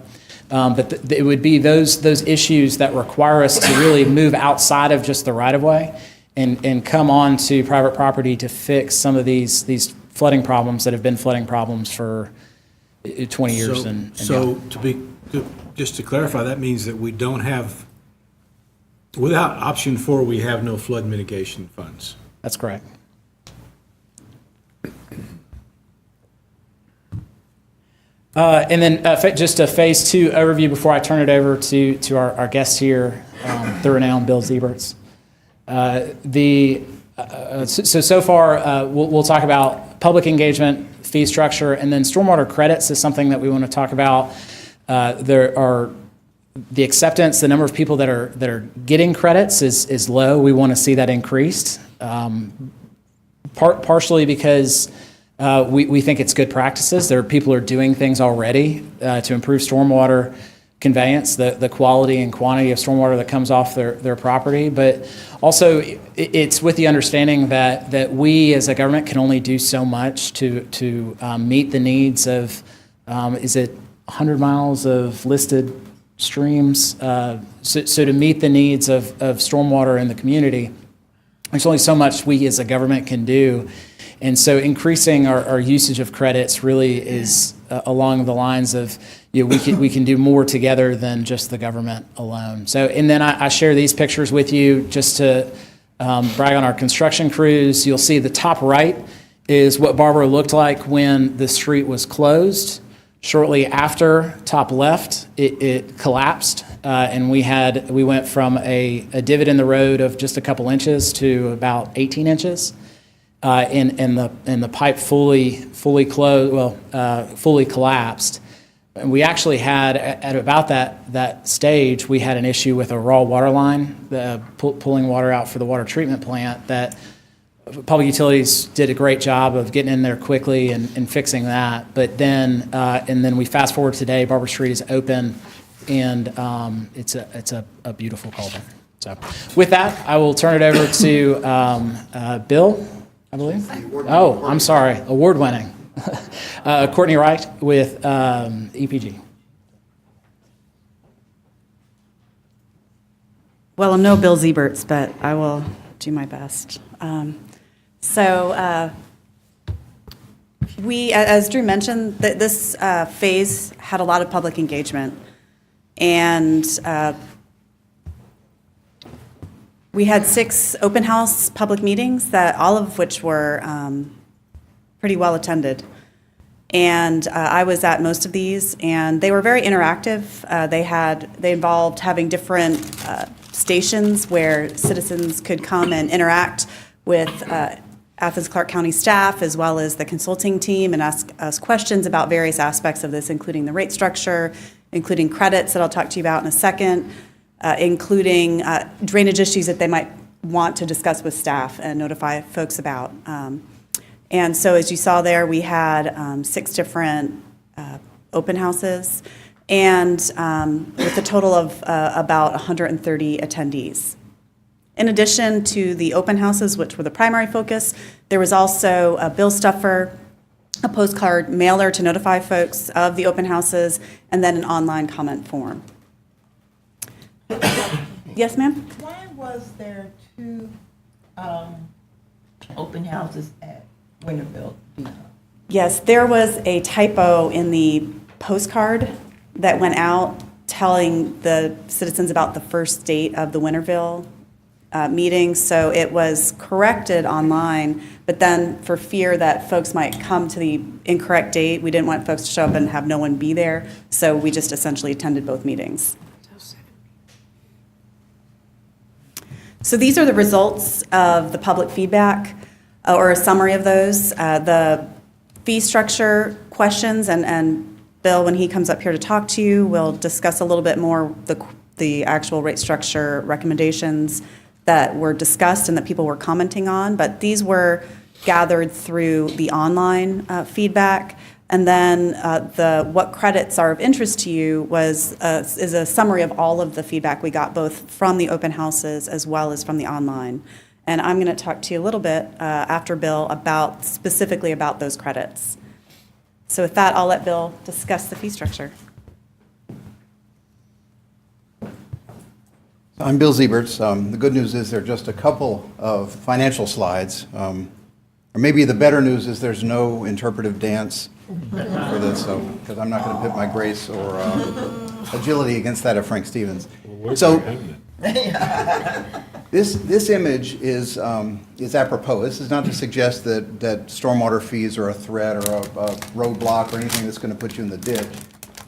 But it would be those issues that require us to really move outside of just the right-of-way and come on to private property to fix some of these flooding problems that have been flooding problems for 20 years. So just to clarify, that means that we don't have, without option 4, we have no flood mitigation funds. That's correct. And then just a phase 2 overview before I turn it over to our guest here, the renowned Bill Zeberts. So far, we'll talk about public engagement, fee structure, and then stormwater credits is something that we want to talk about. There are the acceptance, the number of people that are getting credits is low. We want to see that increased, partially because we think it's good practices. There are people who are doing things already to improve stormwater conveyance, the quality and quantity of stormwater that comes off their property. But also, it's with the understanding that we as a government can only do so much to meet the needs of, is it 100 miles of listed streams? So to meet the needs of stormwater in the community, there's only so much we as a government can do. And so increasing our usage of credits really is along the lines of, we can do more together than just the government alone. So, and then I share these pictures with you just to brag on our construction crews. You'll see the top right is what Barbara looked like when the street was closed. Shortly after, top left, it collapsed, and we went from a divot in the road of just a couple inches to about 18 inches. And the pipe fully collapsed. And we actually had, at about that stage, we had an issue with a raw water line, pulling water out for the water treatment plant, that Public Utilities did a great job of getting in there quickly and fixing that. But then, and then we fast forward today, Barber Street is open, and it's a beautiful culvert. So with that, I will turn it over to Bill, I believe. Oh, I'm sorry, award-winning. Courtney Wright with EPG. Well, I'm no Bill Zieberts, but I will do my best. We, as Drew mentioned, this phase had a lot of public engagement. And we had 6 open house public meetings, that all of which were pretty well attended. And I was at most of these, and they were very interactive. They involved having different stations where citizens could come and interact with Athens-Clarke County staff, as well as the consulting team, and ask us questions about various aspects of this, including the rate structure, including credits that I'll talk to you about in a second, including drainage issues that they might want to discuss with staff and notify folks about. And so as you saw there, we had 6 different open houses, and with a total of about 130 attendees. In addition to the open houses, which were the primary focus, there was also a bill stuffer, a postcard mailer to notify folks of the open houses, and then an online comment form. Yes, ma'am? Why was there 2 open houses at Winterville? Yes, there was a typo in the postcard that went out telling the citizens about the first date of the Winterville meeting, so it was corrected online, but then for fear that folks might come to the incorrect date, we didn't want folks to show up and have no one be there, so we just essentially attended both meetings. So these are the results of the public feedback, or a summary of those. The fee structure questions, and Bill, when he comes up here to talk to you, will discuss a little bit more the actual rate structure recommendations that were discussed and that people were commenting on, but these were gathered through the online feedback. And then what credits are of interest to you is a summary of all of the feedback we got, both from the open houses as well as from the online. And I'm going to talk to you a little bit after Bill specifically about those credits. So with that, I'll let Bill discuss the fee structure. I'm Bill Zieberts. The good news is there are just a couple of financial slides. Or maybe the better news is there's no interpretive dance for this, because I'm not going to pit my grace or agility against that of Frank Stevens. So this image is apropos. This is not to suggest that stormwater fees are a threat or a roadblock or anything that's going to put you in the ditch.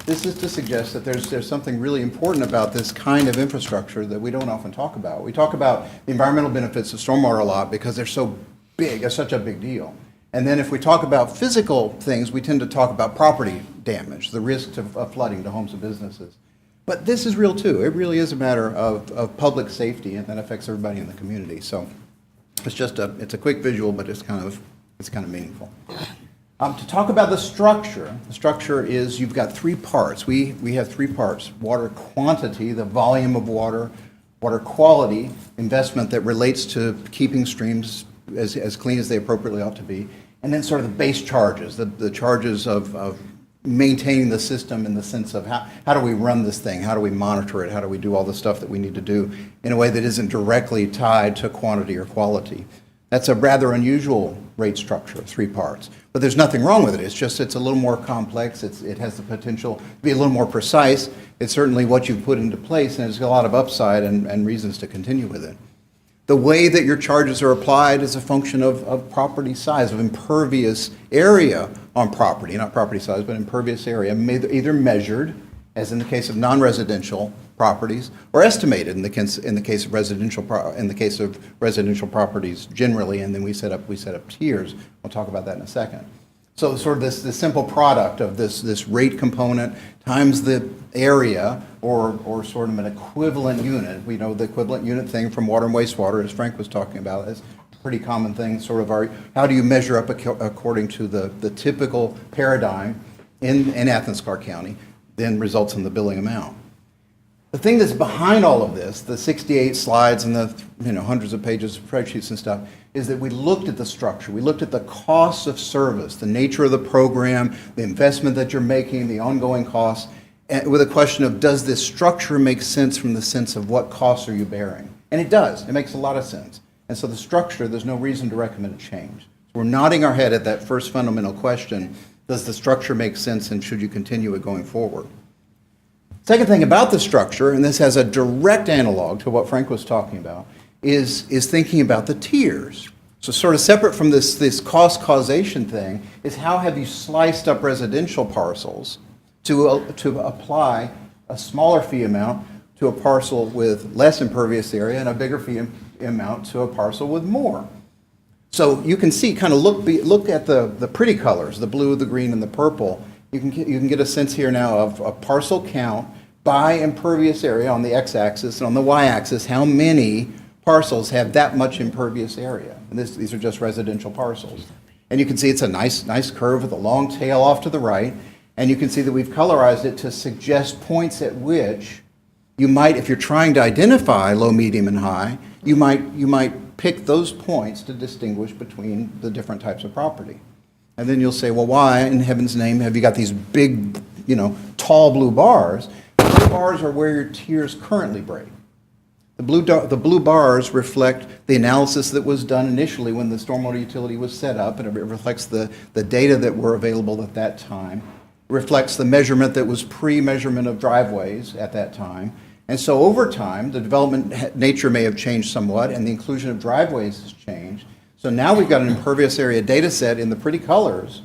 This is to suggest that there's something really important about this kind of infrastructure that we don't often talk about. We talk about the environmental benefits of stormwater a lot because they're so big, it's such a big deal. And then if we talk about physical things, we tend to talk about property damage, the risks of flooding to homes and businesses. But this is real too. It really is a matter of public safety, and that affects everybody in the community. So it's just it's a quick visual, but it's kind of meaningful. To talk about the structure is you've got three parts. We have three parts: water quantity, the volume of water; water quality, investment that relates to keeping streams as clean as they appropriately ought to be; and then sort of the base charges, the charges of maintaining the system in the sense of how do we run this thing, how do we monitor it, how do we do all the stuff that we need to do in a way that isn't directly tied to quantity or quality. That's a rather unusual rate structure, 3 parts. But there's nothing wrong with it. It's just it's a little more complex. It has the potential to be a little more precise. It's certainly what you've put into place, and there's a lot of upside and reasons to continue with it. The way that your charges are applied is a function of property size, of impervious area on property, not property size, but impervious area, either measured, as in the case of non-residential properties, or estimated in the case of residential properties generally, and then we set up tiers. We'll talk about that in a second. So sort of this simple product of this rate component times the area, or sort of an equivalent unit. We know the equivalent unit thing from water and wastewater, as Frank was talking about, is a pretty common thing. Sort of how do you measure up according to the typical paradigm in Athens-Clarke County, then results in the billing amount. The thing that's behind all of this, the 68 slides and the hundreds of pages of spreadsheets and stuff, is that we looked at the structure. We looked at the costs of service, the nature of the program, the investment that you're making, the ongoing costs, and with a question of, does this structure make sense from the sense of what costs are you bearing? And it does. It makes a lot of sense. And so the structure, there's no reason to recommend a change. So we're nodding our head at that first fundamental question, does the structure make sense and should you continue it going forward? Second thing about the structure, and this has a direct analog to what Frank was talking about, is thinking about the tiers. So sort of separate from this cost causation thing is how have you sliced up residential parcels to apply a smaller fee amount to a parcel with less impervious area and a bigger fee amount to a parcel with more. So you can see, kind of look at the pretty colors, the blue, the green, and the purple. You can get a sense here now of a parcel count by impervious area on the x-axis, and on the y-axis, how many parcels have that much impervious area. And these are just residential parcels. And you can see it's a nice curve with a long tail off to the right, and you can see that we've colorized it to suggest points at which you might, if you're trying to identify low, medium, and high, you might pick those points to distinguish between the different types of property. And then you'll say, well, why in heaven's name have you got these big, tall blue bars? The blue bars are where your tiers currently break. The blue bars reflect the analysis that was done initially when the stormwater utility was set up, and it reflects the data that were available at that time. It reflects the measurement that was pre-measurement of driveways at that time. And so over time, the development nature may have changed somewhat, and the inclusion of driveways has changed. So now we've got an impervious area data set in the pretty colors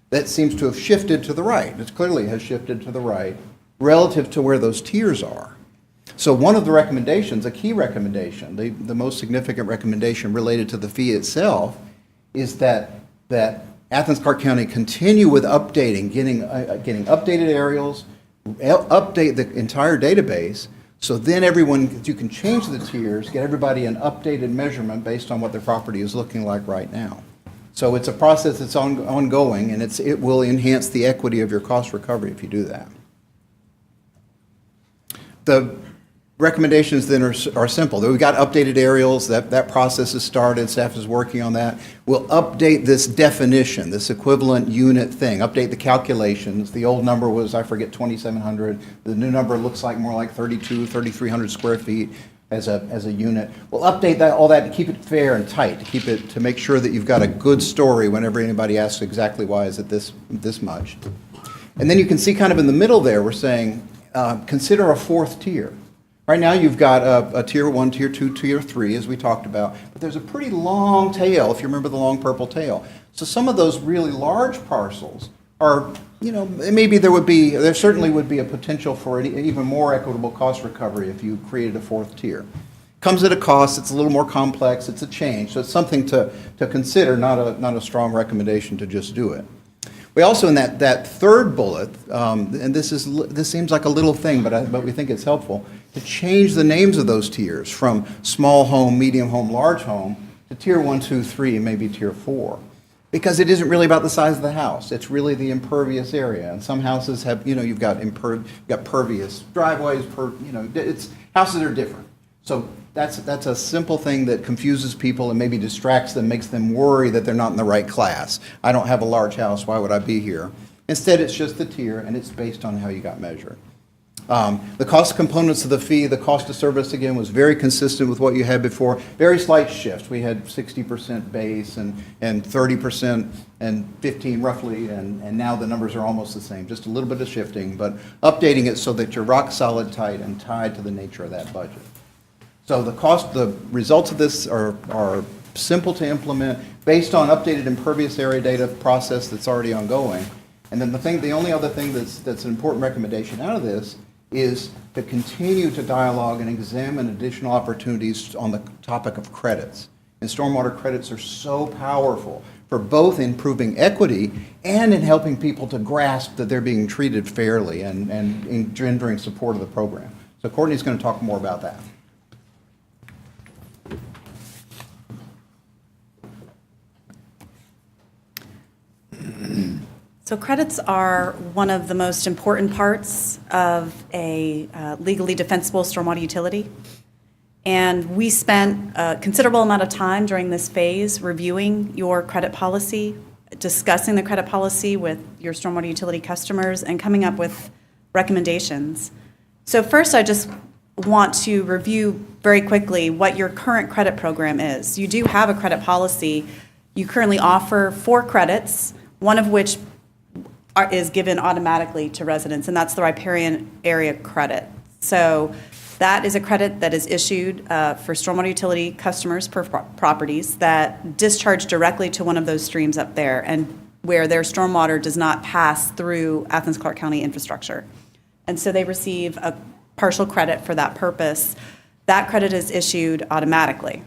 that seems to have shifted to the right. It clearly has shifted to the right relative to where those tiers are. So one of the recommendations, a key recommendation, the most significant recommendation related to the fee itself, is that Athens-Clarke County continue with updating, getting updated aerials, update the entire database, so then you can change the tiers, get everybody an updated measurement based on what their property is looking like right now. So it's a process that's ongoing, and it will enhance the equity of your cost recovery if you do that. The recommendations then are simple. We've got updated aerials. That process has started. Staff is working on that. We'll update this definition, this equivalent unit thing, update the calculations. The old number was, I forget, 2,700. The new number looks like more like 3,300 square feet as a unit. We'll update all that to keep it fair and tight, to make sure that you've got a good story whenever anybody asks exactly why is it this much. And then you can see kind of in the middle there, we're saying, consider a fourth tier. Right now you've got a tier 1, tier 2, tier 3, as we talked about, but there's a pretty long tail, if you remember the long purple tail. So some of those really large parcels are, maybe there certainly would be a potential for an even more equitable cost recovery if you created a fourth tier. Comes at a cost, it's a little more complex, it's a change, so it's something to consider, not a strong recommendation to just do it. We also, in that third bullet, and this seems like a little thing, but we think it's helpful, to change the names of those tiers from small home, medium home, large home, to tier 1, 2, 3, and maybe tier 4. Because it isn't really about the size of the house. It's really the impervious area. And some houses have, you've got pervious driveways, houses are different. So that's a simple thing that confuses people and maybe distracts them, makes them worry that they're not in the right class. I don't have a large house, why would I be here? Instead, it's just the tier, and it's based on how you got measured. The cost components of the fee, the cost of service, again, was very consistent with what you had before. Very slight shift. We had 60% base and 30% and 15 roughly, and now the numbers are almost the same. Just a little bit of shifting, but updating it so that you're rock solid tight and tied to the nature of that budget. So the results of this are simple to implement based on updated impervious area data process that's already ongoing. And then the only other thing that's an important recommendation out of this is to continue to dialogue and examine additional opportunities on the topic of credits. And stormwater credits are so powerful for both improving equity and in helping people to grasp that they're being treated fairly and engendering support of the program. So Courtney's going to talk more about that. So credits are one of the most important parts of a legally defensible stormwater utility. And we spent a considerable amount of time during this phase reviewing your credit policy, discussing the credit policy with your stormwater utility customers, and coming up with recommendations. So first, I just want to review very quickly what your current credit program is. You do have a credit policy. You currently offer 4 credits, one of which is given automatically to residents, and that's the riparian area credit. So that is a credit that is issued for stormwater utility customers per properties that discharge directly to one of those streams up there and where their stormwater does not pass through Athens-Clarke County infrastructure. And so they receive a partial credit for that purpose. That credit is issued automatically.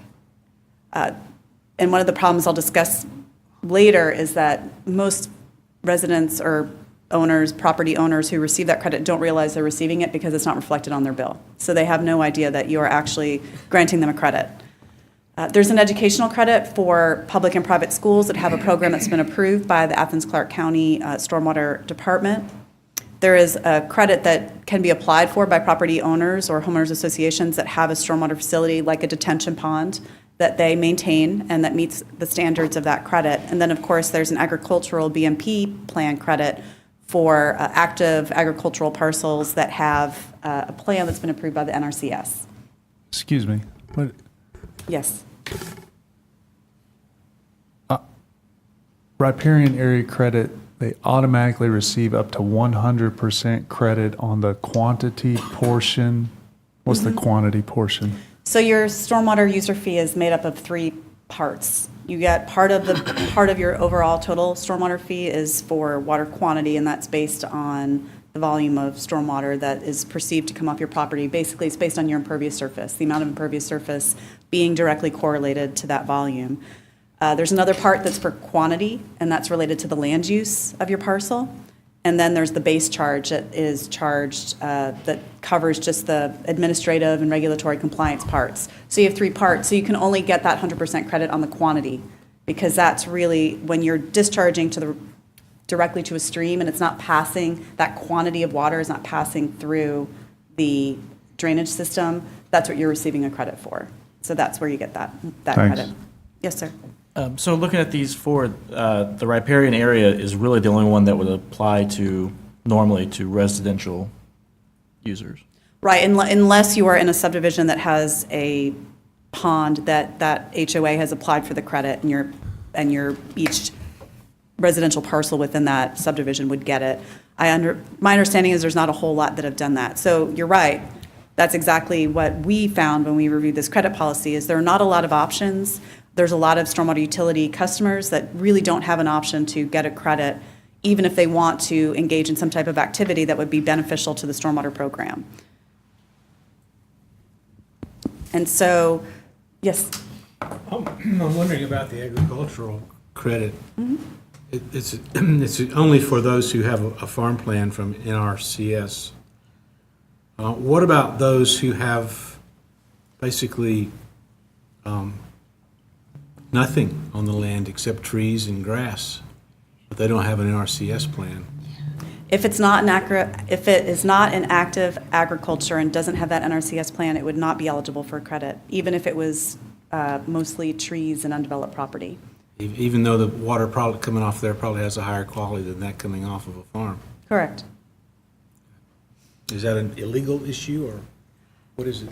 And one of the problems I'll discuss later is that most residents or owners, property owners who receive that credit don't realize they're receiving it because it's not reflected on their bill. So they have no idea that you are actually granting them a credit. There's an educational credit for public and private schools that have a program that's been approved by the Athens-Clarke County Stormwater Department. There is a credit that can be applied for by property owners or homeowners associations that have a stormwater facility like a detention pond that they maintain and that meets the standards of that credit. And then, of course, there's an agricultural BMP plan credit for active agricultural parcels that have a plan that's been approved by the NRCS. Excuse me, what? Yes. Riparian area credit, they automatically receive up to 100% credit on the quantity portion. What's the quantity portion? So your stormwater user fee is made up of 3 parts. You get part of your overall total stormwater fee is for water quantity, and that's based on the volume of stormwater that is perceived to come off your property. Basically, it's based on your impervious surface, the amount of impervious surface being directly correlated to that volume. There's another part that's for quantity, and that's related to the land use of your parcel. And then there's the base charge that is charged that covers just the administrative and regulatory compliance parts. So you have 3 parts. So you can only get that 100% credit on the quantity because that's really when you're discharging directly to a stream and it's not passing, that quantity of water is not passing through the drainage system, that's what you're receiving a credit for. So that's where you get that credit. Yes, sir. So looking at these 4, the riparian area is really the only one that would apply normally to residential users. Right, unless you are in a subdivision that has a pond that HOA has applied for the credit and your each residential parcel within that subdivision would get it. My understanding is there's not a whole lot that have done that. So you're right. That's exactly what we found when we reviewed this credit policy is there are not a lot of options. There's a lot of stormwater utility customers that really don't have an option to get a credit, even if they want to engage in some type of activity that would be beneficial to the stormwater program. And so, yes? I'm wondering about the agricultural credit. It's only for those who have a farm plan from NRCS. What about those who have basically nothing on the land except trees and grass, but they don't have an NRCS plan. If it's not if it is not in active agriculture and doesn't have that NRCS plan, it would not be eligible for credit, even if it was mostly trees and undeveloped property. Even though the water product coming off there probably has a higher quality than that coming off of a farm. Correct. Is that an illegal issue, or what is it?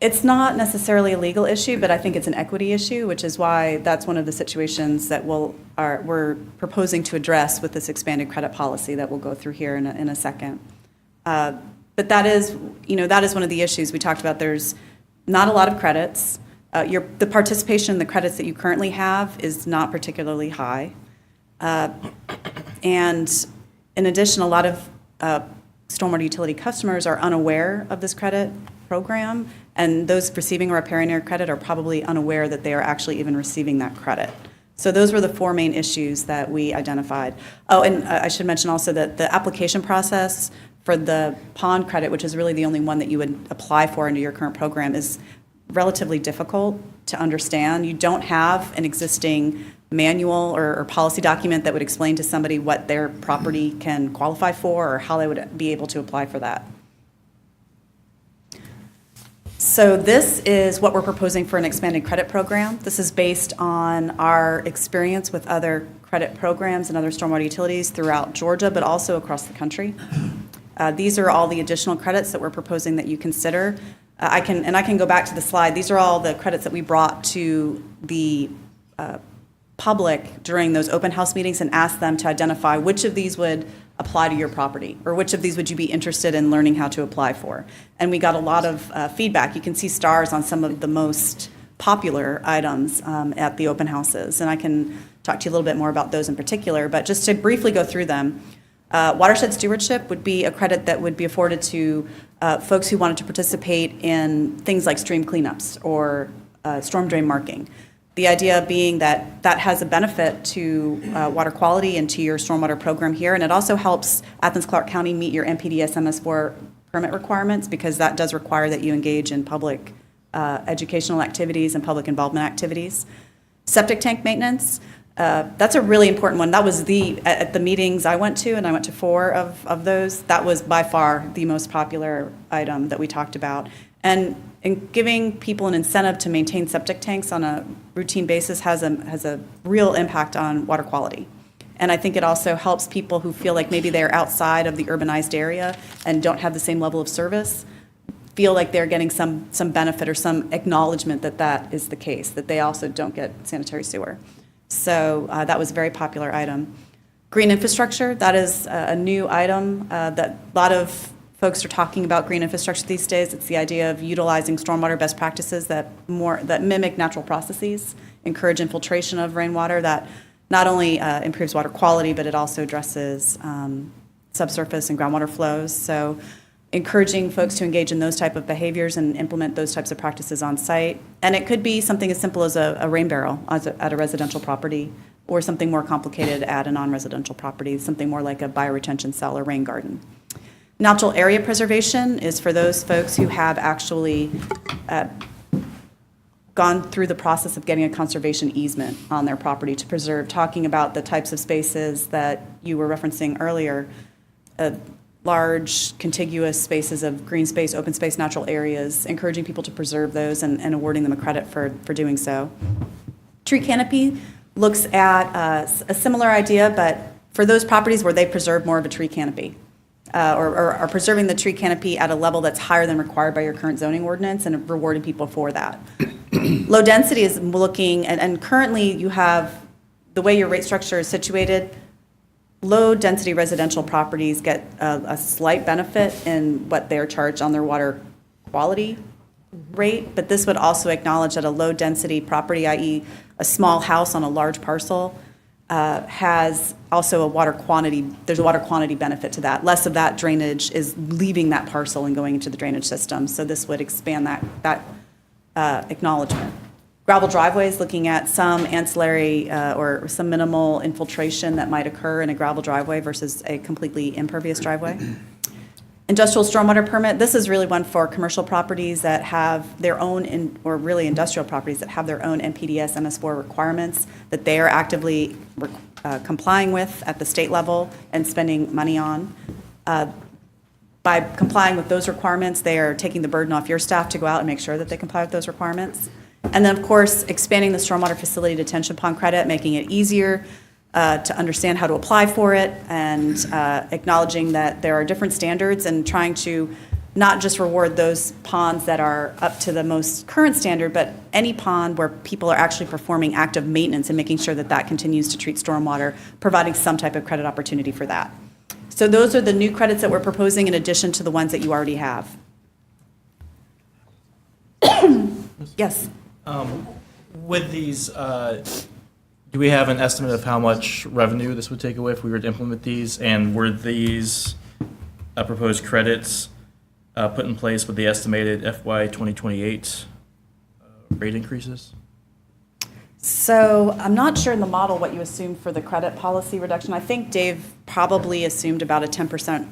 It's not necessarily a legal issue, but I think it's an equity issue, which is why that's one of the situations that we're proposing to address with this expanded credit policy that we'll go through here in a second. But that is one of the issues we talked about. There's not a lot of credits. The participation in the credits that you currently have is not particularly high. And in addition, a lot of stormwater utility customers are unaware of this credit program, and those receiving a riparian area credit are probably unaware that they are actually even receiving that credit. So those were the four main issues that we identified. Oh, and I should mention also that the application process for the pond credit, which is really the only one that you would apply for under your current program, is relatively difficult to understand. You don't have an existing manual or policy document that would explain to somebody what their property can qualify for or how they would be able to apply for that. So this is what we're proposing for an expanded credit program. This is based on our experience with other credit programs and other stormwater utilities throughout Georgia, but also across the country. These are all the additional credits that we're proposing that you consider. I can go back to the slide. These are all the credits that we brought to the public during those open house meetings and asked them to identify which of these would apply to your property, or which of these would you be interested in learning how to apply for. And we got a lot of feedback. You can see stars on some of the most popular items at the open houses, and I can talk to you a little bit more about those in particular, but just to briefly go through them. Watershed stewardship would be a credit that would be afforded to folks who wanted to participate in things like stream cleanups or storm drain marking. The idea being that that has a benefit to water quality and to your stormwater program here, and it also helps Athens-Clarke County meet your NPDES MS4 permit requirements, because that does require that you engage in public educational activities and public involvement activities. Septic tank maintenance. That's a really important one. That was at the meetings I went to, and I went to 4 of those, that was by far the most popular item that we talked about. And giving people an incentive to maintain septic tanks on a routine basis has a real impact on water quality. And I think it also helps people who feel like maybe they're outside of the urbanized area and don't have the same level of service, feel like they're getting some benefit or some acknowledgement that that is the case, that they also don't get sanitary sewer. So that was a very popular item. Green infrastructure, that is a new item that a lot of folks are talking about green infrastructure these days. It's the idea of utilizing stormwater best practices that mimic natural processes, encourage infiltration of rainwater, that not only improves water quality, but it also addresses subsurface and groundwater flows. So encouraging folks to engage in those type of behaviors and implement those types of practices on site. And it could be something as simple as a rain barrel at a residential property, or something more complicated at a non-residential property, something more like a bioretention cell or rain garden. Natural area preservation is for those folks who have actually gone through the process of getting a conservation easement on their property to preserve, talking about the types of spaces that you were referencing earlier, large contiguous spaces of green space, open space, natural areas, encouraging people to preserve those and awarding them a credit for doing so. Tree canopy looks at a similar idea, but for those properties where they preserve more of a tree canopy. Or are preserving the tree canopy at a level that's higher than required by your current zoning ordinance, and rewarding people for that. Low density is looking, and currently you have, the way your rate structure is situated, low density residential properties get a slight benefit in what they're charged on their water quality rate, but this would also acknowledge that a low density property, i.e. a small house on a large parcel, has also there's a water quantity benefit to that. Less of that drainage is leaving that parcel and going into the drainage system, so this would expand that acknowledgement. Gravel driveways, looking at some ancillary or some minimal infiltration that might occur in a gravel driveway versus a completely impervious driveway. Industrial stormwater permit, this is really one for commercial properties that have their own, or really industrial properties that have their own NPDES MS4 requirements that they are actively complying with at the state level and spending money on. By complying with those requirements, they are taking the burden off your staff to go out and make sure that they comply with those requirements. And then, of course, expanding the stormwater facility detention pond credit, making it easier to understand how to apply for it, and acknowledging that there are different standards, and trying to not just reward those ponds that are up to the most current standard, but any pond where people are actually performing active maintenance and making sure that that continues to treat stormwater, providing some type of credit opportunity for that. So those are the new credits that we're proposing in addition to the ones that you already have. Yes? With these, do we have an estimate of how much revenue this would take away if we were to implement these? And were these proposed credits put in place with the estimated FY 2028 rate increases? So I'm not sure in the model what you assumed for the credit policy reduction. I think Dave probably assumed about a 10%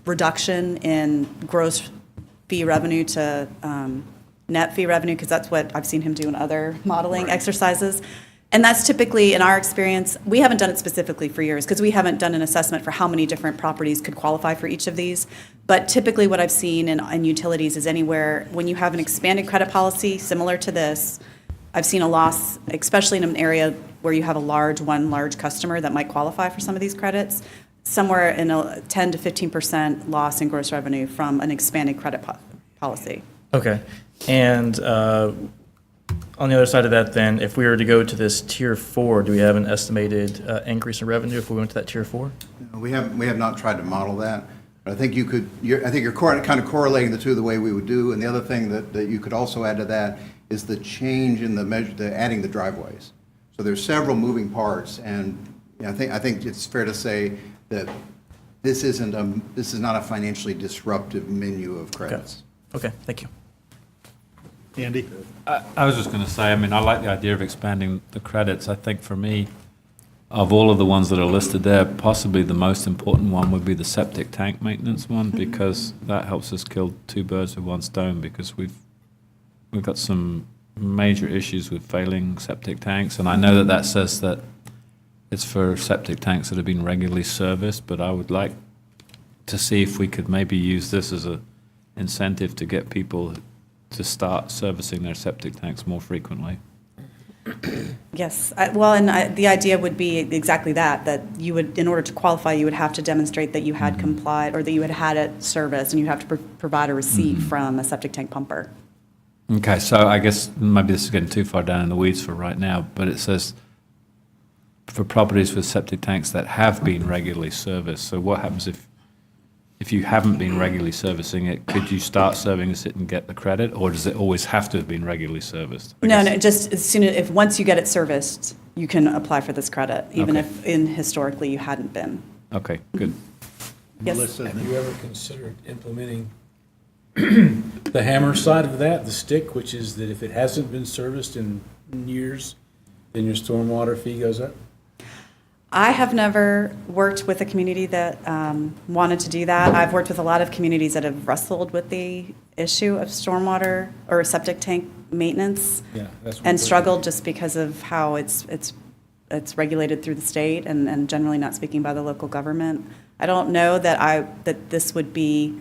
reduction in gross fee revenue to net fee revenue, because that's what I've seen him do in other modeling exercises. And that's typically, in our experience, we haven't done it specifically for years because we haven't done an assessment for how many different properties could qualify for each of these. But typically what I've seen in utilities is anywhere, when you have an expanded credit policy similar to this, I've seen a loss, especially in an area where you have one large customer that might qualify for some of these credits, somewhere in a 10 to 15% loss in gross revenue from an expanded credit policy. Okay. And on the other side of that then, if we were to go to this Tier 4, do we have an estimated increase in revenue if we went to that Tier 4? We have not tried to model that. But I think you're kind of correlating the two the way we would do. And the other thing that you could also add to that is the change in the measure, adding the driveways. So there's several moving parts, and I think it's fair to say that this is not a financially disruptive menu of credits. Okay, thank you. Andy? I was just going to say, I mean, I like the idea of expanding the credits. I think for me, of all of the ones that are listed there, possibly the most important one would be the septic tank maintenance one, because that helps us kill two birds with one stone, because we've got some major issues with failing septic tanks. And I know that says that it's for septic tanks that have been regularly serviced, but I would like to see if we could maybe use this as an incentive to get people to start servicing their septic tanks more frequently. Yes, the idea would be exactly that you would, in order to qualify, you would have to demonstrate that you had complied, or that you had it serviced, and you have to provide a receipt from a septic tank pumper. Okay, so I guess maybe this is getting too far down in the weeds for right now, but it says for properties with septic tanks that have been regularly serviced. So what happens if you haven't been regularly servicing it? Could you start servicing it and get the credit, or does it always have to have been regularly serviced? No, just as soon as, once you get it serviced, you can apply for this credit, even if historically you hadn't been. Okay, good. Yes. Melissa, have you ever considered implementing the hammer side of that, the stick, which is that if it hasn't been serviced in years, then your stormwater fee goes up? I have never worked with a community that wanted to do that. I've worked with a lot of communities that have wrestled with the issue of stormwater or septic tank maintenance, and struggled just because of how it's regulated through the state and generally not speaking by the local government. I don't know that this would be,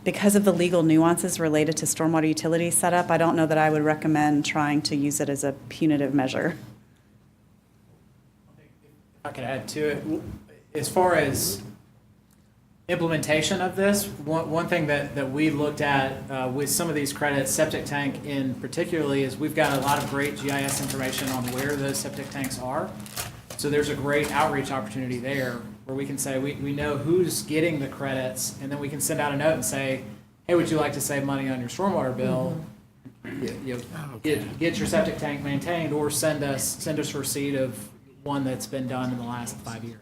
because of the legal nuances related to stormwater utility setup, I don't know that I would recommend trying to use it as a punitive measure. I could add to it, as far as implementation of this, one thing that we looked at with some of these credits, septic tank in particularly, is we've got a lot of great GIS information on where those septic tanks are. So there's a great outreach opportunity there where we can say we know who's getting the credits, and then we can send out a note and say, hey, would you like to save money on your stormwater bill? Get your septic tank maintained, or send us a receipt of one that's been done in the last 5 years.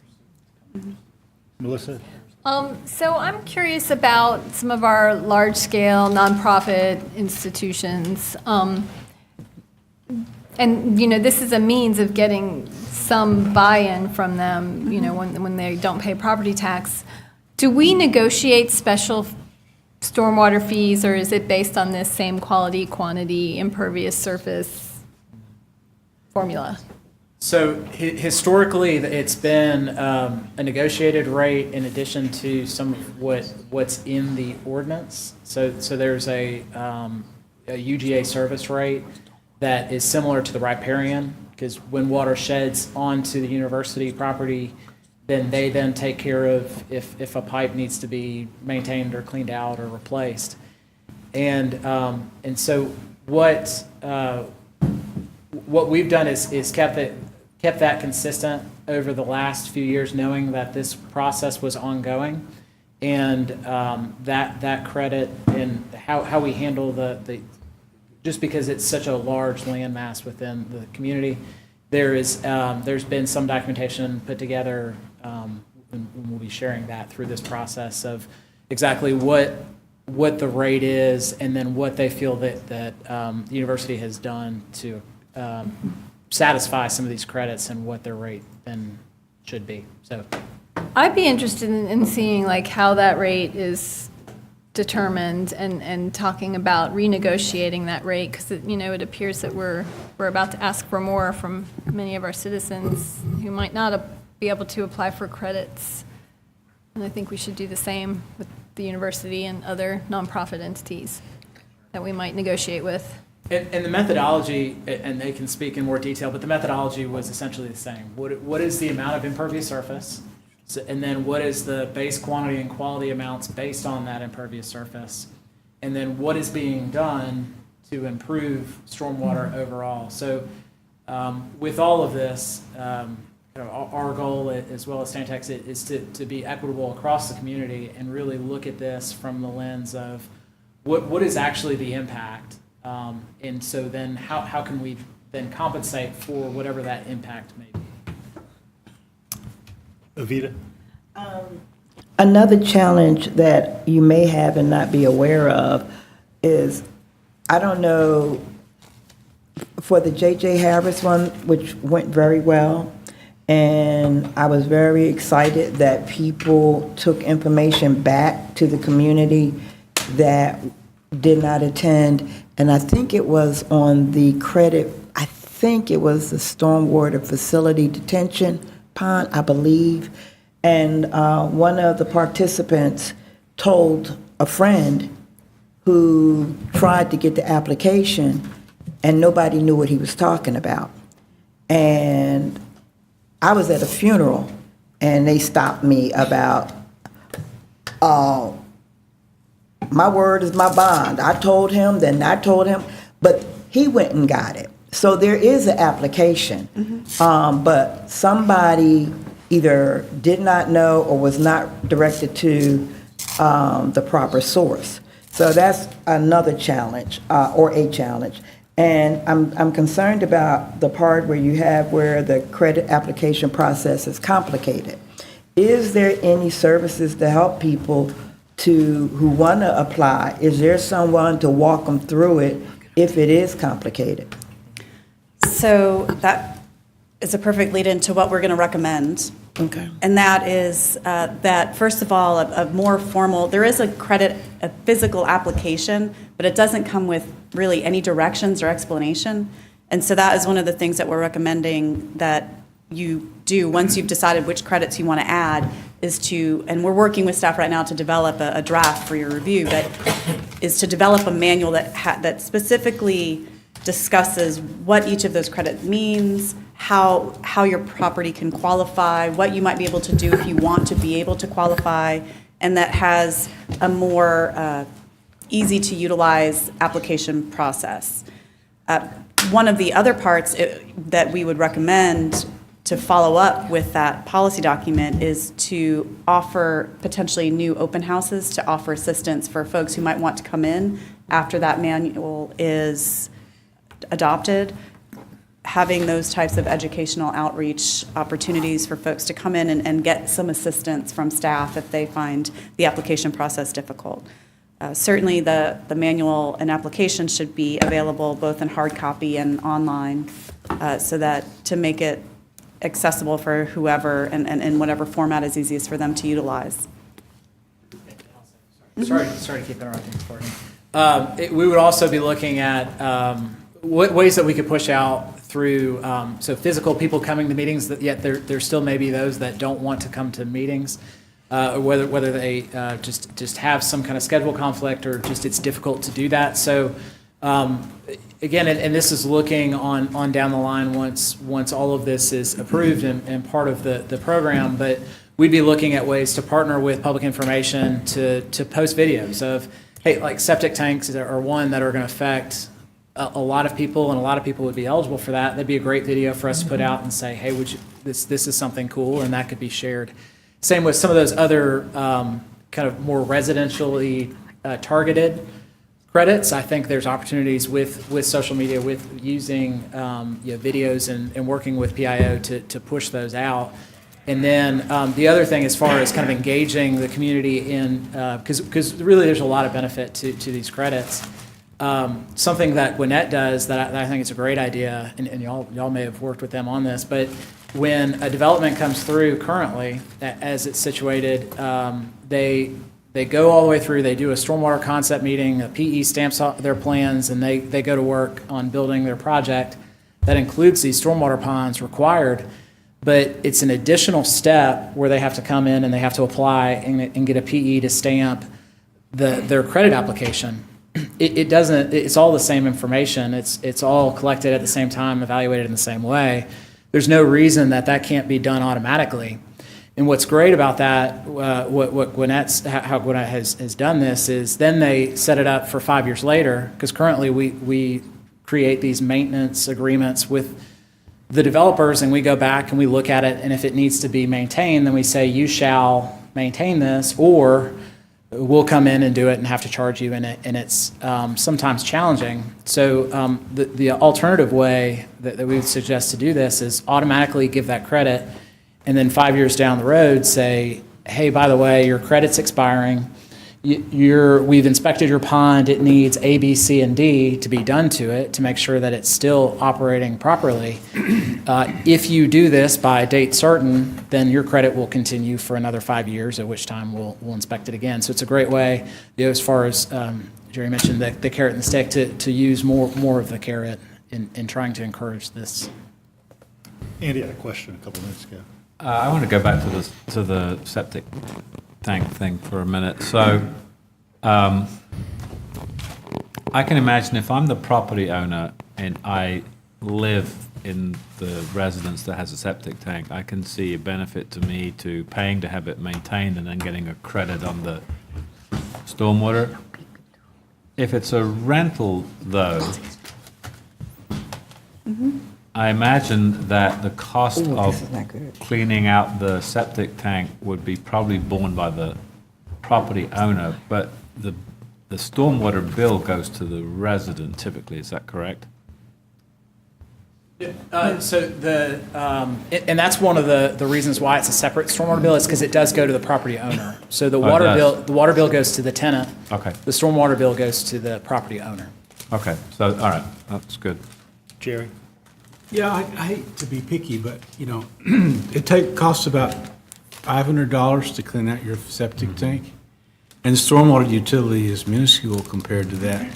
Melissa? So I'm curious about some of our large-scale nonprofit institutions. And, this is a means of getting some buy-in from them, when they don't pay property tax. Do we negotiate special stormwater fees, or is it based on this same quality, quantity, impervious surface formula? So historically, it's been a negotiated rate in addition to some of what's in the ordinance. So there's a UGA service rate that is similar to the riparian, because when water sheds onto the university property, then they then take care of if a pipe needs to be maintained or cleaned out or replaced. And so what we've done is kept that consistent over the last few years, knowing that this process was ongoing, and that credit and how we handle the just because it's such a large landmass within the community, there's been some documentation put together, and we'll be sharing that through this process of exactly what the rate is, and then what they feel that the university has done to satisfy some of these credits and what their rate then should be. So I'd be interested in seeing like how that rate is determined and talking about renegotiating that rate, because it appears that we're about to ask for more from many of our citizens who might not be able to apply for credits. And I think we should do the same with the university and other nonprofit entities that we might negotiate with. And the methodology, and they can speak in more detail, but the methodology was essentially the same. What is the amount of impervious surface? And then what is the base quantity and quality amounts based on that impervious surface? And then what is being done to improve stormwater overall? So with all of this, our goal, as well as Stantec's, is to be equitable across the community and really look at this from the lens of what is actually the impact. And so then how can we then compensate for whatever that impact may be? Avita? Another challenge that you may have and not be aware of is, I don't know, for the J.J. Harris one, which went very well, and I was very excited that people took information back to the community that did not attend, and I think it was on the credit, I think it was the stormwater facility detention pond, I believe, and one of the participants told a friend who tried to get the application, and nobody knew what he was talking about. And I was at a funeral, and they stopped me about, my word is my bond. I told him, then I told him, but he went and got it. So there is an application, but somebody either did not know or was not directed to the proper source. So that's another challenge, or a challenge. And I'm concerned about the part where you have where the credit application process is complicated. Is there any services to help people who want to apply? Is there someone to walk them through it if it is complicated? So that is a perfect lead into what we're going to recommend. Okay. And that is that, first of all, a more formal, there is a physical application, but it doesn't come with really any directions or explanation. And so that is one of the things that we're recommending that you do once you've decided which credits you want to add, is to, and we're working with staff right now to develop a draft for your review, but is to develop a manual that specifically discusses what each of those credits means, how your property can qualify, what you might be able to do if you want to be able to qualify, and that has a more easy to utilize application process. One of the other parts that we would recommend to follow up with that policy document is to offer potentially new open houses to offer assistance for folks who might want to come in after that manual is adopted. Having those types of educational outreach opportunities for folks to come in and get some assistance from staff if they find the application process difficult. Certainly the manual and application should be available both in hard copy and online, so that to make it accessible for whoever and in whatever format is easiest for them to utilize. Sorry to keep interrupting, Courtney. We would also be looking at what ways that we could push out through, so physical people coming to meetings, that yet there still may be those that don't want to come to meetings, whether they just have some kind of schedule conflict or just it's difficult to do that. So again, and this is looking on down the line once all of this is approved and part of the program, but we'd be looking at ways to partner with public information to post videos of, hey, like septic tanks are one that are going to affect a lot of people, and a lot of people would be eligible for that. That'd be a great video for us to put out and say, hey, this is something cool, and that could be shared. Same with some of those other kind of more residentially targeted credits. I think there's opportunities with social media, with using videos and working with PIO to push those out. And then the other thing, as far as kind of engaging the community in, because really there's a lot of benefit to these credits. Something that Gwinnett does that I think is a great idea, and y'all may have worked with them on this, but when a development comes through currently, as it's situated, they go all the way through, they do a stormwater concept meeting, a PE stamps out their plans, and they go to work on building their project. That includes these stormwater ponds required, but it's an additional step where they have to come in and they have to apply and get a PE to stamp their credit application. It doesn't, it's all the same information. It's all collected at the same time, evaluated in the same way. There's no reason that can't be done automatically. And what's great about that, how Gwinnett has done this, is then they set it up for 5 years later, because currently we create these maintenance agreements with the developers, and we go back and we look at it, and if it needs to be maintained, then we say, you shall maintain this, or we'll come in and do it and have to charge you, and it's sometimes challenging. So the alternative way that we would suggest to do this is automatically give that credit, and then 5 years down the road say, hey, by the way, your credit's expiring. We've inspected your pond. It needs A, B, C, and D to be done to it to make sure that it's still operating properly. If you do this by a date certain, then your credit will continue for another 5 years, at which time we'll inspect it again. So it's a great way, as far as Jerry mentioned, the carrot and the stick, to use more of the carrot in trying to encourage this. Andy had a question a couple minutes ago. I want to go back to the septic tank thing for a minute. So I can imagine if I'm the property owner and I live in the residence that has a septic tank, I can see a benefit to me to paying to have it maintained and then getting a credit on the stormwater. If it's a rental, though, I imagine that the cost of cleaning out the septic tank would be probably borne by the property owner, but the stormwater bill goes to the resident typically, is that correct? And that's one of the reasons why it's a separate stormwater bill, is because it does go to the property owner. So the water bill goes to the tenant. Okay. The stormwater bill goes to the property owner. Okay, so, all right, that's good. Jerry? Yeah, I hate to be picky, but, it costs about $500 to clean out your septic tank, and the stormwater utility is minuscule compared to that.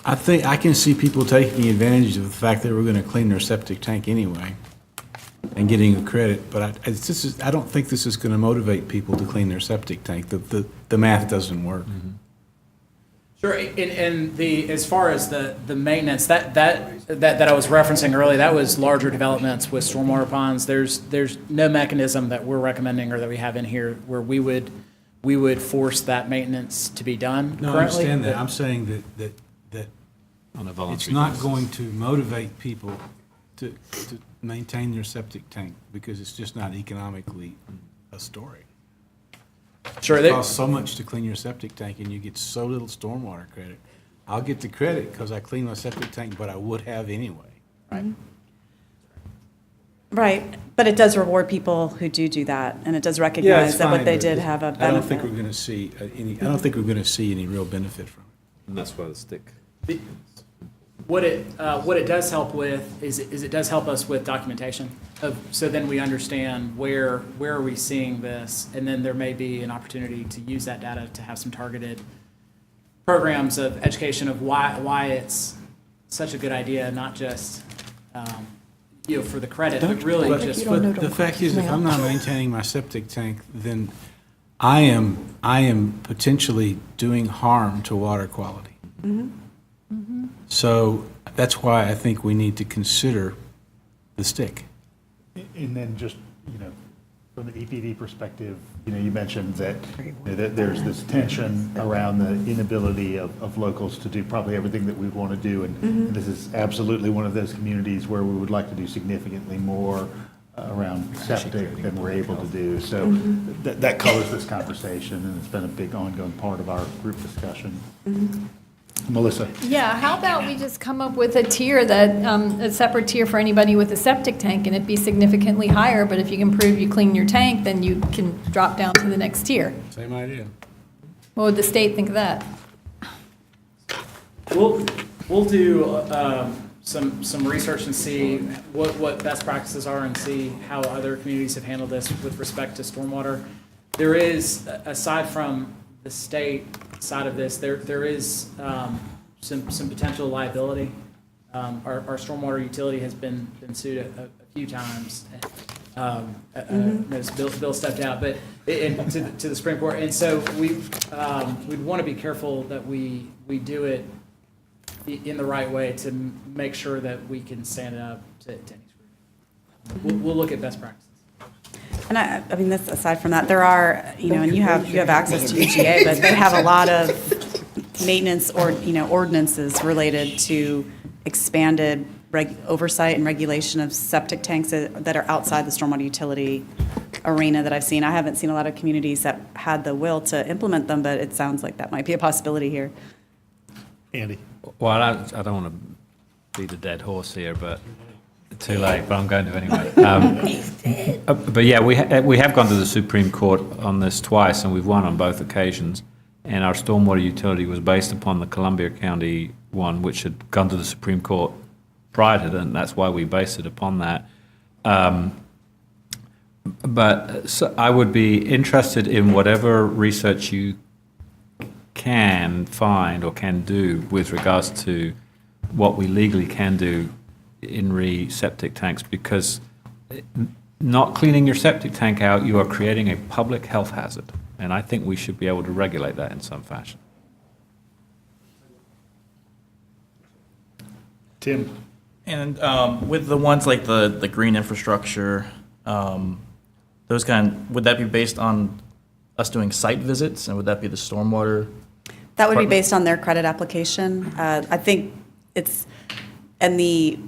I think I can see people taking advantage of the fact that we're going to clean their septic tank anyway and getting a credit, but I don't think this is going to motivate people to clean their septic tank. The math doesn't work. Sure, and as far as the maintenance, that I was referencing earlier, that was larger developments with stormwater ponds. There's no mechanism that we're recommending or that we have in here where we would force that maintenance to be done currently. No, I understand that. I'm saying that On a voluntary it's not basis. going to motivate people to maintain their septic tank because it's just not economically a story. Sure, It costs so much to clean your septic tank and you get so little stormwater credit. I'll get the credit because I cleaned my septic tank, but I would have anyway. Right. Right, but it does reward people who do that, and it does recognize that what they did have a benefit. I don't think we're going to see any real benefit from it. And that's why the stick. What it does help with is it does help us with documentation. So then we understand where are we seeing this, and then there may be an opportunity to use that data to have some targeted programs of education of why it's such a good idea, not just for the credit, but really just for But the fact is, if I'm not maintaining my septic tank, then I am potentially doing harm to water quality. So that's why I think we need to consider the stick. And then just, from the EPD perspective, you mentioned that, that there's this tension around the inability of locals to do probably everything that we want to do. And this is absolutely one of those communities where we would like to do significantly more around septic than we're able to do. So that colors this conversation, and it's been a big ongoing part of our group discussion. Melissa? Yeah, how about we just come up with a tier that, a separate tier for anybody with a septic tank, and it be significantly higher, but if you can prove you clean your tank, then you can drop down to the next tier. Same idea. What would the state think of that? We'll do some research and see what best practices are and see how other communities have handled this with respect to stormwater. There is, aside from the state side of this, there is some potential liability. Our stormwater utility has been sued a few times. Bill stepped out, but to the Supreme Court, and so we'd want to be careful that we do it in the right way to make sure that we can stand up to any scrutiny. We'll look at best practices. And I mean, this, aside from that, there are, and you have access to UGA, but they have a lot of maintenance or, ordinances related to expanded oversight and regulation of septic tanks that are outside the stormwater utility arena that I've seen. I haven't seen a lot of communities that had the will to implement them, but it sounds like that might be a possibility here. Andy? Well, I don't want to beat a dead horse here, but too late, but I'm going to anyway. But yeah, we have gone to the Supreme Court on this twice, and we've won on both occasions. And our stormwater utility was based upon the Columbia County one, which had gone to the Supreme Court prior to that, and that's why we based it upon that. But so I would be interested in whatever research you can find or can do with regards to what we legally can do in septic tanks, because not cleaning your septic tank out, you are creating a public health hazard, and I think we should be able to regulate that in some fashion. Tim? And with the ones like the green infrastructure, those would that be based on us doing site visits, and would that be the stormwater? That would be based on their credit application. I think it's, and the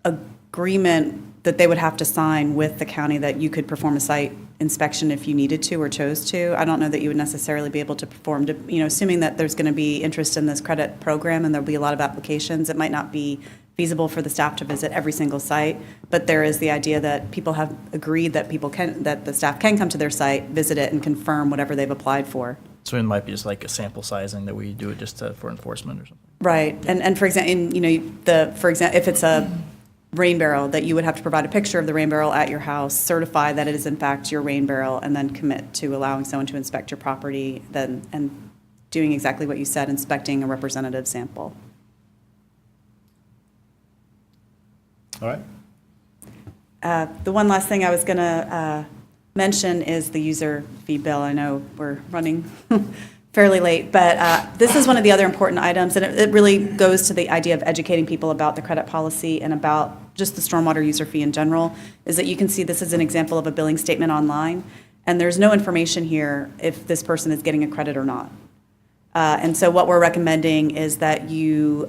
agreement that they would have to sign with the county that you could perform a site inspection if you needed to or chose to. I don't know that you would necessarily be able to perform, assuming that there's going to be interest in this credit program and there'll be a lot of applications, it might not be feasible for the staff to visit every single site, but there is the idea that people have agreed that that the staff can come to their site, visit it, and confirm whatever they've applied for. So it might be just like a sample sizing that we do it just for enforcement or something. Right, and for example, if it's a rain barrel, that you would have to provide a picture of the rain barrel at your house, certify that it is in fact your rain barrel, and then commit to allowing someone to inspect your property, and doing exactly what you said, inspecting a representative sample. All right. The one last thing I was going to mention is the user fee bill. I know we're running fairly late, but this is one of the other important items, and it really goes to the idea of educating people about the credit policy and about just the stormwater user fee in general, is that you can see this is an example of a billing statement online, and there's no information here if this person is getting a credit or not. And so what we're recommending is that you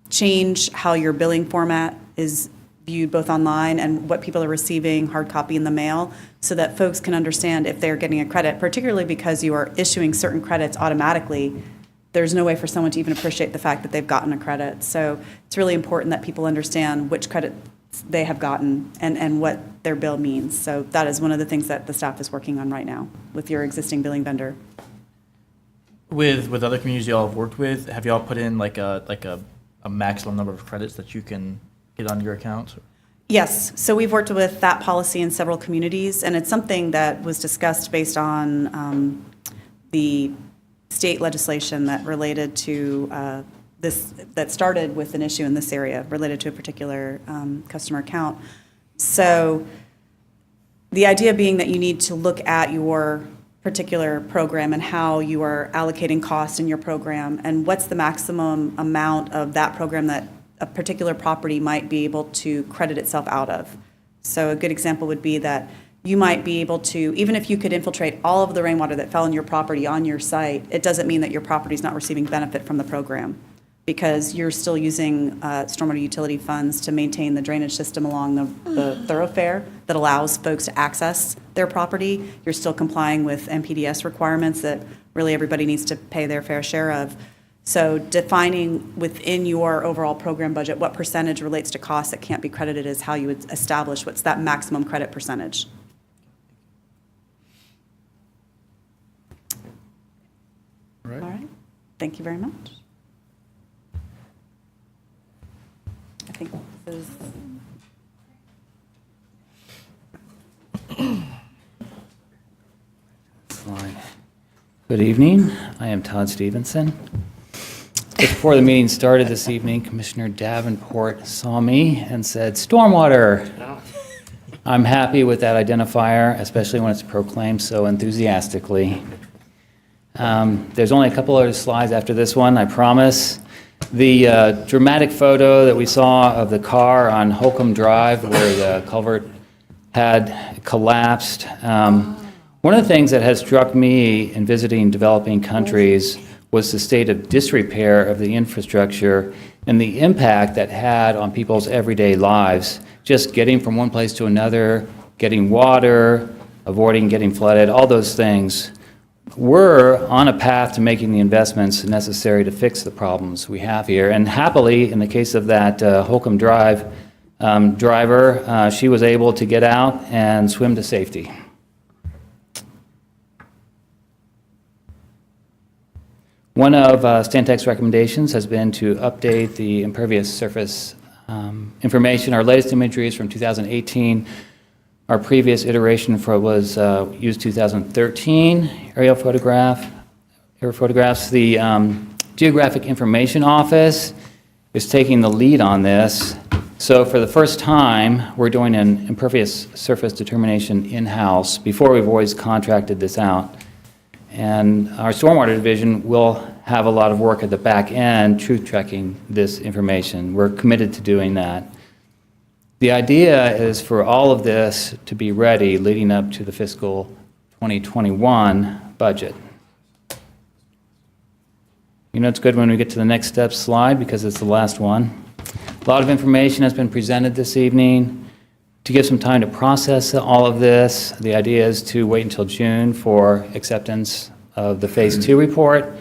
change how your billing format is viewed both online and what people are receiving hard copy in the mail, so that folks can understand if they're getting a credit, particularly because you are issuing certain credits automatically. There's no way for someone to even appreciate the fact that they've gotten a credit. So it's really important that people understand which credits they have gotten and what their bill means. So that is one of the things that the staff is working on right now with your existing billing vendor. With other communities y'all have worked with, have y'all put in like a a maximum number of credits that you can get on your account? Yes, so we've worked with that policy in several communities, and it's something that was discussed based on the state legislation that related to this, that started with an issue in this area related to a particular customer account. So the idea being that you need to look at your particular program and how you are allocating cost in your program, and what's the maximum amount of that program that a particular property might be able to credit itself out of. So a good example would be that you might be able to, even if you could infiltrate all of the rainwater that fell on your property on your site, it doesn't mean that your property is not receiving benefit from the program, because you're still using stormwater utility funds to maintain the drainage system along the thoroughfare that allows folks to access their property. You're still complying with NPDES requirements that really everybody needs to pay their fair share of. So defining within your overall program budget what percentage relates to costs that can't be credited is how you would establish what's that maximum credit percentage. All right. All right. Thank you very much. I think this is. Good evening. I am Todd Stevenson. Just before the meeting started this evening, Commissioner Davenport saw me and said, "Stormwater." I'm happy with that identifier, especially when it's proclaimed so enthusiastically. There's only a couple other slides after this one, I promise. The dramatic photo that we saw of the car on Holcomb Drive where the culvert had collapsed. One of the things that has struck me in visiting developing countries was the state of disrepair of the infrastructure and the impact that had on people's everyday lives. Just getting from one place to another, getting water, avoiding getting flooded, all those things. We're on a path to making the investments necessary to fix the problems we have here. And happily, in the case of that Holcomb Drive driver, she was able to get out and swim to safety. One of Stantec's recommendations has been to update the impervious surface information. Our latest imagery is from 2018. Our previous iteration was used 2013 aerial photographs. The Geographic Information Office is taking the lead on this. So for the first time, we're doing an impervious surface determination in-house. Before, we've always contracted this out. And our stormwater division will have a lot of work at the back end truth checking this information. We're committed to doing that. The idea is for all of this to be ready leading up to the fiscal 2021 budget. You know, it's good when we get to the next step slide because it's the last one. A lot of information has been presented this evening. To give some time to process all of this, the idea is to wait until June for acceptance of the Phase 2 report.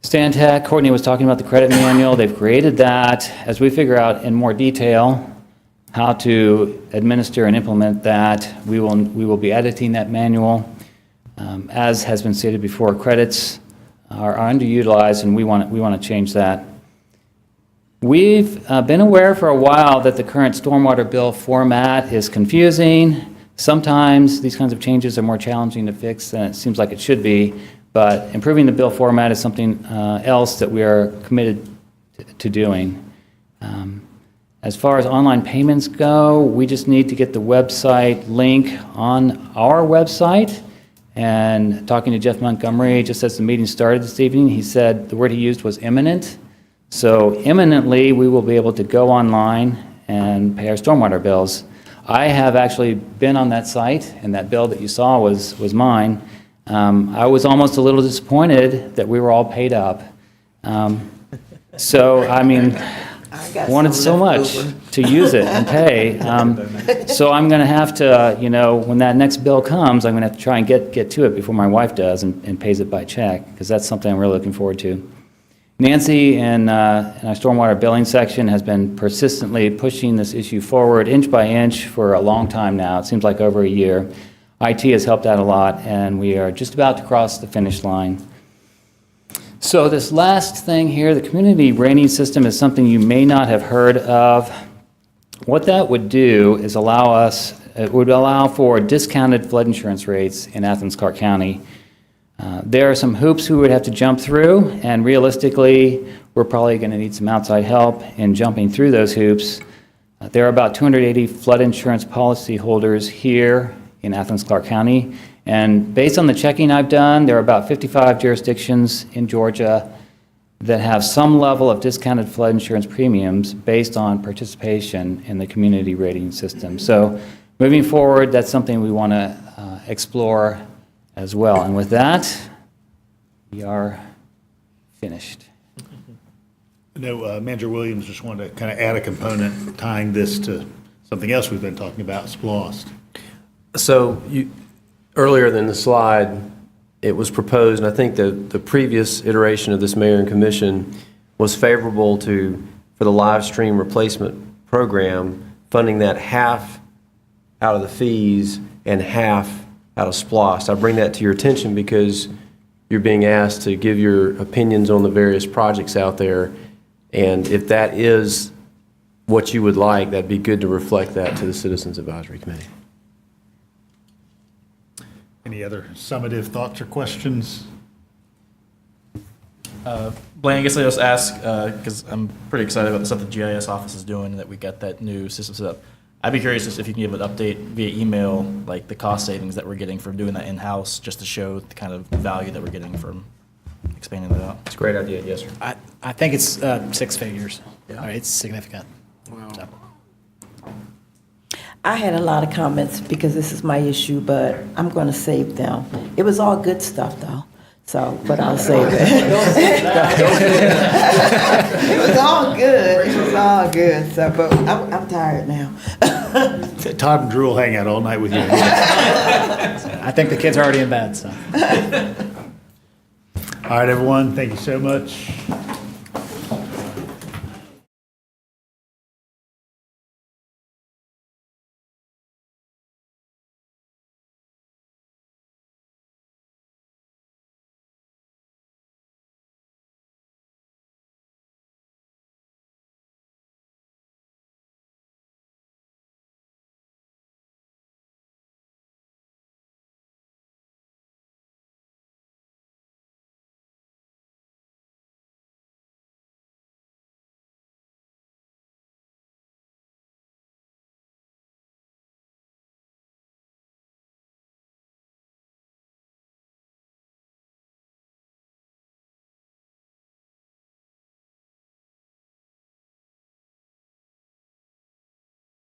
Stantec, Courtney was talking about the credit manual. They've created that. As we figure out in more detail how to administer and implement that, we will be editing that manual. As has been stated before, credits are underutilized, and we want to change that. We've been aware for a while that the current stormwater bill format is confusing. Sometimes these kinds of changes are more challenging to fix than it seems like it should be, but improving the bill format is something else that we are committed to doing. As far as online payments go, we just need to get the website link on our website. And talking to Jeff Montgomery, just as the meeting started this evening, he said the word he used was imminent. So imminently, we will be able to go online and pay our stormwater bills. I have actually been on that site, and that bill that you saw was mine. I was almost a little disappointed that we were all paid up. So, I mean, I wanted so much to use it and pay. So I'm going to have to, you know, when that next bill comes, I'm going to have to try and get to it before my wife does and pays it by check, because that's something I'm really looking forward to. Nancy in our stormwater billing section has been persistently pushing this issue forward inch by inch for a long time now. It seems like over a year. IT has helped out a lot, and we are just about to cross the finish line. So this last thing here, the community rating system is something you may not have heard of. What that would do is it would allow for discounted flood insurance rates in Athens-Clarke County. There are some hoops we would have to jump through, and realistically, we're probably going to need some outside help in jumping through those hoops. There are about 280 flood insurance policy holders here in Athens-Clarke County, and based on the checking I've done, there are about 55 jurisdictions in Georgia that have some level of discounted flood insurance premiums based on participation in the community rating system. So moving forward, that's something we want to explore as well. And with that, we are finished. No, Manager Williams just wanted to kind of add a component tying this to something else we've been talking about, SPLOST. So earlier in the slide, it was proposed, and I think the previous iteration of this mayor and commission was favorable for the live stream replacement program, funding that half out of the fees and half out of SPLOST. I bring that to your attention because you're being asked to give your opinions on the various projects out there. And if that is what you would like, that'd be good to reflect that to the Citizens Advisory Committee. Any other summative thoughts or questions? Blaine, I guess I'll just ask, because I'm pretty excited about the stuff the GIS office is doing and that we got that new system set up. I'd be curious just if you can give an update via email, like the cost savings that we're getting from doing that in-house, just to show the kind of value that we're getting from expanding that out. It's a great idea, yes, sir. I think it's 6 figures. Yeah. I mean, it's significant. Wow. So. I had a lot of comments because this is my issue, but I'm going to save them. It was all good stuff, though. So, but I'll save it. It was all good. It was all good. So, but I'm tired now. Todd and Drew will hang out all night with you. I think the kids are already in bed, so. All right, everyone, thank you so much.